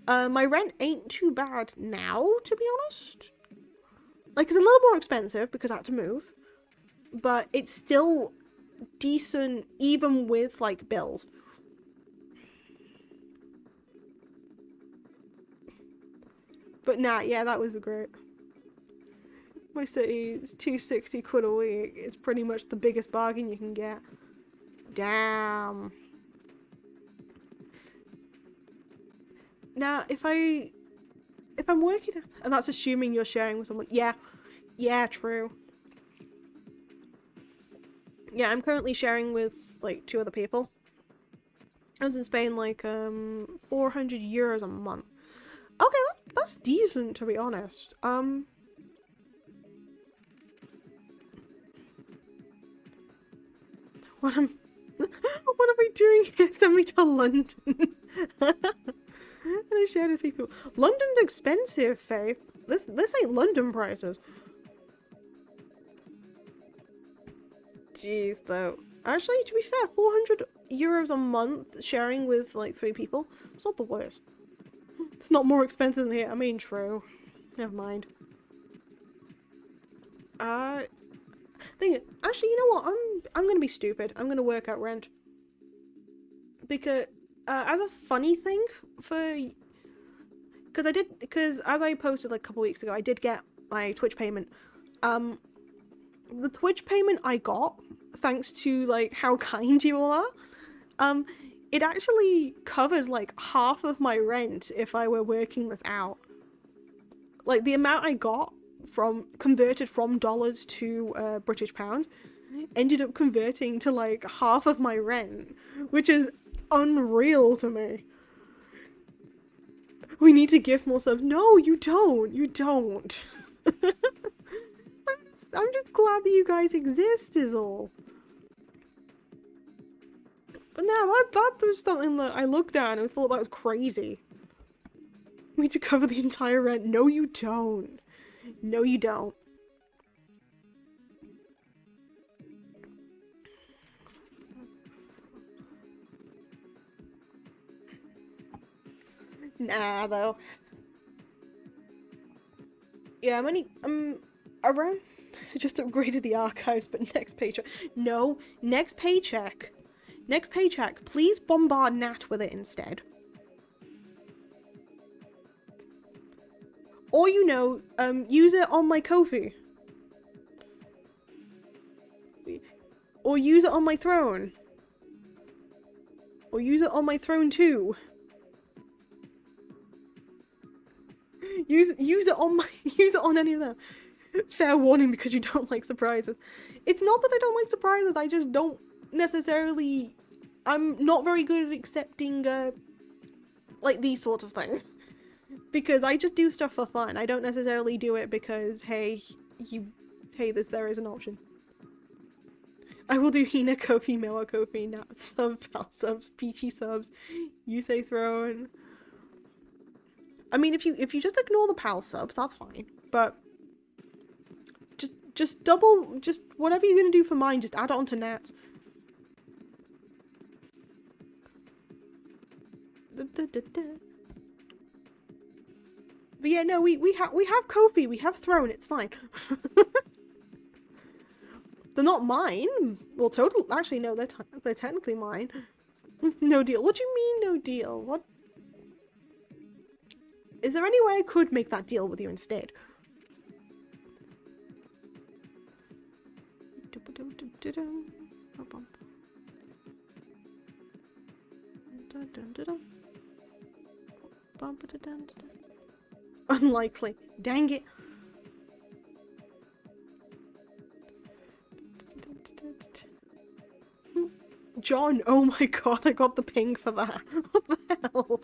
My rent ain't too bad now, to be honest. Like, it's a little more expensive because I had to move. But it's still decent, even with, like, bills. But nah, yeah, that was great. My city is 260 quid a week. It's pretty much the biggest bargain you can get. Damn. Now, if I'm working, and that's assuming you're sharing with someone, yeah, true. Yeah, I'm currently sharing with like 2 other people. I was in Spain like €400 a month. Okay, that's decent to be honest. What am I doing here? Send me to London. And I shared with people. London's expensive, Faith. This ain't London prices. Jeez, though. Actually, to be fair, €400 a month sharing with like 3 people. It's not the worst. It's not more expensive than here. I mean, true. Never mind. Actually, you know what? I'm gonna be stupid. I'm gonna work out rent. Because as a funny thing because as I posted like a couple weeks ago, I did get my Twitch payment. The Twitch payment I got, thanks to like how kind you all are, it actually covered like half of my rent if I were working this out. Like the amount I got converted from dollars to British pounds ended up converting to like half of my rent, which is unreal to me. We need to gift more subs. No, you don't. You don't. I'm just glad that you guys exist is all. But no, that was something that I looked at and I thought that was crazy. We need to cover the entire rent. No, you don't. No, you don't. Nah, though. Yeah, I'm around. I just upgraded the archives, but next paycheck. No, next paycheck. Next paycheck, please bombard Nat with it instead. Or, you know, use it on my Ko-fi. Or use it on my throne. Or use it on my throne too. Use it on my use it on any of them. Fair warning, because you don't like surprises. It's not that I don't like surprises, I just don't necessarily, I'm not very good at accepting like these sorts of things. Because I just do stuff for fun. I don't necessarily do it because hey, there is an option. I will do Hina, Kofi, Moa, Kofi, Nat sub, Val subs, Peachy subs, Yusei throne. I mean, if you just ignore the PAL subs, that's fine. But just whatever you're gonna do for mine, just add it onto Nat's. But yeah, no, we have Kofi, we have throne, it's fine. They're not mine. Well, actually, no, they're technically mine. No deal. What do you mean, no deal? What? Is there any way I could make that deal with you instead? Unlikely. Dang it. John, oh my god, I got the ping for that. What the hell?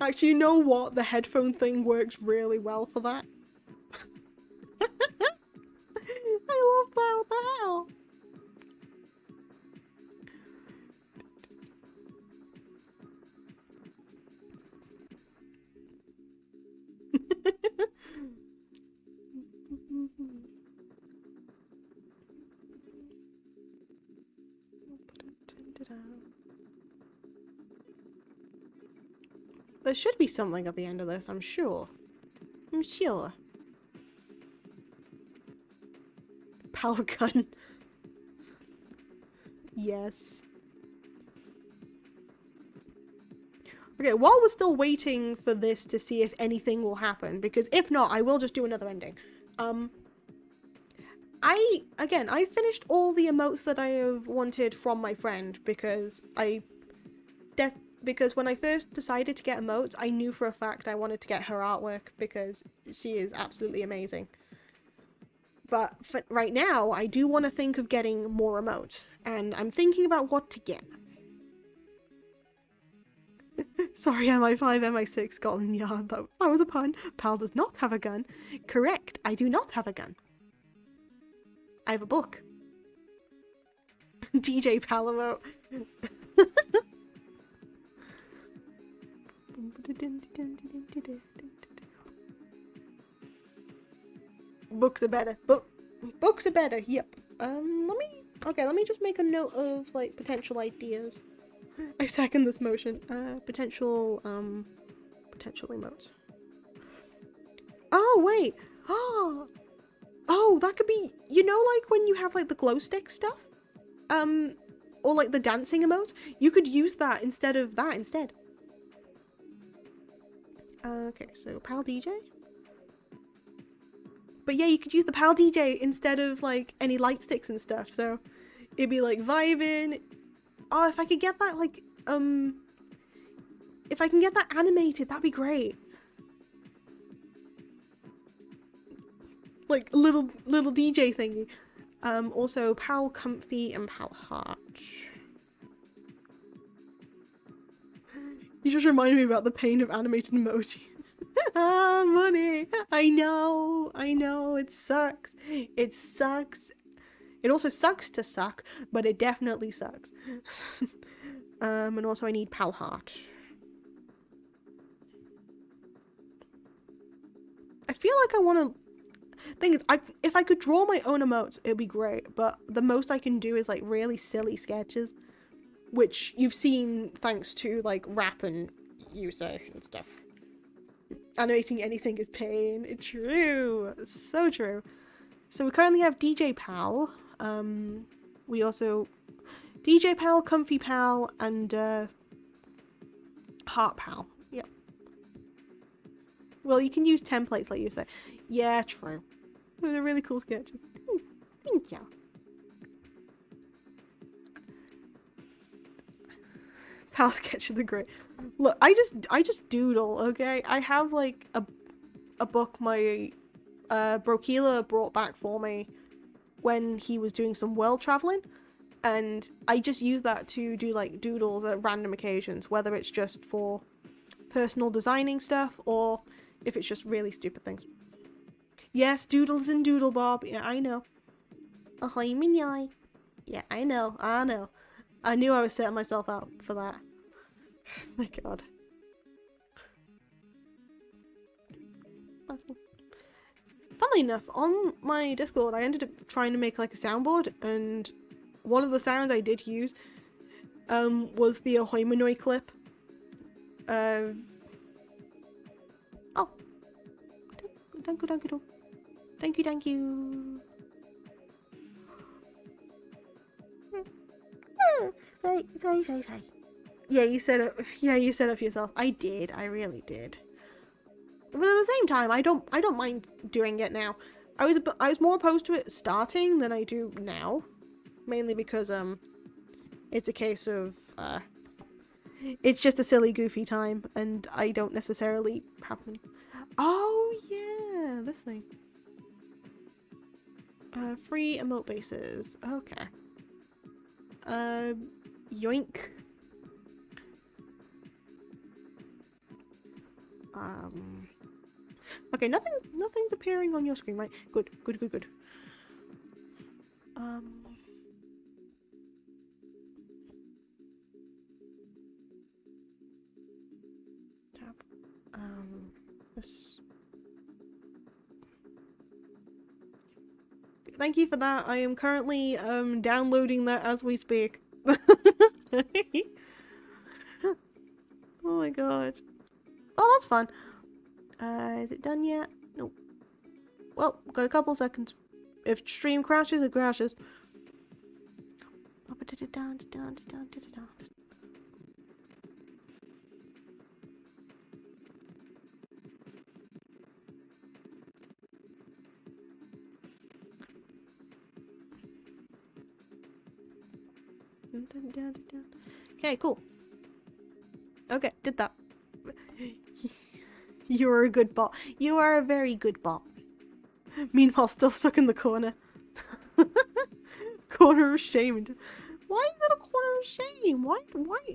Actually, you know what? The headphone thing works really well for that. I love that. What the hell? There should be something at the end of this, I'm sure. I'm sure. Pal gun. Yes. Okay, while we're still waiting for this to see if anything will happen, because if not, I will just do another ending. I finished all the emotes that I have wanted from my friend, because because when I first decided to get emotes, I knew for a fact I wanted to get her artwork, because she is absolutely amazing. But for right now, I do want to think of getting more emotes, and I'm thinking about what to get. Sorry, MI5, MI6, Scotland Yard, that was a pun. Pal does not have a gun. Correct, I do not have a gun. I have a book. DJ Palamo. Books are better. Books are better. Yep. Let me just make a note of like potential ideas. I second this motion. Potential emotes. Oh wait. Oh, that could be, you know, like when you have like the glow stick stuff, or like the dancing emote. You could use that instead of that instead. Okay, so Pal DJ. But yeah, you could use the Pal DJ instead of like any light sticks and stuff. So it'd be like vibing. Oh, if I could get that like if I can get that animated, that'd be great. Like little DJ thingy. Also Pal Comfy and Pal Heart. You just reminded me about the pain of animated emoji. Ah, money. I know, it sucks. It sucks. It also sucks to suck, but it definitely sucks. And also I need Pal Heart. I feel like I want to... Thing is, if I could draw my own emotes, it'd be great, but the most I can do is like really silly sketches. which you've seen thanks to like rap and user and stuff. Animating anything is pain. It's true. So true. So we currently have DJ Pal. We also DJ Pal, Comfy Pal, and Heart Pal. Yep. Well, you can use templates like you say. Yeah, true. Those are really cool sketches. Thank you. Pal sketches are great. Look, I just doodle, okay? I have like a book my Brokila brought back for me when he was doing some world traveling, and I just use that to do like doodles at random occasions, whether it's just for personal designing stuff or if it's just really stupid things. Yes, doodles and doodle bob. Yeah, I know. Ahoy, minyai. Yeah, I know. I knew I was setting myself up for that. My god. Funnily enough, on my Discord, I ended up trying to make like a soundboard, and one of the sounds I did use was the Ahoy Manoi clip. Oh. Thank you. Sorry. Yeah, you said it. Yeah, you said it for yourself. I did. I really did. But at the same time, I don't mind doing it now. I was more opposed to it starting than I do now, mainly because it's a case of it's just a silly, goofy time, and I don't necessarily have any. Oh yeah, this thing. Free emote bases. Okay. Yoink. Okay, nothing's appearing on your screen, right? Good. Tab. This. Thank you for that. I am currently downloading that as we speak. Oh my god. Oh, that's fun. Is it done yet? Nope. Well, got a couple seconds. If stream crashes, it crashes. Okay, cool. Okay, did that. You are a good bot. You are a very good bot. Meanwhile, still stuck in the corner. Corner of shame. Why is it a corner of shame? Why?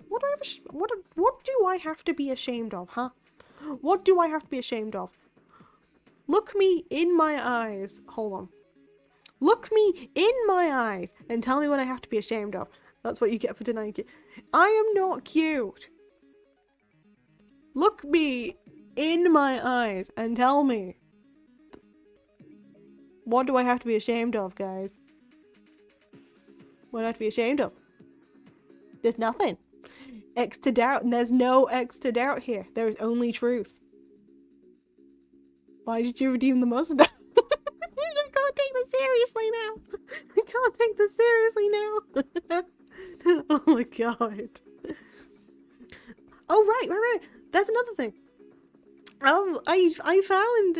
What do I have to be ashamed of, huh? What do I have to be ashamed of? Look me in my eyes. Hold on. Look me in my eyes and tell me what I have to be ashamed of. That's what you get for denying it. I am not cute. Look me in my eyes and tell me. What do I have to be ashamed of, guys? What do I have to be ashamed of? There's nothing. X to doubt, and there's no X to doubt here. There is only truth. Why did you redeem the mustache? I can't take this seriously now. I can't take this seriously now. Oh my god. Oh right. There's another thing. I found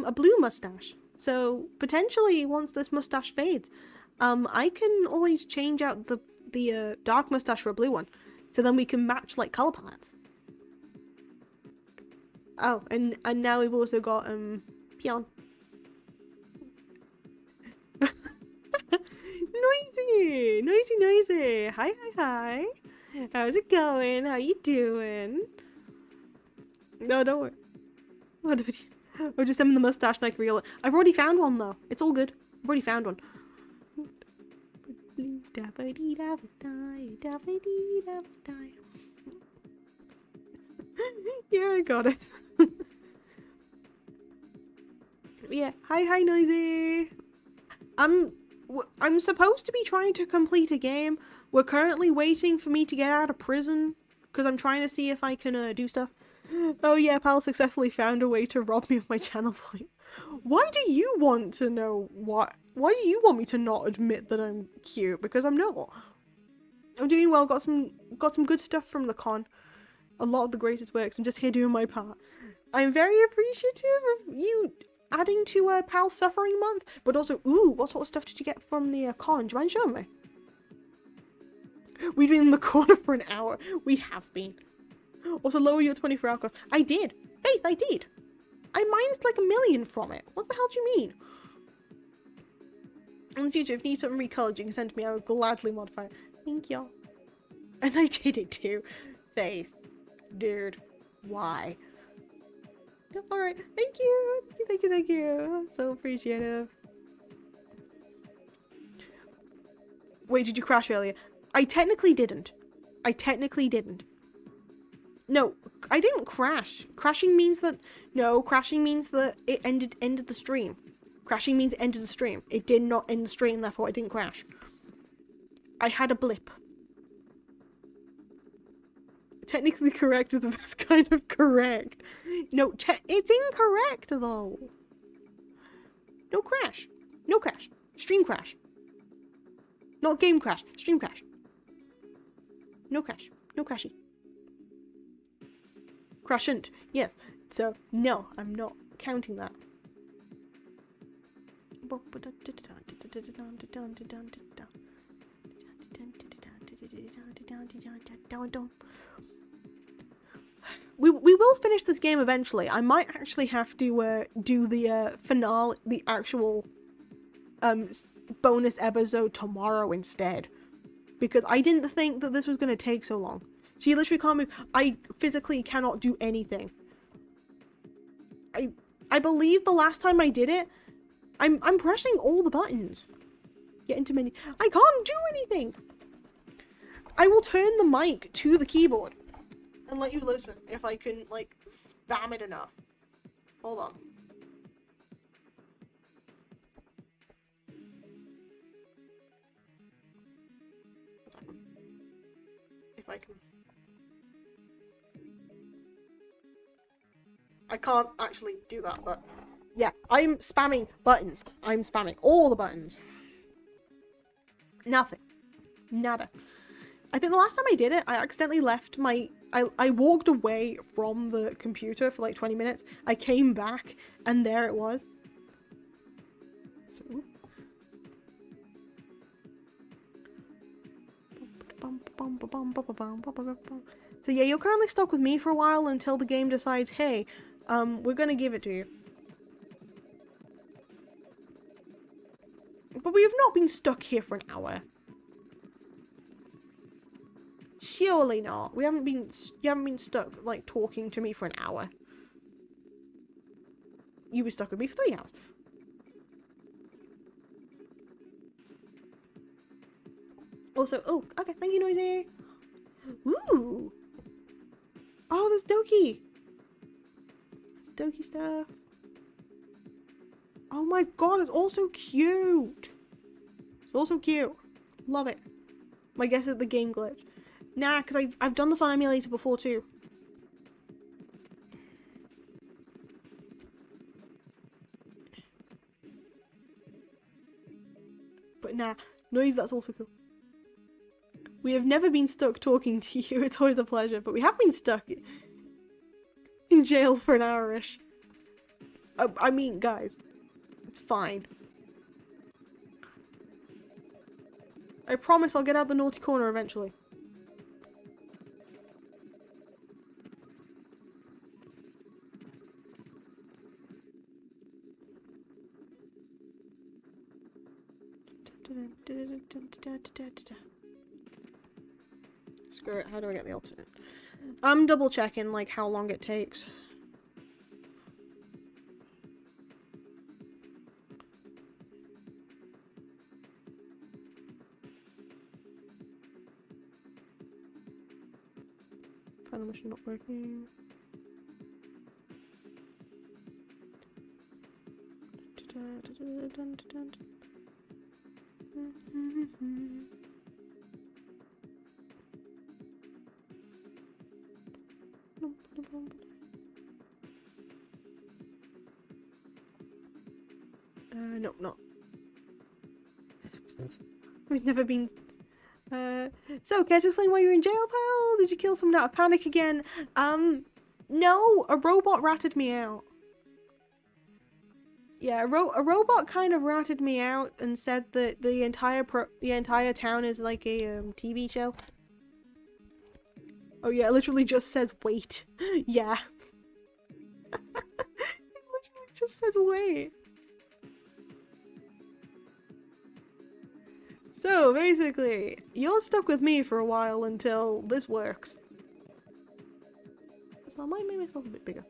a blue mustache. So potentially once this mustache fades, I can always change out the dark mustache for a blue one. So then we can match like color palettes. Oh, and now we've also got Peon. Noisy. Hi. How's it going? How you doing? No, don't worry. Or just send me the mustache and I can reel it. I've already found one though. It's all good. I've already found one. Yeah, I got it. Yeah. Hi, Noisy. I'm supposed to be trying to complete a game. We're currently waiting for me to get out of prison because I'm trying to see if I can do stuff. Oh yeah, pal successfully found a way to rob me of my channel point. Why do you want to know what? Why do you want me to not admit that I'm cute? Because I'm not. I'm doing well. Got some good stuff from the con. A lot of the greatest works. I'm just here doing my part. I'm very appreciative of you adding to Pal Suffering Month, but also, ooh, what sort of stuff did you get from the con? Do you mind showing me? We've been in the corner for an hour. We have been. Also, lower your 24-hour cost. I did. Faith, I did. I minused like 1 million from it. What the hell do you mean? In the future, if you need something recolored, you can send to me. I would gladly modify it. Thank you. And I did it too. Faith. Dude. Why? Alright. Thank you. Thank you. So appreciative. Wait, did you crash earlier? I technically didn't. No, I didn't crash. Crashing means that it ended the stream. Crashing means it ended the stream. It did not end the stream, therefore it didn't crash. I had a blip. Technically correct is the best kind of correct. No, it's incorrect though. No crash. No crash. Stream crash. Not game crash. Stream crash. No crash. No crashy. Crashant. Yes. So, no, I'm not counting that. We will finish this game eventually. I might actually have to do the finale, the actual bonus episode tomorrow instead, because I didn't think that this was going to take so long. So you literally can't move. I physically cannot do anything. I believe the last time I did it, I'm pressing all the buttons. Get into menu. I can't do anything. I will turn the mic to the keyboard and let you listen if I can, like, spam it enough. Hold on. If I can. I can't actually do that, but yeah, I'm spamming buttons. I'm spamming all the buttons. Nothing. Nada. I think the last time I did it, I accidentally left my... I walked away from the computer for like 20 minutes. I came back, and there it was. So yeah, you're currently stuck with me for a while until the game decides, hey, we're gonna give it to you. But we have not been stuck here for an hour. Surely not. You haven't been stuck, like, talking to me for an hour. You were stuck with me for 3 hours. Also, oh, okay, thank you, Noisy. Ooh. Oh, there's Doki. There's Doki stuff. Oh my god, it's also cute. It's also cute. Love it. My guess is the game glitch. Nah, because I've done this on emulator before too. But nah, Noise, that's also cool. We have never been stuck talking to you. It's always a pleasure, but we have been stuck in jail for an hour-ish. I mean, guys, it's fine. I promise I'll get out the naughty corner eventually. Screw it, how do I get the alternate? I'm double checking like how long it takes. Final mission not working. No, not. We've never been. So, care to explain why you're in jail, pal? Did you kill someone out of panic again? No, a robot ratted me out. Yeah, a robot kind of ratted me out and said that the entire town is like a TV show. Oh yeah, it literally just says wait. Yeah. It literally just says wait. So basically, you're stuck with me for a while until this works. So I might make myself a bit bigger.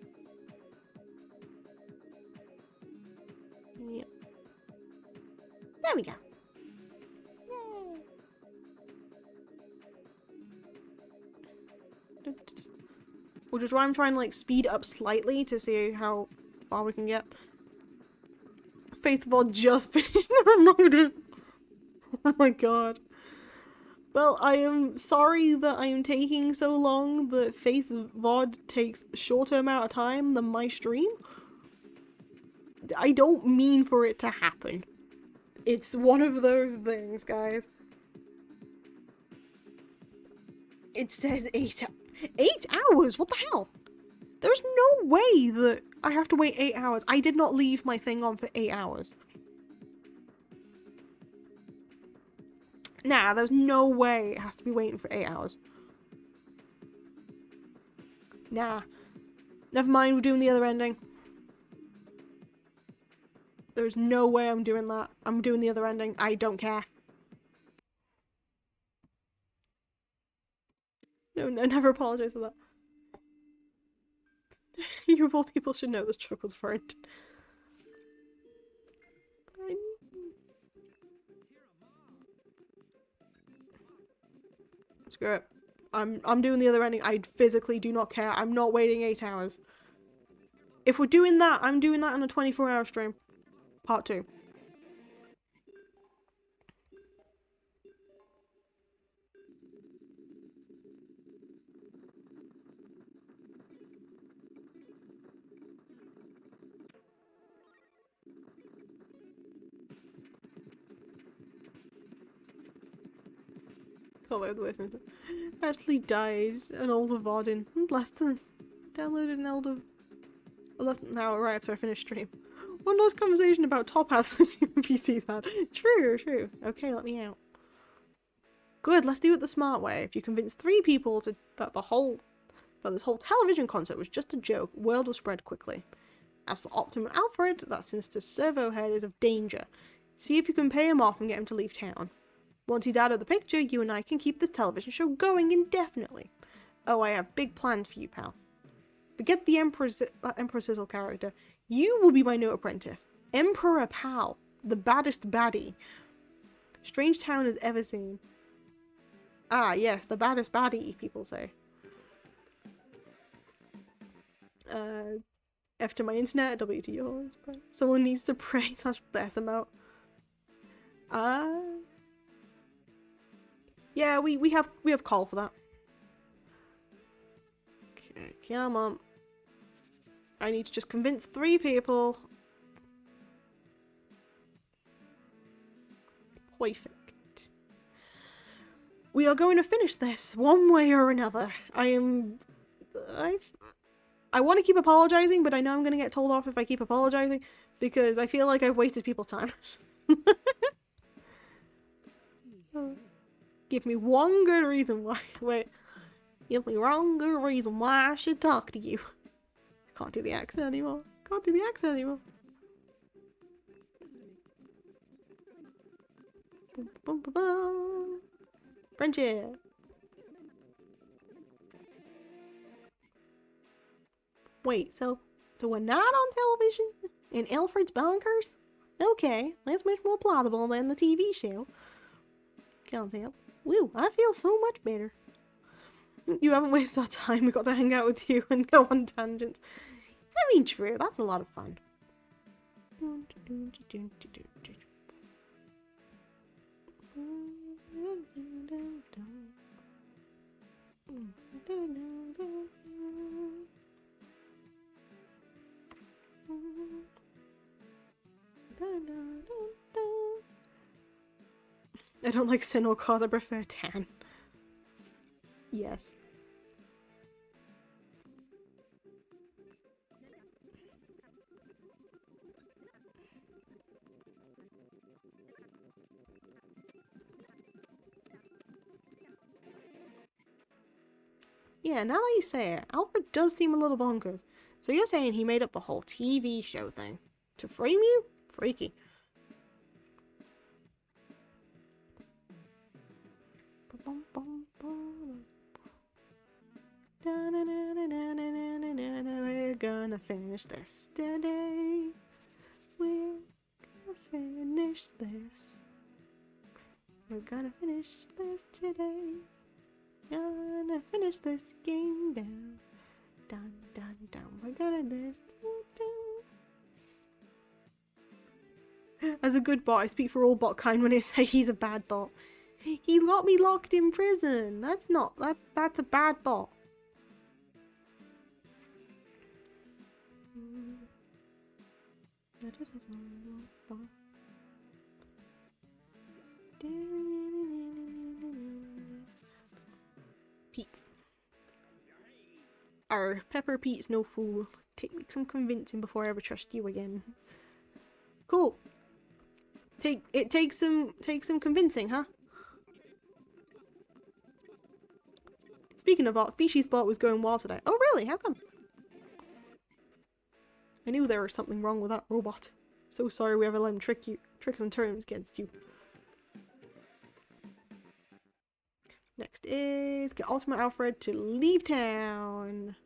Yep. There we go. Yay. Which is why I'm trying to like speed up slightly to see how far we can get. Faith VOD just finished downloading. Oh my god. Well, I am sorry that I am taking so long. The Faith VOD takes a shorter amount of time than my stream. I don't mean for it to happen. It's one of those things, guys. It says 8 hours? What the hell? There's no way that I have to wait 8 hours. I did not leave my thing on for 8 hours. Nah, there's no way it has to be waiting for 8 hours. Nah. Never mind, we're doing the other ending. There's no way I'm doing that. I'm doing the other ending. I don't care. No, never apologize for that. You of all people should know the struggles for it. Screw it. I'm doing the other ending. I physically do not care. I'm not waiting 8 hours. If we're doing that, I'm doing that on a 24-hour stream. Part 2. Actually died an older VOD in less than downloaded an older less than an hour right after I finished stream. One last conversation about top hats the PCs had. True. Okay, let me out. Good, let's do it the smart way. If you convince 3 people that this whole television concert was just a joke, word will spread quickly. As for Optimum Alfred, that sinister servo head is of danger. See if you can pay him off and get him to leave town. Once he's out of the picture, you and I can keep this television show going indefinitely. Oh, I have big plans for you, pal. Forget the Emperor Sizzle character. You will be my new apprentice. Emperor Pal, the baddest baddie Strange Town has ever seen. Ah, yes, the baddest baddie, people say. F to my internet, W to yours. Someone needs to pray / bless them out. Yeah, we have call for that. Okay, come on. I need to just convince 3 people. Perfect. We are going to finish this one way or another. I want to keep apologizing, but I know I'm going to get told off if I keep apologizing because I feel like I've wasted people's time. Give me one good reason why. Wait. Give me one good reason why I should talk to you. I can't do the accent anymore. Boom, boom, boom. Friendship. Wait, so we're not on television? In Alfred's Bonkers? Okay, that's much more plausible than the TV show. Can't tell. Woo, I feel so much better. You haven't wasted our time. We got to hang out with you and go on tangents. I mean, true. That's a lot of fun. I don't like sin or cause, I prefer tan. Yes. Yeah, now that you say it, Alfred does seem a little bonkers. So you're saying he made up the whole TV show thing? To frame you? Freaky. We're gonna finish this today. We're gonna finish this. We're gonna finish this today. Gonna finish this game down. Dun dun dun. We're gonna this. As a good bot, I speak for all bot kind when I say he's a bad bot. He got me locked in prison. That's a bad bot. Pete. Pepper Pete's no fool. Take me some convincing before I ever trust you again. Cool. Take some convincing, huh? Speaking of art, Fishy's bot was going wild today. Oh really? How come? I knew there was something wrong with that robot. So sorry we ever let him trick us and turn him against you. Next is get Ultimate Alfred to leave town.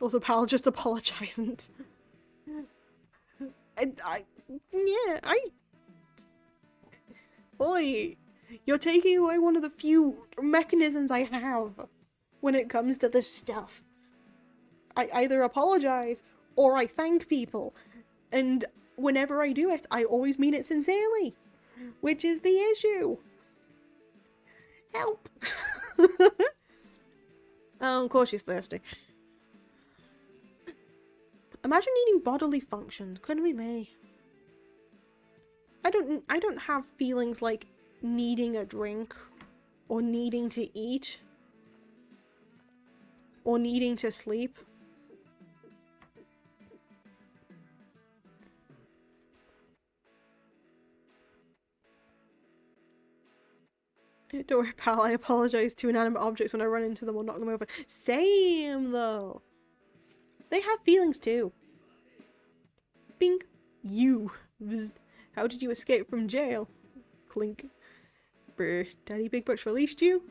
Also, Pal just apologizing. Boy, you're taking away one of the few mechanisms I have when it comes to this stuff. I either apologize or I thank people. And whenever I do it, I always mean it sincerely. Which is the issue. Help. Oh, of course she's thirsty. Imagine needing bodily functions. Couldn't be me. I don't have feelings like needing a drink or needing to eat or needing to sleep. Don't worry, pal, I apologize to inanimate objects when I run into them or knock them over. Same, though. They have feelings, too. Bing. You. How did you escape from jail? Clink. Brr. Daddy Big Bucks released you?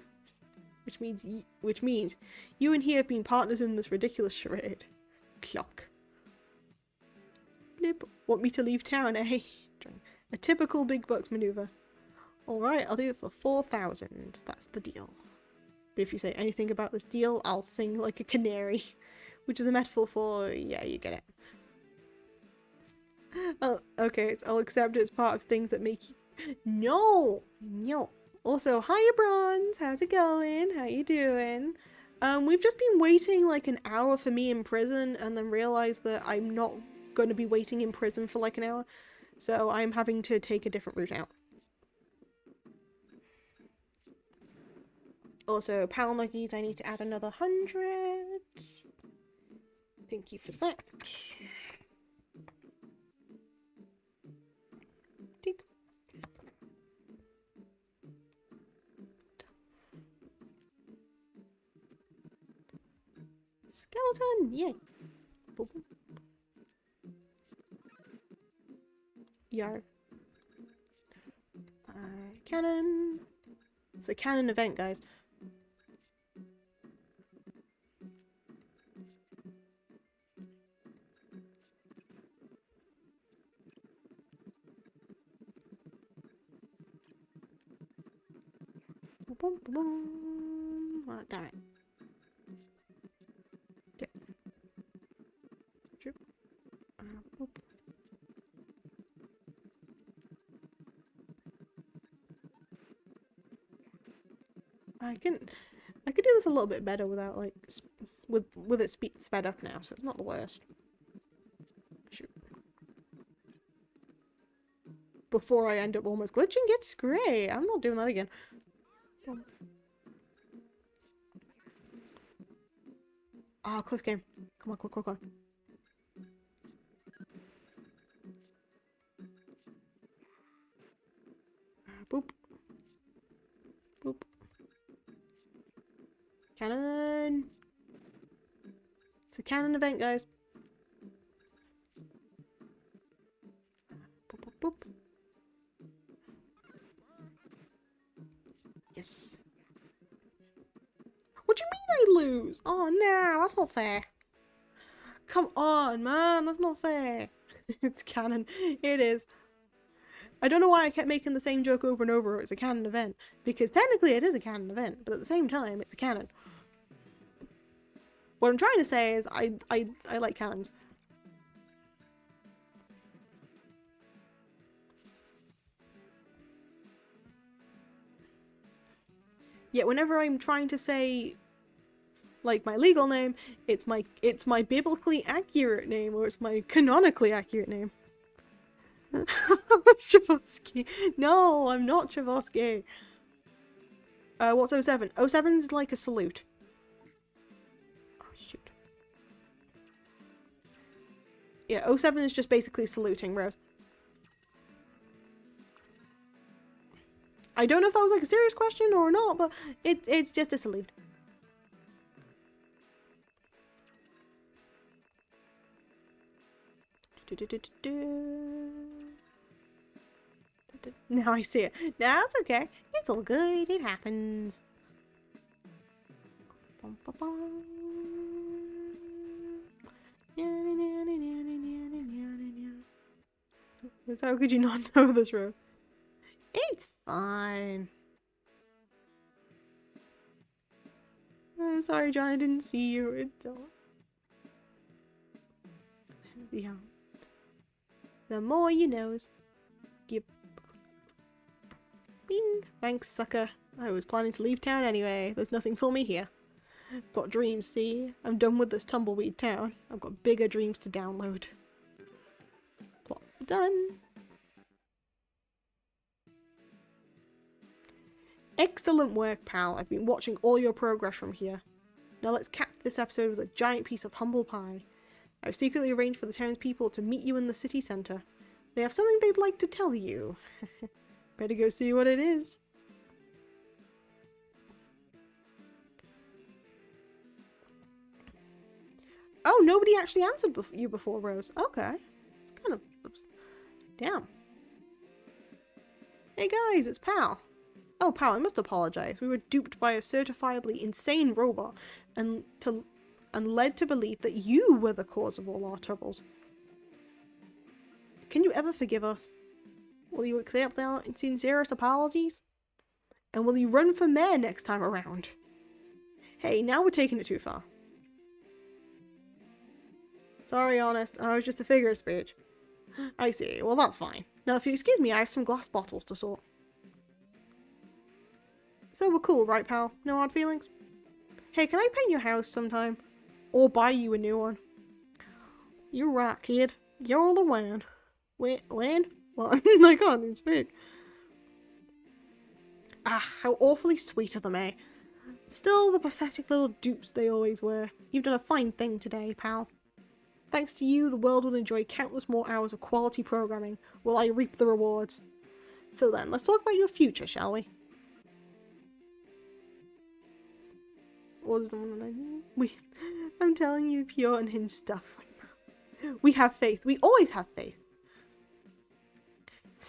Which means you and he have been partners in this ridiculous charade. Clock. Blip. Want me to leave town, eh? A typical Big Bucks maneuver. Alright, I'll do it for 4,000. That's the deal. But if you say anything about this deal, I'll sing like a canary. Which is a metaphor for, yeah, you get it. Oh, okay, I'll accept it as part of things that make you... No! No! Also, hiya Bronze! How's it going? How you doing? We've just been waiting like an hour for me in prison and then realised that I'm not going to be waiting in prison for like an hour. So I'm having to take a different route out. Also, Pal Nuggies, I need to add another 100. Thank you for that. Dig. Skeleton! Yay! Yar. Cannon. It's a cannon event, guys. Boom, boom, boom. Oh, damn it. I could do this a little bit better without like with it sped up now, so it's not the worst. Shoot. before I end up almost glitching. It's great. I'm not doing that again. Ah, oh, close game. Come on, quick on. Boop. Boop. Cannon. It's a cannon event, guys. Boop, boop, boop. Yes. What do you mean I lose? Oh, no, that's not fair. Come on, man, that's not fair. It's canon. It is. I don't know why I kept making the same joke over and over. It's a canon event. Because technically it is a canon event, but at the same time, it's a canon. What I'm trying to say is I like cannons. Yet whenever I'm trying to say, like, my legal name, it's my biblically accurate name, or it's my canonically accurate name. Chavosky. No, I'm not Chavosky. What's 07? 07's like a salute. Oh, shoot. Yeah, 07 is just basically saluting, Rose. I don't know if that was like a serious question or not, but it's just a salute. Now I see it. Now it's okay. It's all good. It happens. How could you not know this, Rose? It's fine. Sorry, John, I didn't see you. It's all... Yeah. The more you knows. Yep. Bing. Thanks, sucker. I was planning to leave town anyway. There's nothing for me here. Got dreams, see? I'm done with this tumbleweed town. I've got bigger dreams to download. Plot done. Excellent work, pal. I've been watching all your progress from here. Now let's cap this episode with a giant piece of humble pie. I've secretly arranged for the townspeople to meet you in the city centre. They have something they'd like to tell you. Better go see what it is. Oh, nobody actually answered you before, Rose. Okay. It's kind of... Oops. Damn. Hey guys, it's Pal. Oh, Pal, I must apologise. We were duped by a certifiably insane robot and led to believe that you were the cause of all our troubles. Can you ever forgive us? Will you accept our sincerest apologies? And will you run for mayor next time around? Hey, now we're taking it too far. Sorry, honest. I was just a figure of speech. I see. Well, that's fine. Now, if you excuse me, I have some glass bottles to sort. So we're cool, right, pal? No hard feelings? Hey, can I paint your house sometime? Or buy you a new one? You're right, kid. You're the one. Wait, when? What? I can't even speak. Ah, how awfully sweet of them, eh? Still the pathetic little dupes they always were. You've done a fine thing today, pal. Thanks to you, the world will enjoy countless more hours of quality programming, while I reap the rewards. So then, let's talk about your future, shall we? What is the one that I'm telling you, pure and hinged stuff. We have faith. We always have faith.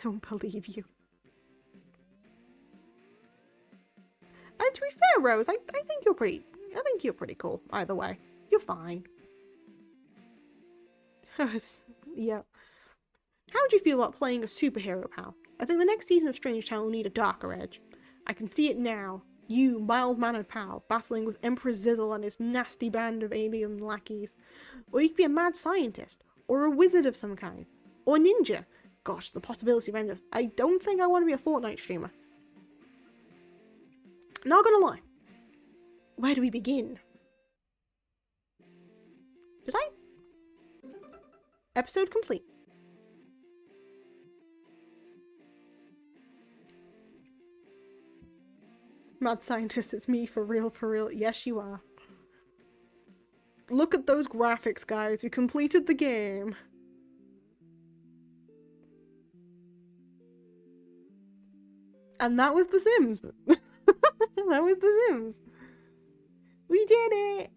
Don't believe you. And to be fair, Rose, I think you're pretty cool. Either way, you're fine. Yeah. How would you feel about playing a superhero, pal? I think the next season of Strange Town will need a darker edge. I can see it now. You, mild-mannered pal, battling with Emperor Zizzle and his nasty band of alien lackeys. Or you could be a mad scientist, or a wizard of some kind, or a ninja. Gosh, the possibility of endless. I don't think I want to be a Fortnite streamer. Not gonna lie. Where do we begin? Did I? Episode complete. Mad scientist, it's me for real, for real. Yes, you are. Look at those graphics, guys. We completed the game. And that was The Sims. That was The Sims. We did it!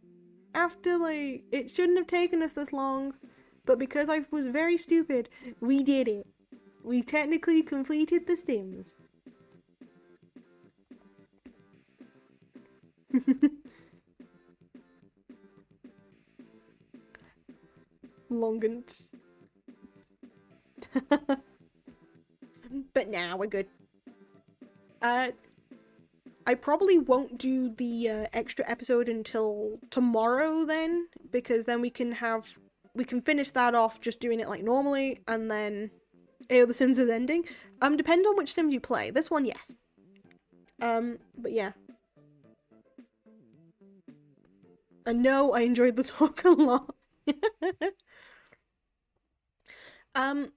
After, like, it shouldn't have taken us this long. But because I was very stupid, we did it. We technically completed The Sims. Longant. But now we're good. I probably won't do the extra episode until tomorrow then, because then we can finish that off just doing it like normally, and then The Sims is ending. Depending on which Sims you play. This one, yes. But yeah. I know I enjoyed the talk a lot.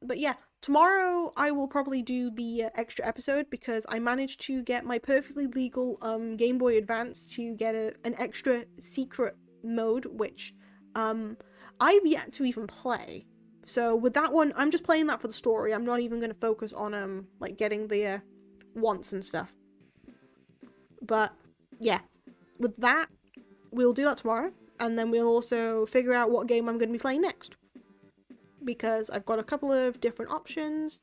But yeah, tomorrow I will probably do the extra episode because I managed to get my perfectly legal Game Boy Advance to get an extra secret mode, which I've yet to even play. So with that one, I'm just playing that for the story. I'm not even going to focus on like getting the wants and stuff. But yeah, with that, we'll do that tomorrow, and then we'll also figure out what game I'm going to be playing next. Because I've got a couple of different options.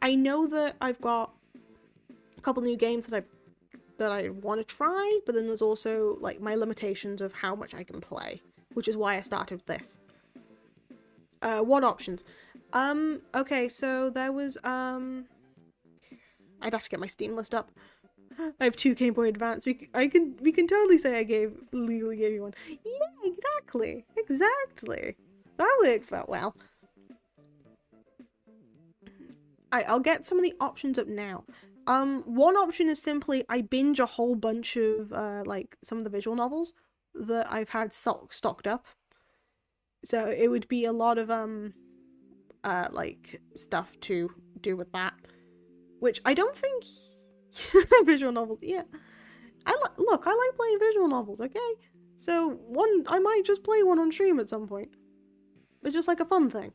I know that I've got a couple new games that I want to try, but then there's also like my limitations of how much I can play, which is why I started this. What options? Okay, so there was I'd have to get my Steam list up. I have 2 Game Boy Advance. We can totally say I legally gave you one. Yeah, exactly. That works out well. I'll get some of the options up now. One option is simply I binge a whole bunch of like some of the visual novels that I've had stocked up. So it would be a lot of like stuff to do with that, which I don't think visual novels. Yeah, I like playing visual novels. Okay, so I might just play one on stream at some point. It's just like a fun thing.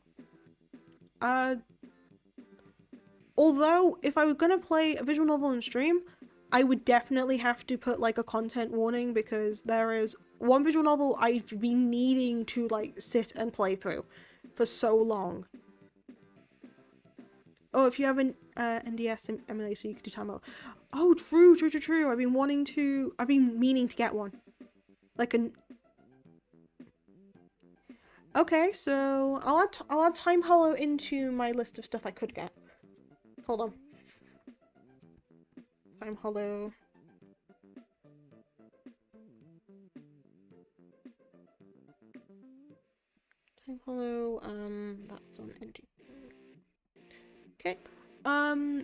Although, if I were gonna play a visual novel on stream, I would definitely have to put like a content warning, because there is one visual novel I've been needing to like sit and play through for so long. Oh, if you have an NDS emulator, you could do time out. Oh, true. I've been meaning to get one. Like an. Okay, so I'll add Time Hollow into my list of stuff I could get. Hold on. Time Hollow. Time Hollow, that's on ND. Okay.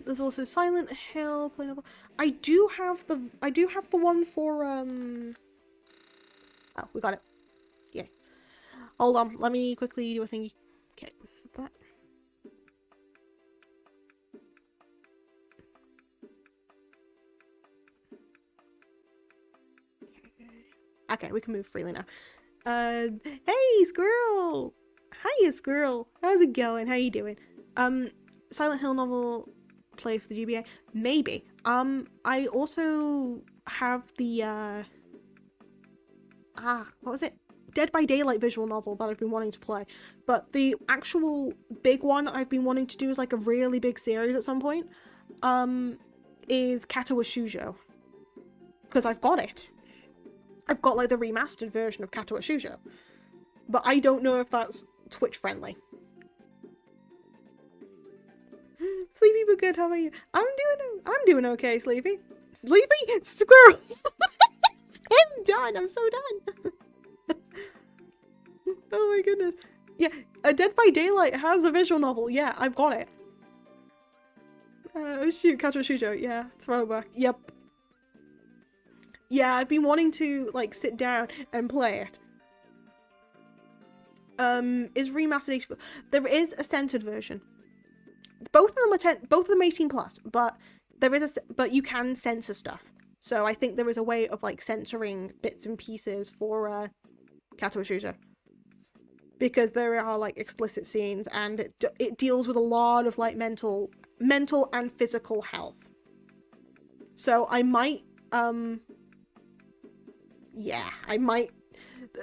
There's also Silent Hill, play novel. I do have the one for oh, we got it. Yeah. Hold on, let me quickly do a thingy. Okay, that. Okay, we can move freely now. Hey, Squirrel! Hiya, Squirrel! How's it going? How you doing? Silent Hill novel play for the GBA? Maybe. I also have the, what was it? Dead by Daylight visual novel that I've been wanting to play. But the actual big one I've been wanting to do is like a really big series at some point, is Kato wa Shujo. Because I've got it. I've got like the remastered version of Kato wa Shujo. But I don't know if that's Twitch friendly. Sleepy but good, how are you? I'm doing okay, Sleepy. Sleepy? Squirrel! I'm done, I'm so done. Oh my goodness. Yeah, Dead by Daylight has a visual novel. Yeah, I've got it. Oh shoot, Kato wa Shujo. Yeah, throwback. Yep. Yeah, I've been wanting to like sit down and play it. Is remastered HBO. There is a censored version. Both of them are 18 plus, but but you can censor stuff. So I think there is a way of like censoring bits and pieces for Kato Shooter. Because there are like explicit scenes and it deals with a lot of like mental and physical health. So I might yeah, I might,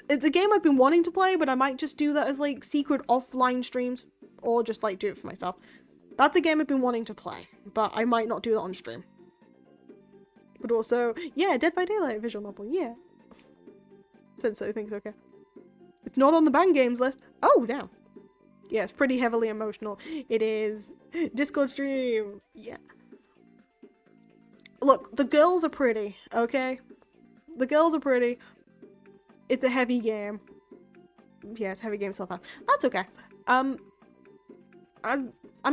it's a game I've been wanting to play, but I might just do that as like secret offline streams or just like do it for myself. That's a game I've been wanting to play, but I might not do that on stream. But also, yeah, Dead by Daylight visual novel, yeah. Sensei thinks okay. It's not on the banned games list. Oh, damn. Yeah, it's pretty heavily emotional. It is. Discord stream. Yeah. Look, the girls are pretty, okay? The girls are pretty. It's a heavy game. Yeah, it's a heavy game so far. That's okay. I'm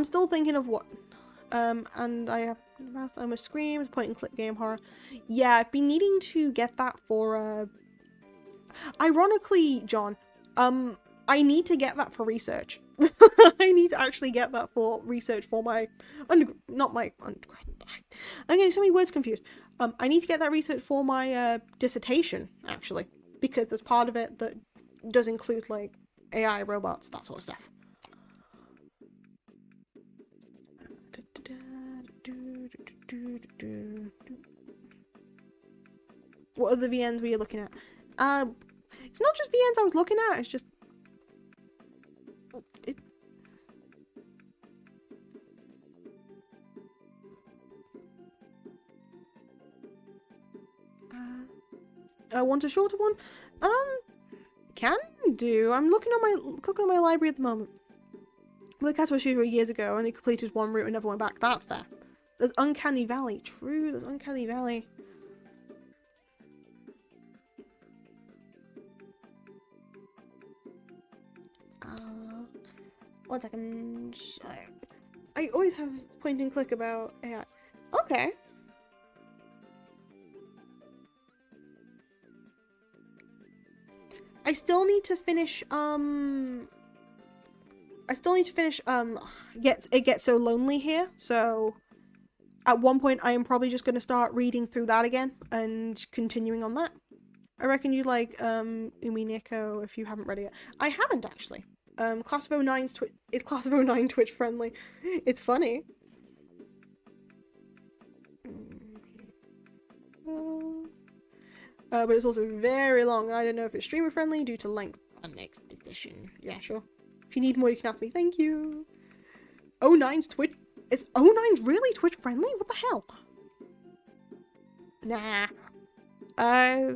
still thinking of what. And I have I'm a Scream, it's a point and click game horror. Yeah, I've been needing to get that for ironically, John, I need to get that for research. I need to actually get that for research for my not my undergrad. I'm getting so many words confused. I need to get that research for my dissertation, actually, because there's part of it that does include like AI, robots, that sort of stuff. What other VNs were you looking at? It's not just VNs I was looking at, it's just I want a shorter one? Can do. I'm looking at my library at the moment. The Kato Shooter years ago, only completed one route and never went back. That's fair. There's Uncanny Valley. True, there's Uncanny Valley. One second. I always have point and click about AI. Okay. I still need to finish, It Gets So Lonely Here, so at one point I am probably just going to start reading through that again and continuing on that. I reckon you like, Umineko if you haven't read it yet. I haven't, actually. Class of 09's is Class of 09 Twitch friendly. It's funny. But it's also very long. I don't know if it's streamer friendly due to length and exposition. Yeah, sure. If you need more, you can ask me. Thank you. 09's Twitch. Is 09's really Twitch friendly? What the hell? Nah. I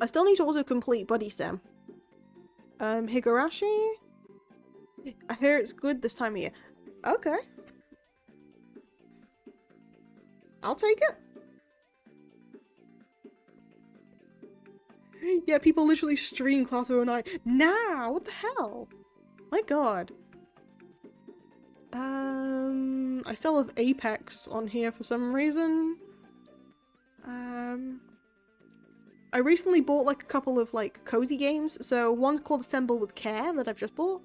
still need to also complete Buddy Stem. Higurashi? I hear it's good this time of year. Okay. I'll take it. Yeah, people literally stream Class of 09. Nah, what the hell? My god. I still have Apex on here for some reason. I recently bought like a couple of like cozy games. So one's called Assemble with Care that I've just bought.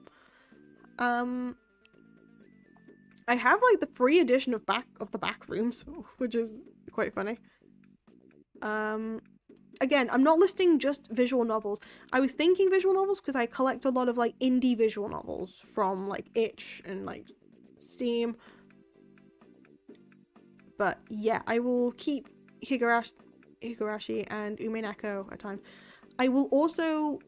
I have like the free edition of the back rooms, which is quite funny. Again, I'm not listing just visual novels. I was thinking visual novels because I collect a lot of like indie visual novels from like Itch and like Steam. But yeah, I will keep Higurashi and Umineko at times. I will also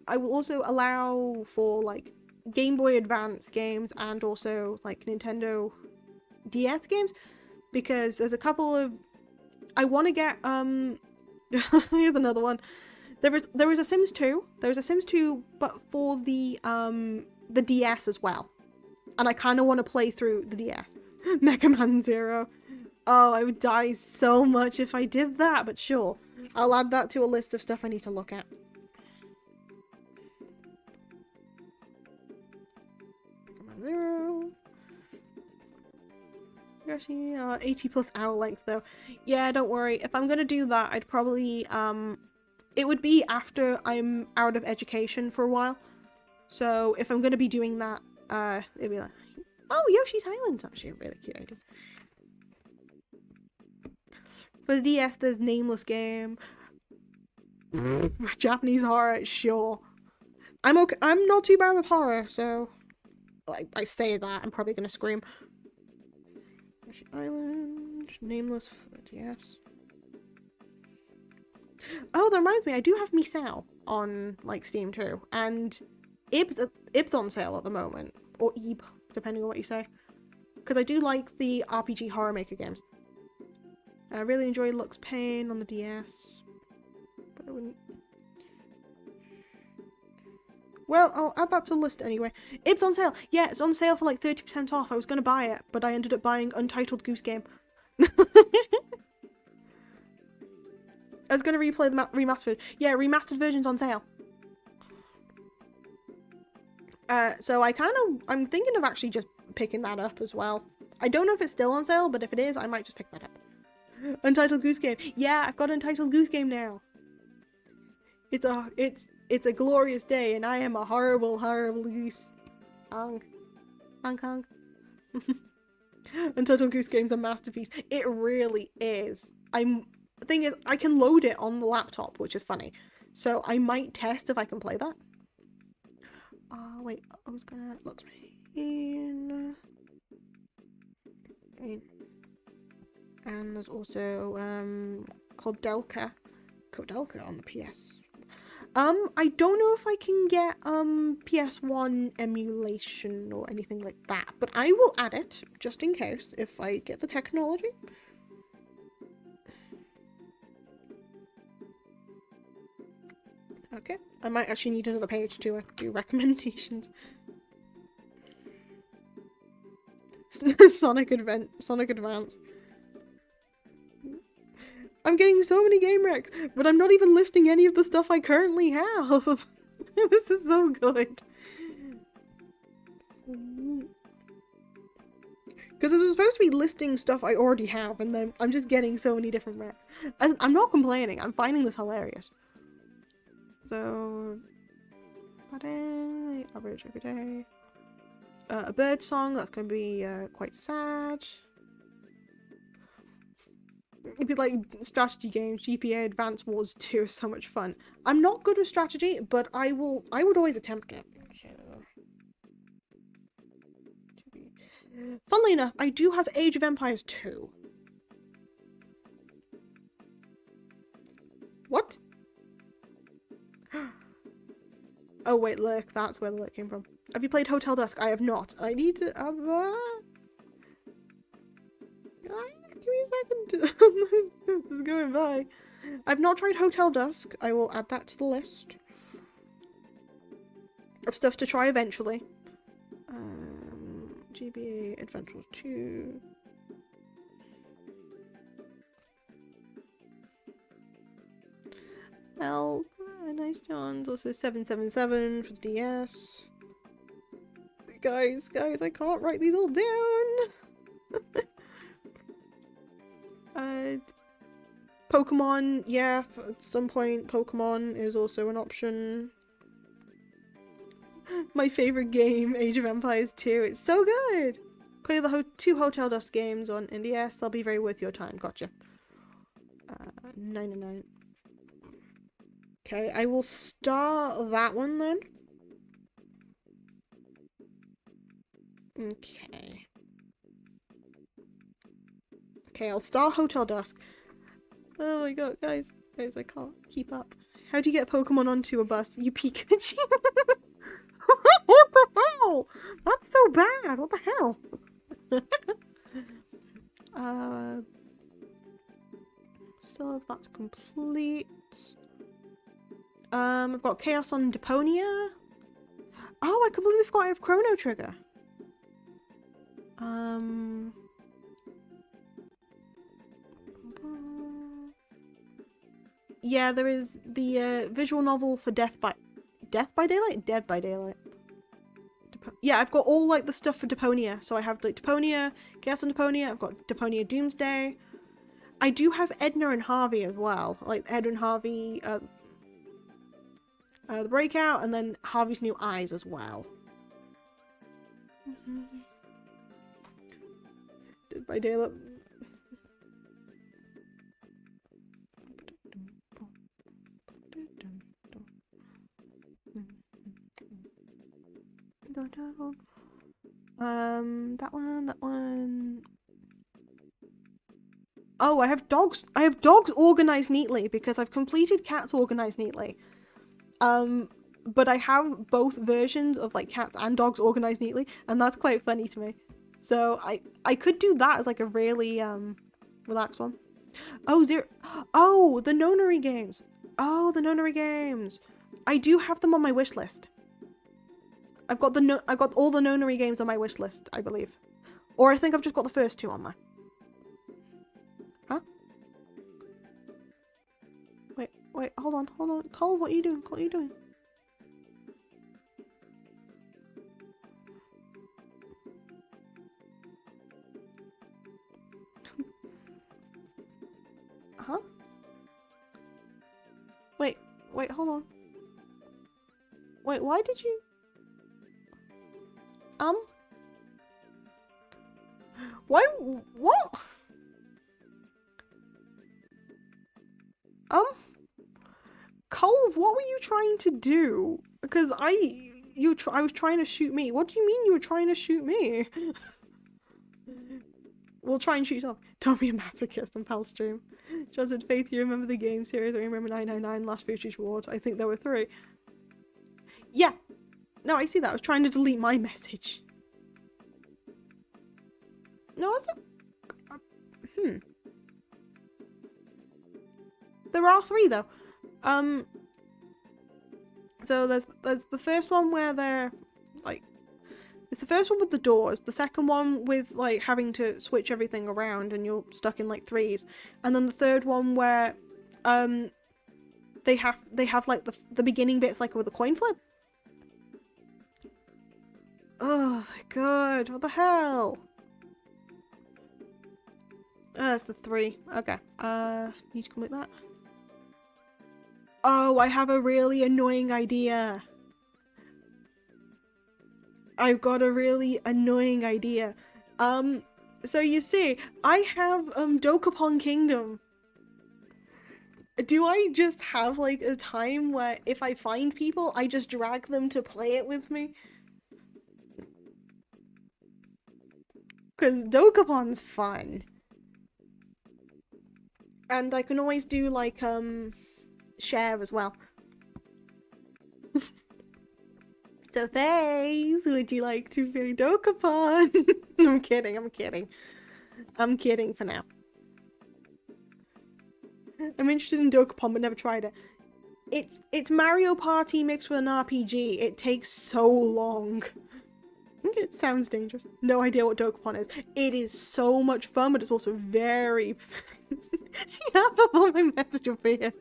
allow for like Game Boy Advance games and also like Nintendo DS games, because there's a couple of I want to get here's another one. There is a Sims 2. There's a Sims 2 but for the DS as well. And I kind of want to play through the DS. Mega Man Zero. Oh, I would die so much if I did that, but sure. I'll add that to a list of stuff I need to look at. Mega Man Zero. 80 plus hour length though. Yeah, don't worry. If I'm gonna do that, I'd probably, it would be after I'm out of education for a while. So if I'm gonna be doing that, it'd be like, oh, Yoshi's Island's actually a really cute idea. For the DS, there's Nameless Game. Japanese horror, sure. I'm okay. I'm not too bad with horror, so like I say that I'm probably gonna scream. Island, Nameless for the DS. Oh, that reminds me, I do have Misao on like Steam too, and Ib's on sale at the moment, or Ib, depending on what you say. Because I do like the RPG horror maker games. I really enjoy Lux Pain on the DS, but I wouldn't. Well, I'll add that to the list anyway. Ib's on sale. Yeah, it's on sale for like 30% off. I was gonna buy it, but I ended up buying Untitled Goose Game. I was gonna replay the remastered. Yeah, remastered version's on sale. So I'm thinking of actually just picking that up as well. I don't know if it's still on sale, but if it is, I might just pick that up. Untitled Goose Game. Yeah, I've got Untitled Goose Game now. It's a glorious day, and I am a horrible, horrible goose. Hong Kong. Untitled Goose Game's a masterpiece. It really is. The thing is, I can load it on the laptop, which is funny. So I might test if I can play that. Wait, I was gonna look in. And there's also Kodelka on the PS. I don't know if I can get PS1 emulation or anything like that, but I will add it just in case if I get the technology. Okay, I might actually need another page to do recommendations. Sonic Advance. I'm getting so many game wrecks, but I'm not even listing any of the stuff I currently have. This is so good. Because I was supposed to be listing stuff I already have, and then I'm just getting so many different wrecks. I'm not complaining, I'm finding this hilarious. So, average every day. A bird song, that's going to be quite sad. It'd be like strategy games, GBA Advance Wars 2 is so much fun. I'm not good with strategy, but I would always attempt it. Funnily enough, I do have Age of Empires 2. What? Oh wait, Lurk, that's where the Lurk came from. Have you played Hotel Dusk? I have not. I need to have that. Give me a second. This is going by. I've not tried Hotel Dusk. I will add that to the list of stuff to try eventually. GBA Adventure 2. Well, nice Johns. Also 777 for the DS. Guys, I can't write these all down. Pokemon, yeah, at some point Pokemon is also an option. My favorite game, Age of Empires 2, it's so good! Play the 2 Hotel Dusk games on NDS, they'll be very worth your time, gotcha. 999. Okay, I will start that one then. Okay. Okay, I'll start Hotel Dusk. Oh my god, guys, I can't keep up. How do you get Pokemon onto a bus? You Pikachu? What the hell? That's so bad. What the hell? Still, if that's complete. I've got Chaos on Deponia. Oh, I completely forgot I have Chrono Trigger. Yeah, there is the visual novel for Death by Daylight? Dead by Daylight. Yeah, I've got all like the stuff for Deponia. So I have like Deponia, Chaos on Deponia, I've got Deponia Doomsday. I do have Edna and Harvey as well. Like Edna and Harvey, the Breakout, and then Harvey's New Eyes as well. Dead by Daylight. down. That one. Oh, I have dogs. I have dogs organized neatly because I've completed cats organized neatly. But I have both versions of like cats and dogs organized neatly, and that's quite funny to me. So I could do that as like a really relaxed one. Oh, the nonary games. Oh, the nonary games. I do have them on my wish list. I got all the nonary games on my wish list, I believe. Or I think I've just got the first two on there. Huh? Wait, hold on. Cole, what are you doing? What are you doing? Huh? Wait, hold on. Wait, why did you... Why? What? Colv, what were you trying to do? Because I was trying to shoot me. What do you mean you were trying to shoot me? We'll try and shoot yourself. Don't be a masochist on Pal Stream. Johnson, Faith, you remember the game series? I remember 999, Last Future Ward. I think there were 3. Yeah. No, I see that. I was trying to delete my message. No, that's a... There are 3 though. So there's the first one where they're like, it's the first one with the doors, the second one with like having to switch everything around and you're stuck in like 3s, and then the third one where they have like the beginning bits like with a coin flip. Oh my god, what the hell? That's the 3. Okay. Need to complete that. Oh, I have a really annoying idea. I've got a really annoying idea. So you see, I have Dokapon Kingdom. Do I just have like a time where if I find people, I just drag them to play it with me? Because Dokapon's fun. And I can always do like share as well. So Faith, would you like to play Dokapon? I'm kidding. I'm kidding for now. I'm interested in Dokapon but never tried it. It's Mario Party mixed with an RPG. It takes so long. It sounds dangerous. No idea what Dokapon is. It is so much fun, but it's also very... She has all my message appeared.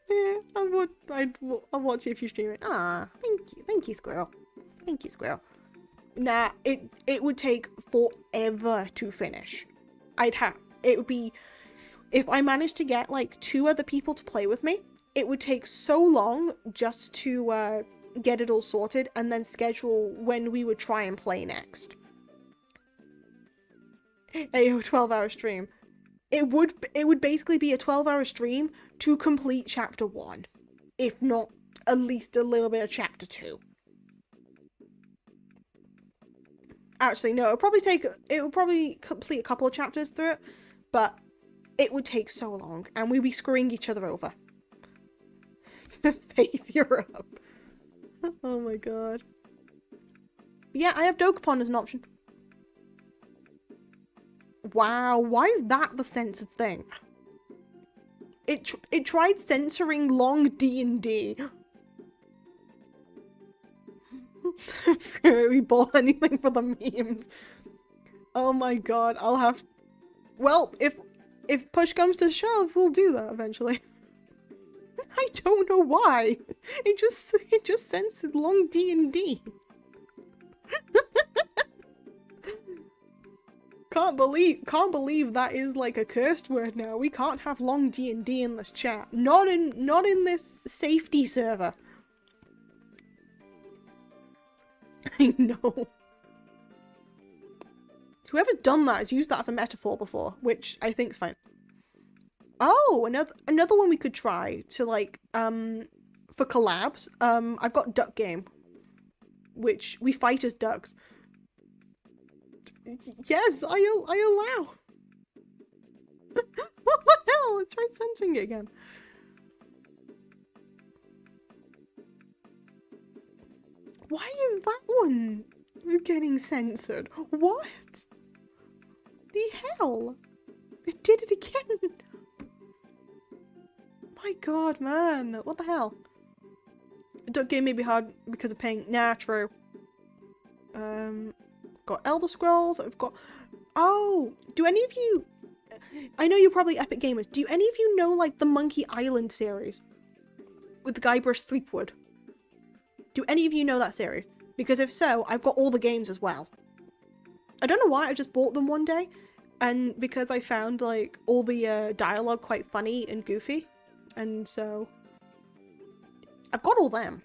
Yeah, I'll watch you if you stream it. Ah, thank you, Squirrel. Thank you, Squirrel. Nah, it would take forever to finish. It would be, if I managed to get like 2 other people to play with me, it would take so long just to get it all sorted and then schedule when we would try and play next. A 12-hour stream. It would basically be a 12-hour stream to complete chapter 1, if not at least a little bit of chapter 2. Actually, no, it would probably complete a couple of chapters through it, but it would take so long, and we'd be screwing each other over. Faith, you're up. Oh my god. Yeah, I have Dokapon as an option. Wow, why is that the censored thing? It tried censoring long D&D. We bought anything for the memes. Oh my god, I'll have... Well, if push comes to shove, we'll do that eventually. I don't know why. It just censored long D&D. Can't believe that is like a cursed word now. We can't have long D&D in this chat. Not in this safety server. I know. Whoever's done that has used that as a metaphor before, which I think's fine. Oh, another one we could try to like for collabs, I've got Duck Game, which we fight as ducks. Yes, I allow. What the hell? It tried censoring it again. Why is that one getting censored? What? The hell? It did it again. My god, man. What the hell? Duck Game may be hard because of paying. Nah, true. Got Elder Scrolls. I've got. Oh, do any of you? I know you're probably epic gamers. Do any of you know like the Monkey Island series with the Guybrush Threepwood? Do any of you know that series? Because if so, I've got all the games as well. I don't know why. I just bought them one day, and because I found like all the dialogue quite funny and goofy, and so I've got all them,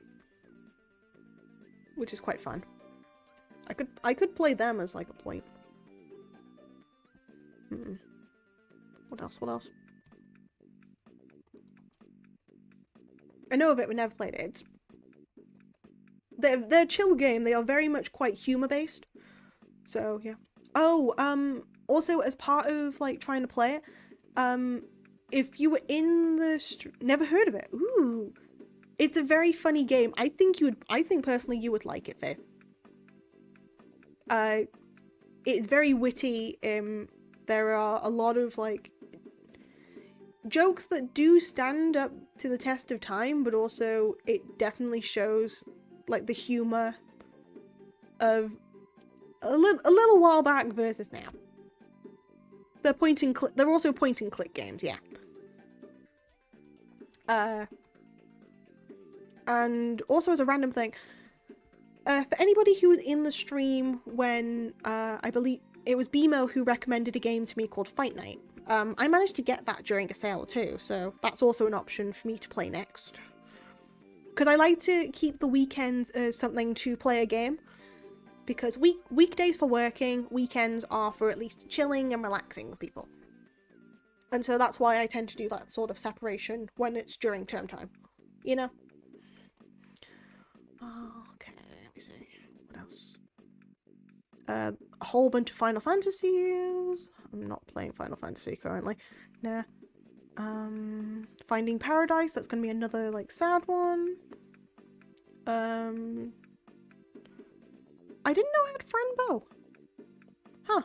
which is quite fun. I could play them as like a point. What else? What else? I know of it, but never played it. They're a chill game. They are very much quite humor based. So yeah. Oh, also as part of like trying to play it, if you were in the never heard of it. Ooh. It's a very funny game. I think personally you would like it, Faith. It's very witty. There are a lot of like jokes that do stand up to the test of time, but also it definitely shows like the humor of a little while back versus now. They're they're also point and click games, yeah. And also as a random thing, for anybody who was in the stream when I believe it was BMO who recommended a game to me called Fight Night. I managed to get that during a sale too, so that's also an option for me to play next. Because I like to keep the weekends as something to play a game. Because weekdays for working, weekends are for at least chilling and relaxing with people. And so that's why I tend to do that sort of separation when it's during term time. You know? Okay, let me see. What else? A whole bunch of Final Fantasies. I'm not playing Final Fantasy currently. Nah. Finding Paradise, that's gonna be another like sad one. I didn't know I had Franbo. Huh.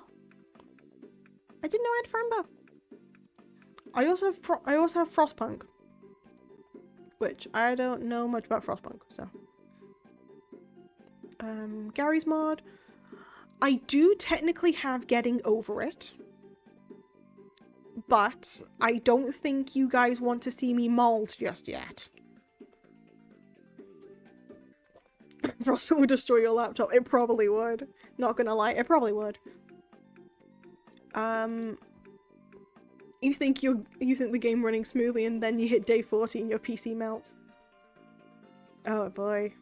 I didn't know I had Franbo. I also have Frostpunk, which I don't know much about Frostpunk, so. Gary's Mod. I do technically have Getting Over It, but I don't think you guys want to see me mauled just yet. Frostpunk would destroy your laptop. It probably would. Not gonna lie, it probably would. You think the game running smoothly and then you hit day 40 and your PC melts. Oh boy.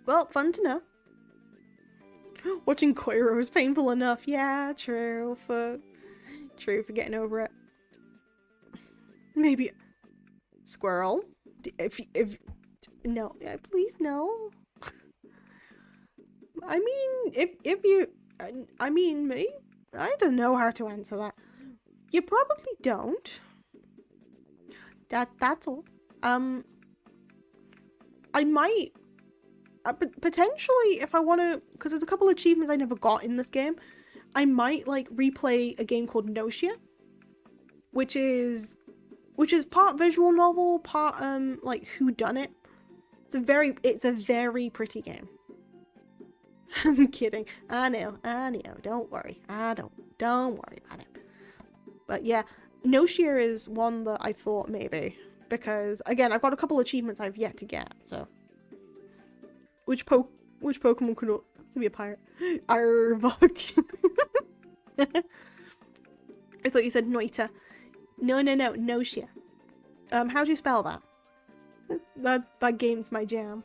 Well, fun to know. Watching Koiro is painful enough. Yeah, true for getting over it. Maybe Squirrel. If no, please no. I mean, if you, I mean, me, I don't know how to answer that. You probably don't. That's all. I might, potentially, if I want to, because there's a couple achievements I never got in this game, I might like replay a game called Notia, which is part visual novel, part like whodunit. It's a very pretty game. I'm kidding. I know. Don't worry. Don't worry about it. But yeah, Noshia is one that I thought maybe. Because, again, I've got a couple achievements I've yet to get, so. Which Pokemon could to be a pirate? Arbok. I thought you said Noita. No, Noshia. How do you spell that? That game's my jam.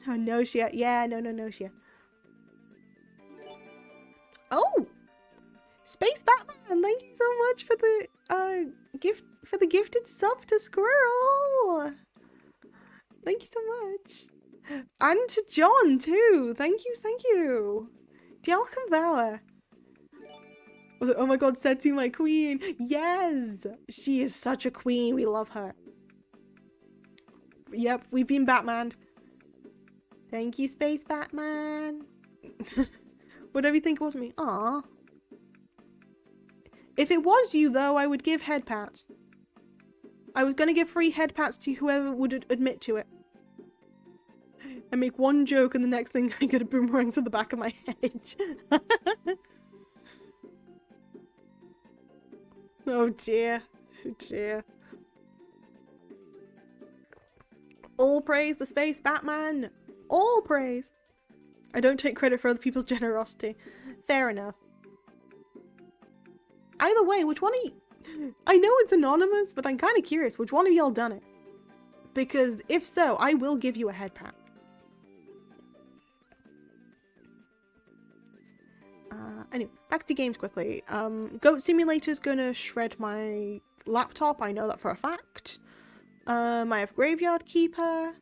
Oh, Noshia. Yeah, no, Noshia. Oh! Space Batman, thank you so much for the gifted sub to Squirrel. Thank you so much. And to John too. Thank you, thank you. Diolch yn Was it, oh my god, Setsu, my queen. Yes, she is such a queen. We love her. Yep, we've been Batman. Thank you, Space Batman. Whatever you think it was me. Aww. If it was you, though, I would give head pats. I was gonna give free head pats to whoever would admit to it. I make one joke and the next thing I get a boomerang to the back of my head. Oh dear. Oh dear. All praise the Space Batman. All praise. I don't take credit for other people's generosity. Fair enough. Either way, which one of you... I know it's anonymous, but I'm kind of curious. Which one of y'all done it? Because if so, I will give you a head pat. Anyway, back to games quickly. Goat Simulator's gonna shred my laptop. I know that for a fact. I have Graveyard Keeper.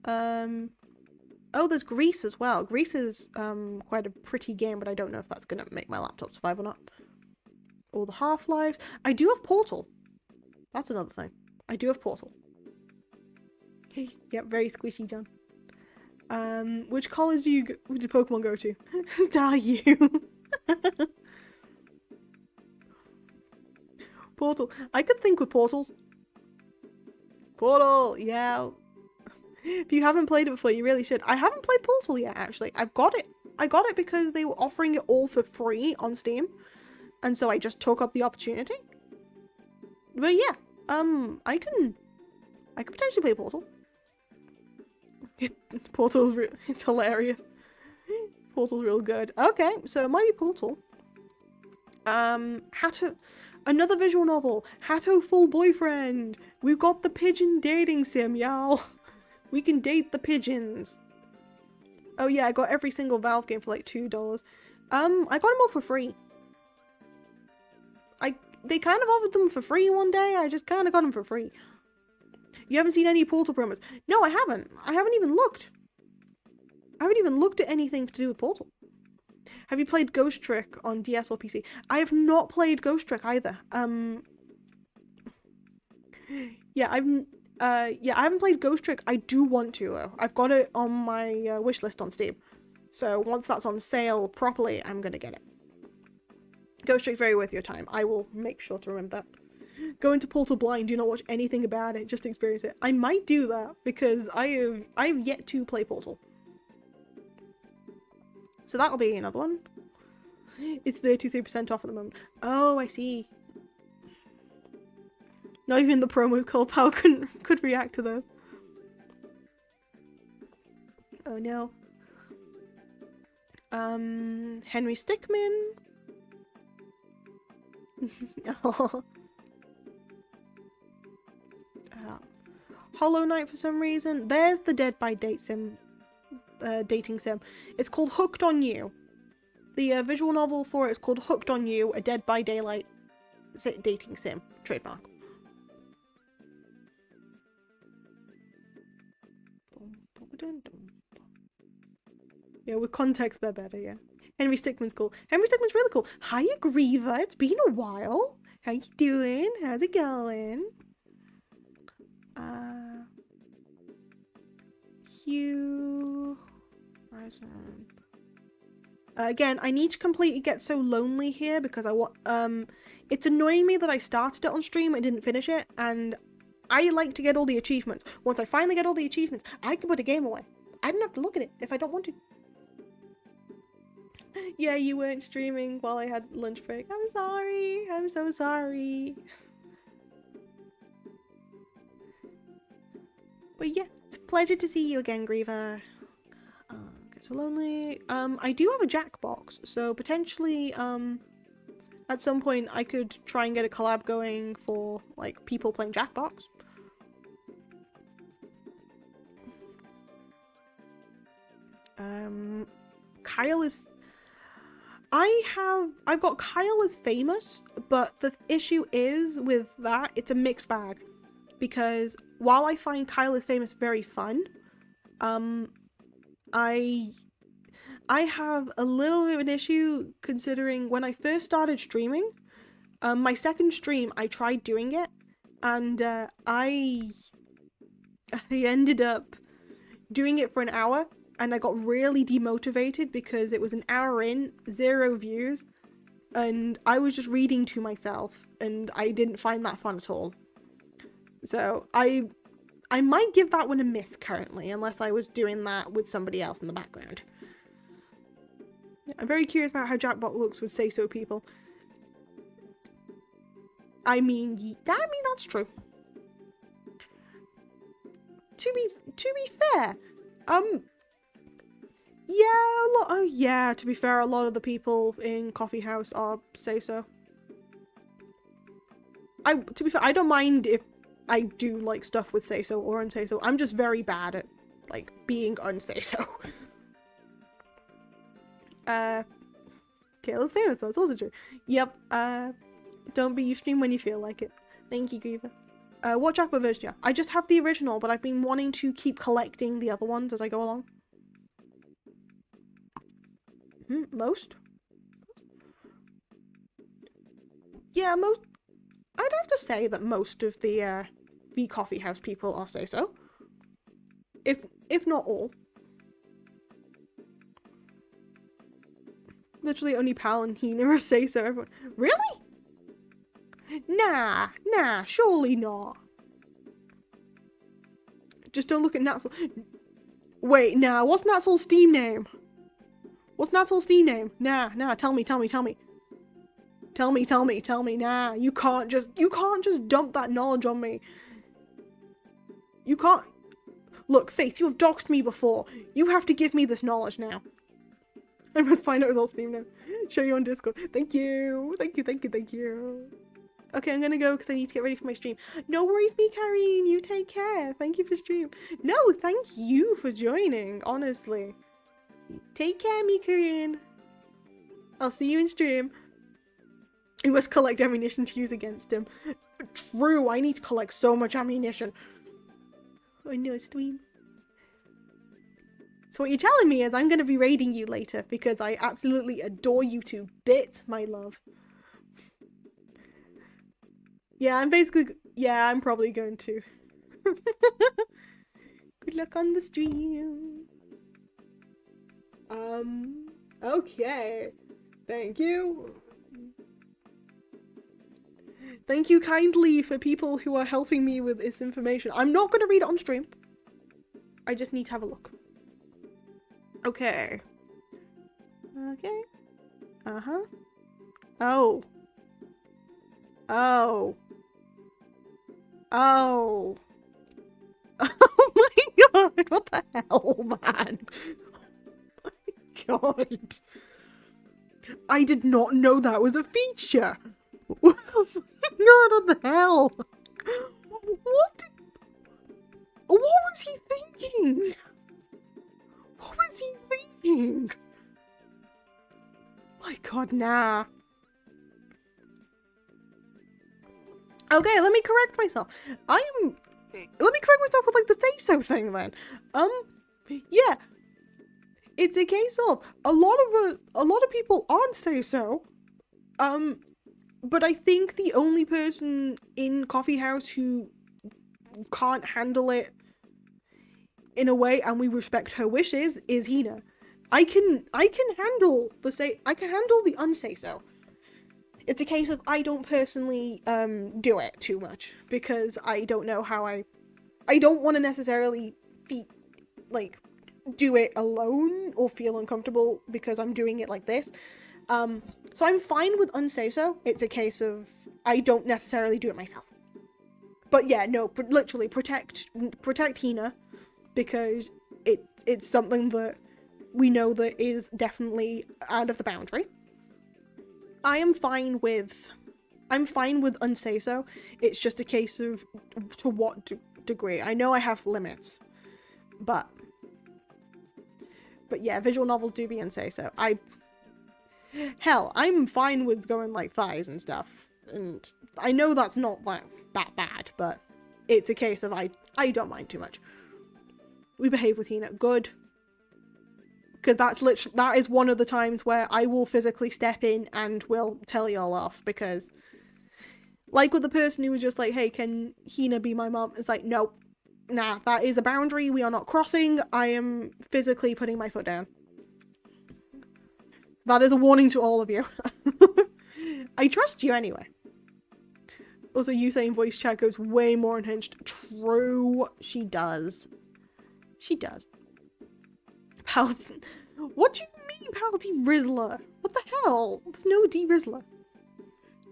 Oh, there's Grease as well. Grease is quite a pretty game, but I don't know if that's gonna make my laptop survive or not. All the Half-Lives. I do have Portal. That's another thing. I do have Portal. Yep, very squishy, John. Which college did Pokemon go to? Star you. Portal. I could think with portals. Portal, yeah. If you haven't played it before, you really should. I haven't played Portal yet, actually. I've got it. I got it because they were offering it all for free on Steam. And so I just took up the opportunity. But yeah, I could potentially play Portal. It's hilarious. Portal's real good. Okay, so it might be Portal. Another visual novel. Hatto Full Boyfriend. We've got the pigeon dating sim, y'all. We can date the pigeons. Oh yeah, I got every single Valve game for like $2. I got them all for free. They kind of offered them for free one day. I just kind of got them for free. You haven't seen any Portal promos? No, I haven't. I haven't even looked. I haven't even looked at anything to do with Portal. Have you played Ghost Trick on DS or PC? I have not played Ghost Trick either. Yeah, I haven't played Ghost Trick. I do want to though. I've got it on my wish list on Steam. So once that's on sale properly, I'm gonna get it. Ghost Trick's very worth your time. I will make sure to remember that. Go into Portal blind, do not watch anything about it, just experience it. I might do that because I've yet to play Portal. So that'll be another one. It's 33% off at the moment. Oh, I see. Not even the promo called Power could react to those. Oh no. Henry Stickmin. Oh. Hollow Knight for some reason. There's the Dead by Date sim, dating sim. It's called Hooked on You. The visual novel for it is called Hooked on You, a Dead by Daylight dating sim. Trademark. Yeah, with context they're better, yeah. Henry Stickmin's cool. Henry Stickmin's really cool. Hiya, Griever. It's been a while. How you doing? How's it going? Hugh. Again, I need to completely Get So Lonely here because I want. It's annoying me that I started it on stream and didn't finish it, and I like to get all the achievements. Once I finally get all the achievements, I can put a game away. I don't have to look at it if I don't want to. Yeah, you weren't streaming while I had lunch break. I'm sorry. I'm so sorry. But yeah, it's a pleasure to see you again, Griever. Get So Lonely. I do have a Jackbox, so potentially, at some point I could try and get a collab going for, like, people playing Jackbox. Kyle is... I've got Kyle as famous, but the issue is with that, it's a mixed bag. Because while I find Kyle is Famous very fun, I have a little bit of an issue considering when I first started streaming, my second stream, I tried doing it, and I ended up doing it for an hour, and I got really demotivated because it was an hour in, 0 views, and I was just reading to myself, and I didn't find that fun at all. So I might give that one a miss currently, unless I was doing that with somebody else in the background. I'm very curious about how Jackbot looks with say-so people. I mean, that's true. To be fair, yeah, to be fair, a lot of the people in Coffee House are say-so. To be fair, I don't mind if I do like stuff with say-so or unsay-so. I'm just very bad at like being unsay-so. Kayla's Famous, that's also true. Yep, don't be you stream when you feel like it. Thank you, Griever. What Jackpot version? Yeah, I just have the original, but I've been wanting to keep collecting the other ones as I go along. Most? Yeah, I'd have to say that most of the Coffee House people are say-so. If not all. Literally only Pal and Hina are say-so. Everyone. Really? Nah, surely not. Just don't look at Natsul. Wait, nah, what's Natsul's Steam name? What's Natsul's Steam name? Nah, tell me. Tell me, nah, you can't just dump that knowledge on me. You can't. Look, Faith, you have doxed me before. You have to give me this knowledge now. I must find out his old Steam name. Show you on Discord. Thank you. Okay, I'm gonna go because I need to get ready for my stream. No worries, me, Karine. You take care. Thank you for stream. No, thank you for joining, honestly. Take care, me, Karine. I'll see you in stream. We must collect ammunition to use against him. True, I need to collect so much ammunition. I know, stream. So what you're telling me is I'm going to be raiding you later because I absolutely adore you to bits, my love. Yeah, I'm probably going to. Good luck on the stream. Okay. Thank you. Thank you kindly for people who are helping me with this information. I'm not going to read it on stream. I just need to have a look. Okay. Okay. Uh-huh. Oh. Oh. Oh. Oh my god, what the hell, man? Oh my god. I did not know that was a feature. What the hell? What was he thinking? What was he thinking? My god, nah. Okay, let me correct myself. Let me correct myself with like the say-so thing then. Yeah. It's a case of a lot of people aren't say-so. But I think the only person in Coffee House who can't handle it in a way, and we respect her wishes, is Hina. I can handle the unsay-so. It's a case of I don't personally do it too much because I don't know how I don't want to necessarily do it alone or feel uncomfortable because I'm doing it like this. So I'm fine with unsay-so. It's a case of I don't necessarily do it myself. But yeah, no, literally protect Hina because it's something that we know that is definitely out of the boundary. I'm fine with unsay-so. It's just a case of to what degree. I know I have limits, but yeah, visual novels do be unsay-so. Hell, I'm fine with going like thighs and stuff, and I know that's not that bad, but it's a case of I don't mind too much. We behave with Hina. Good. Because that is one of the times where I will physically step in and will tell y'all off, because like with the person who was just like, hey, can Hina be my mom? It's like, no, nah, that is a boundary we are not crossing. I am physically putting my foot down. That is a warning to all of you. I trust you anyway. Also, you saying voice chat goes way more unhinged. True, she does. She does. What do you mean, Pal D-Rizzler? What the hell? There's no D-Rizzler.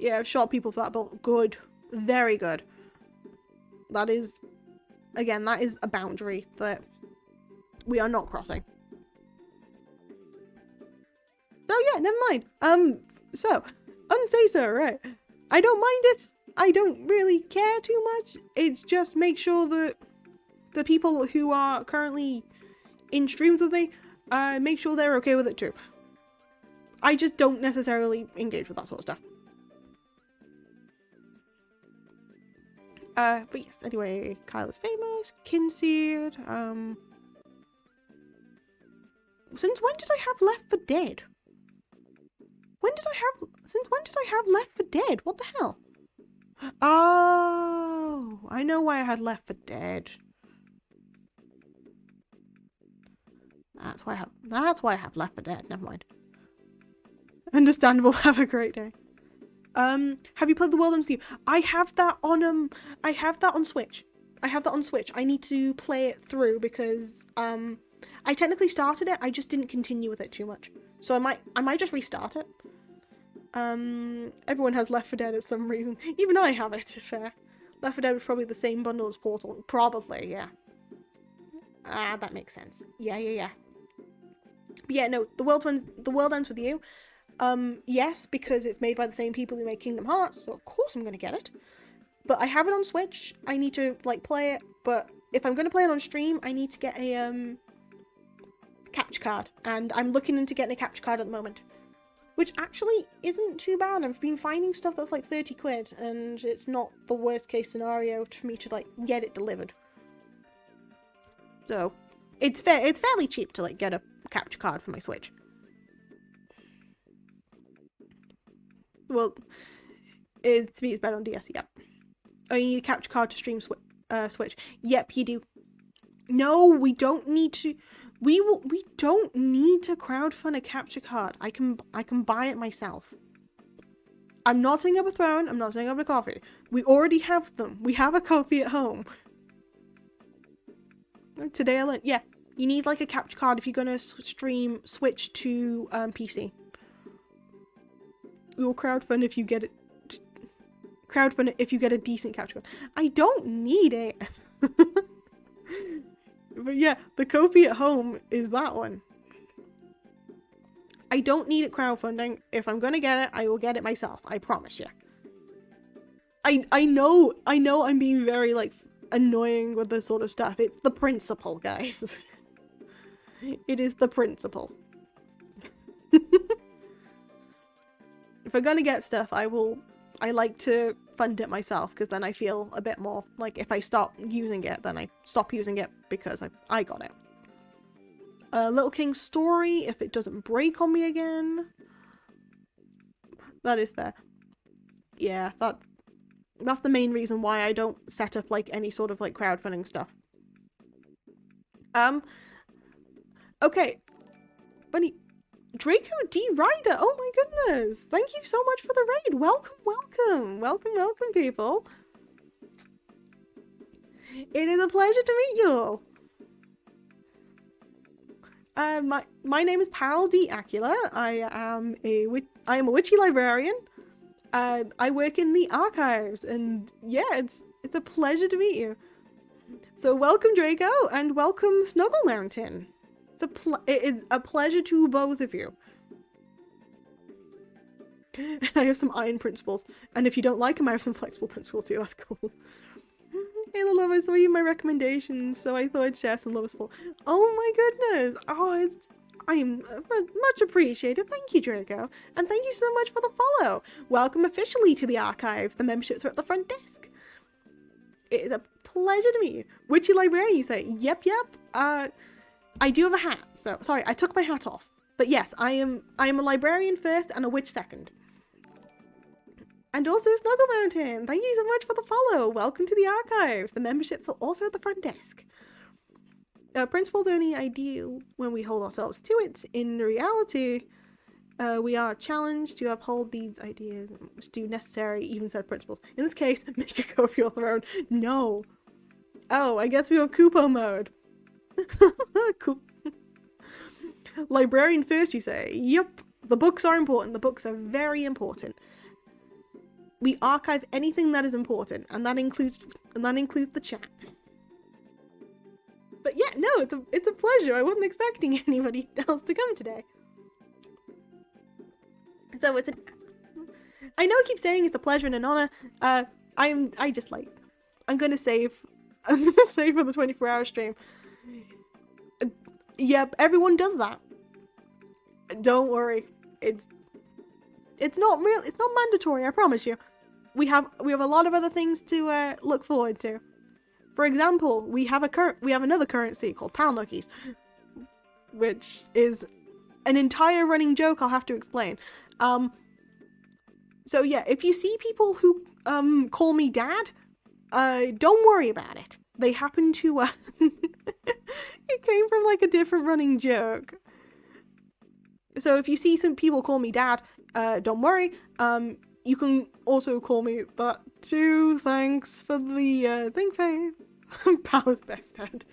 Yeah, I've shot people for that, but good. Very good. That is, again, that is a boundary that we are not crossing. So yeah, never mind. So, unsay so, right. I don't mind it. I don't really care too much. It's just make sure that the people who are currently in streams with me, make sure they're okay with it too. I just don't necessarily engage with that sort of stuff. But yes, anyway, Kyle is famous, Kinseed, since when did I have Left 4 Dead? Since when did I have Left 4 Dead? What the hell? Oh, I know why I had Left 4 Dead. That's why I have Left 4 Dead. Never mind. Understandable. Have a great day. Have you played the World MCU? I have that on Switch. I need to play it through because I technically started it. I just didn't continue with it too much. So I might just restart it. Everyone has Left 4 Dead at some reason. Even I have it, fair. Left 4 Dead was probably the same bundle as Portal. Probably, yeah. Ah, that makes sense. Yeah. But yeah, no, the world ends with you. Yes, because it's made by the same people who made Kingdom Hearts, so of course I'm gonna get it. But I have it on Switch. I need to like play it, but if I'm gonna play it on stream, I need to get a capture card, and I'm looking into getting a capture card at the moment. Which actually isn't too bad. I've been finding stuff that's like 30 quid, and it's not the worst case scenario for me to like get it delivered. So, it's fairly cheap to like get a capture card for my Switch. Well, to me it's better on DS, yep. Oh, you need a capture card to stream Switch. Yep, you do. No, we don't need to. We don't need to crowdfund a capture card. I can buy it myself. I'm not setting up a throne. I'm not setting up a coffee. We already have them. We have a coffee at home. Today I learned, yeah, you need like a capture card if you're gonna stream Switch to PC. We will crowdfund if you get it. Crowdfund it if you get a decent capture card. I don't need it. But yeah, the Ko-fi at home is that one. I don't need it crowdfunding. If I'm gonna get it, I will get it myself. I promise you. I know I'm being very like annoying with this sort of stuff. It's the principle, guys. It is the principle. If I'm gonna get stuff, I like to fund it myself, because then I feel a bit more like if I stop using it, then I stop using it because I got it. Little King's story, if it doesn't break on me again. That is fair. Yeah, that's the main reason why I don't set up like any sort of like crowdfunding stuff. Okay. Bunny Draco D Rider, oh my goodness! Thank you so much for the raid. Welcome, people. It is a pleasure to meet you all. My name is Pal D Acula. I am a witchy librarian. I work in the archives, and yeah, it's a pleasure to meet you. So welcome, Draco, and welcome, Snuggle Mountain. It is a pleasure to both of you. I have some iron principles, and if you don't like them, I have some flexible principles too. That's cool. Hey, love, I saw you in my recommendations, so I thought I'd share some love support. Oh my goodness! Oh, I'm much appreciated. Thank you, Draco, and thank you so much for the follow. Welcome officially to the archives. The memberships are at the front desk. It is a pleasure to meet you. Witchy librarian, you say? Yep. I do have a hat, so sorry, I took my hat off. But yes, I am a librarian first and a witch second. And also Snuggle Mountain, thank you so much for the follow. Welcome to the archive. The memberships are also at the front desk. Principles only ideal when we hold ourselves to it. In reality, we are challenged to uphold these ideas, do necessary, even said principles. In this case, make a go for your throne. No. Oh, I guess we have Koopa mode. Cool. Librarian first, you say? Yep. The books are important. The books are very important. We archive anything that is important, and that includes the chat. But yeah, no, it's a pleasure. I wasn't expecting anybody else to come today. So I know I keep saying it's a pleasure and an honor. I'm gonna save for the 24-hour stream. Yep, everyone does that. Don't worry. It's not real. It's not mandatory, I promise you. We have a lot of other things to look forward to. For example, we have another currency called pound nookies, which is an entire running joke I'll have to explain. So yeah, if you see people who call me dad, don't worry about it. They happen to it came from like a different running joke. So if you see some people call me dad, don't worry. You can also call me that too. Thanks for the thing, Faith. Palace best dad.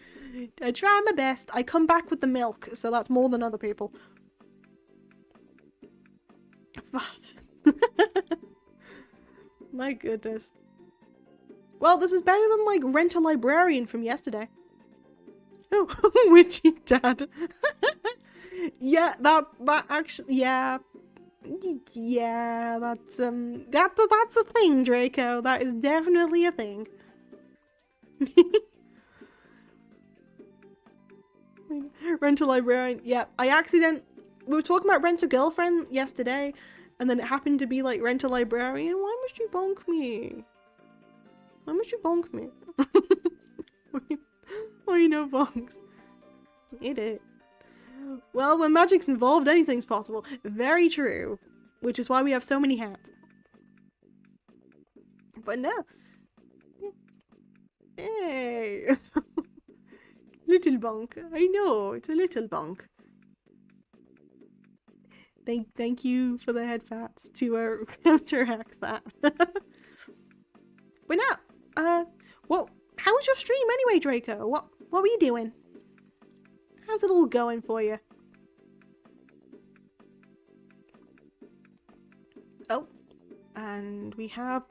I try my best. I come back with the milk, so that's more than other people. My goodness. Well, this is better than like Rent a Librarian from yesterday. Oh, witchy dad. Yeah, that actually, yeah, that's a thing, Draco. That is definitely a thing. Rent a Librarian. Yeah, we were talking about Rent a Girlfriend yesterday, and then it happened to be like Rent a Librarian. Why must you bonk me? Why must you bonk me? Why you no bonks? Hate it. Well, when magic's involved, anything's possible. Very true. Which is why we have so many hats. But no. Hey. Little bonk. I know, it's a little bonk. Thank you for the head fats to counteract that. But now, well, how was your stream anyway, Draco? What were you doing? How's it all going for you? Oh, and we have,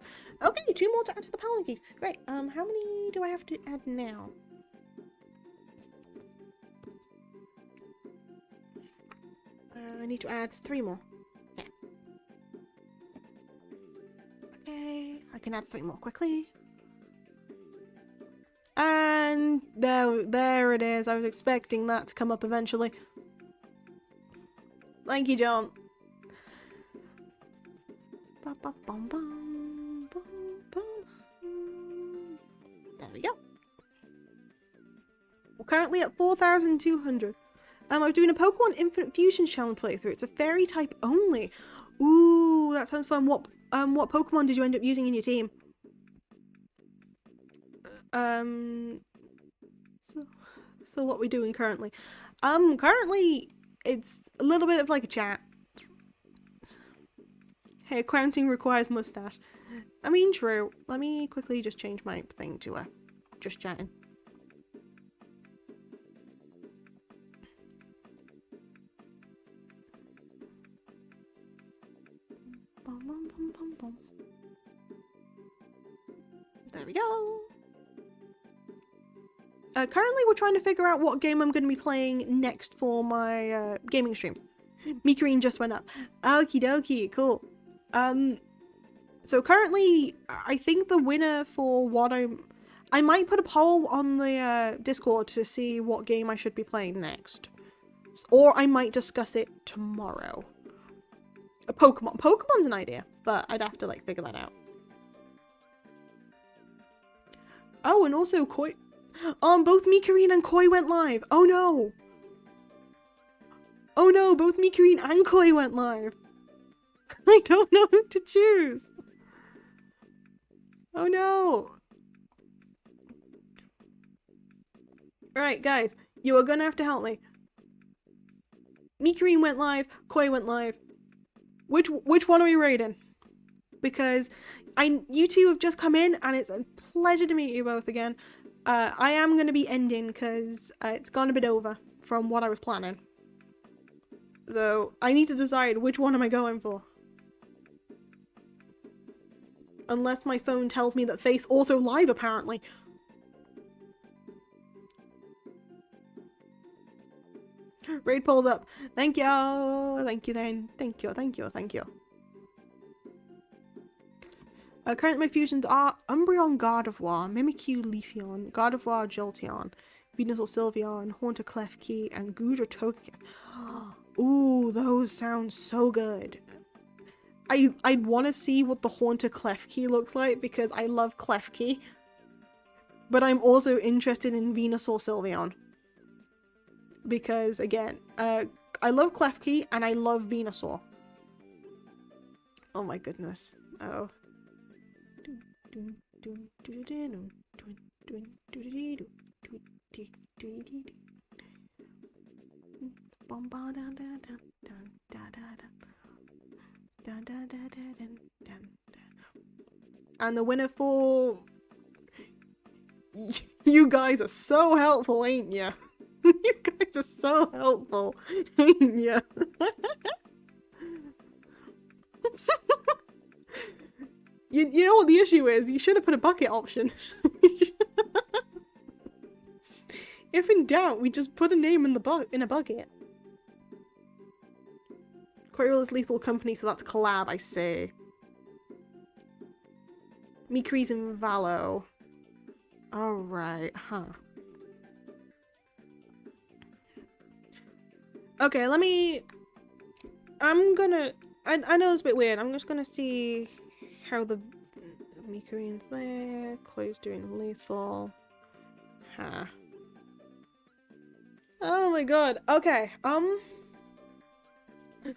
okay, 2 more to add to the power keys. Great. How many do I have to add now? I need to add 3 more. Yeah. Okay, I can add 3 more quickly. And there it is. I was expecting that to come up eventually. Thank you, John. There we go. We're currently at 4,200. I was doing a Pokemon Infinite Fusion Challenge playthrough. It's a fairy type only. Ooh, that sounds fun. What Pokemon did you end up using in your team? So what we're doing currently? Currently it's a little bit of like a chat. Hey, accounting requires mustache. I mean, true. Let me quickly just change my thing to just chatting. There we go. Currently we're trying to figure out what game I'm going to be playing next for my gaming streams. Mikarine just went up. Okie dokie, cool. So currently I think the winner for what I might put a poll on the Discord to see what game I should be playing next. Or I might discuss it tomorrow. A Pokemon. Pokemon's an idea, but I'd have to like figure that out. Oh, and also Koi. Both Mikarine and Koi went live. Oh no. Oh no, both Mikarine and Koi went live. I don't know who to choose. Oh no. Alright, guys, you are gonna have to help me. Mikarine went live, Koi went live. Which one are we rating? Because you two have just come in and it's a pleasure to meet you both again. I am going to be ending because it's gone a bit over from what I was planning. So I need to decide which one am I going for. Unless my phone tells me that Faith also live apparently. Raid polls up. Thank you. Thank you then. Thank you. Thank you. Thank you. Currently my fusions are Umbreon Gardevoir, Mimikyu Leafeon, Gardevoir Jolteon, Venusaur Sylveon, Haunter Klefki, and Gudra Togekiss. Ooh, those sound so good. I'd want to see what the Haunter Klefki looks like because I love Klefki. But I'm also interested in Venusaur Sylveon. Because, again, I love Klefki and I love Venusaur. Oh my goodness. Oh. And the winner for... You guys are so helpful, ain't ya? You guys are so helpful, ain't ya? You know what the issue is? You should have put a bucket option. If in doubt, we just put a name in a bucket. Quirrell is Lethal Company, so that's collab, I say. Mikri's and Valo. Alright, huh. Okay, let me... I know it's a bit weird. I'm just gonna see how the Mikarine's there. Koi's doing lethal. Huh. Oh my god. Okay,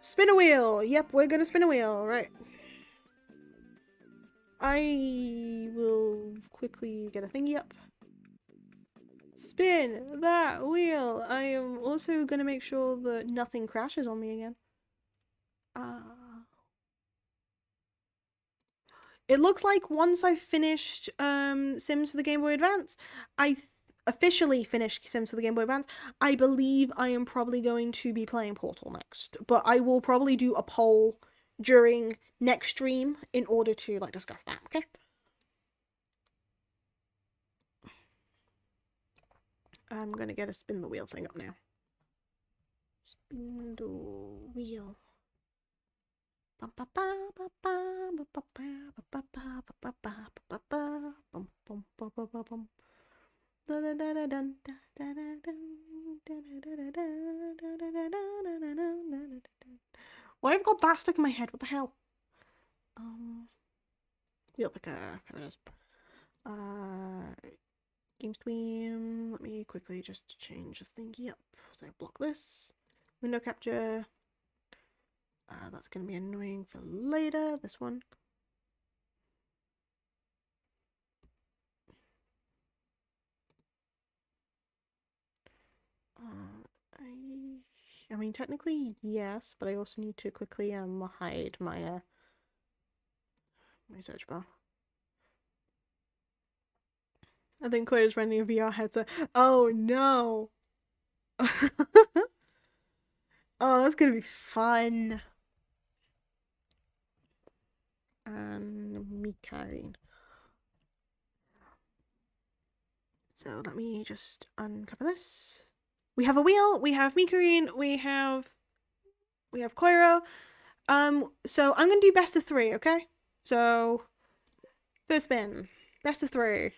spin a wheel! Yep, we're gonna spin a wheel, right. I will quickly get a thingy up. Spin that wheel! I am also gonna make sure that nothing crashes on me again. It looks like once I've finished Sims for the Game Boy Advance, officially finished Sims for the Game Boy Advance, I believe I am probably going to be playing Portal next. But I will probably do a poll during next stream in order to like discuss that, okay? I'm gonna get a spin the wheel thing up now. Spin the wheel. Why have I got that stuck in my head? What the hell? Wheel picker. There it is. Game stream. Let me quickly just change this thingy up. So block this. Window capture. That's going to be annoying for later. This one. I mean, technically, yes, but I also need to quickly hide my my search bar. I think Koi is running a VR headset. Oh no! Oh, that's gonna be fun. And Mikarine. So let me just uncover this. We have a wheel, we have Mikarine, we have Koiro. So I'm gonna do best of 3, okay? So first spin. Best of 3.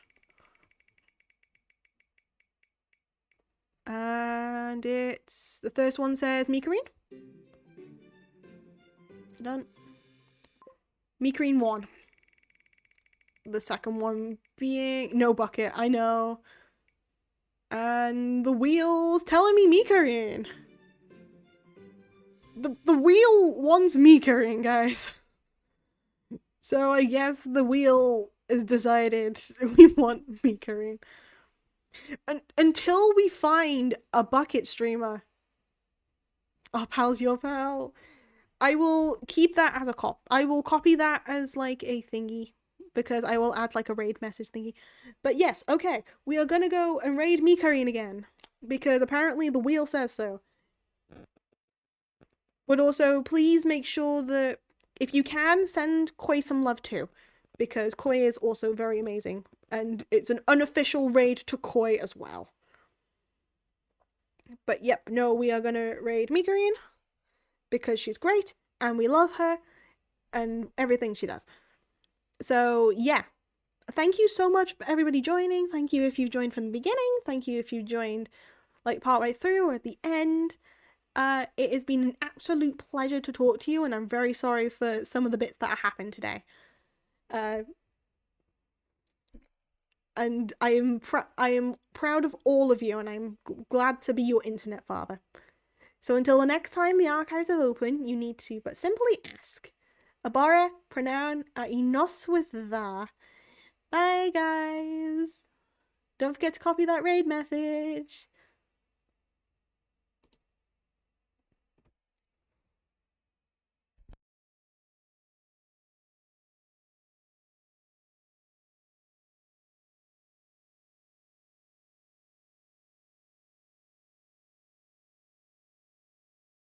And it's the first one says Mikarine. Done. Mikarine 1. The second one being no bucket, I know. And the wheel's telling me Mikarin. The wheel wants Mikarin, guys. So I guess the wheel is decided we want Mikarin. Until we find a bucket streamer. Our pal's your pal. I will keep that as a I will copy that as like a thingy. Because I will add like a raid message thingy. But yes, okay. We are gonna go and raid Mikarin again. Because apparently the wheel says so. But also, please make sure that if you can, send Koi some love too. Because Koi is also very amazing. And it's an unofficial raid to Koi as well. But yep, no, we are gonna raid Mikarin. Because she's great. And we love her. And everything she does. So, yeah. Thank you so much for everybody joining. Thank you if you've joined from the beginning. Thank you if you joined like partway through or at the end. It has been an absolute pleasure to talk to you, and I'm very sorry for some of the bits that happened today. And I am proud of all of you, and I'm glad to be your internet father. So until the next time the archives are open, you need to but simply ask. Abara pronoun a inos with the. Bye, guys. Don't forget to copy that raid message.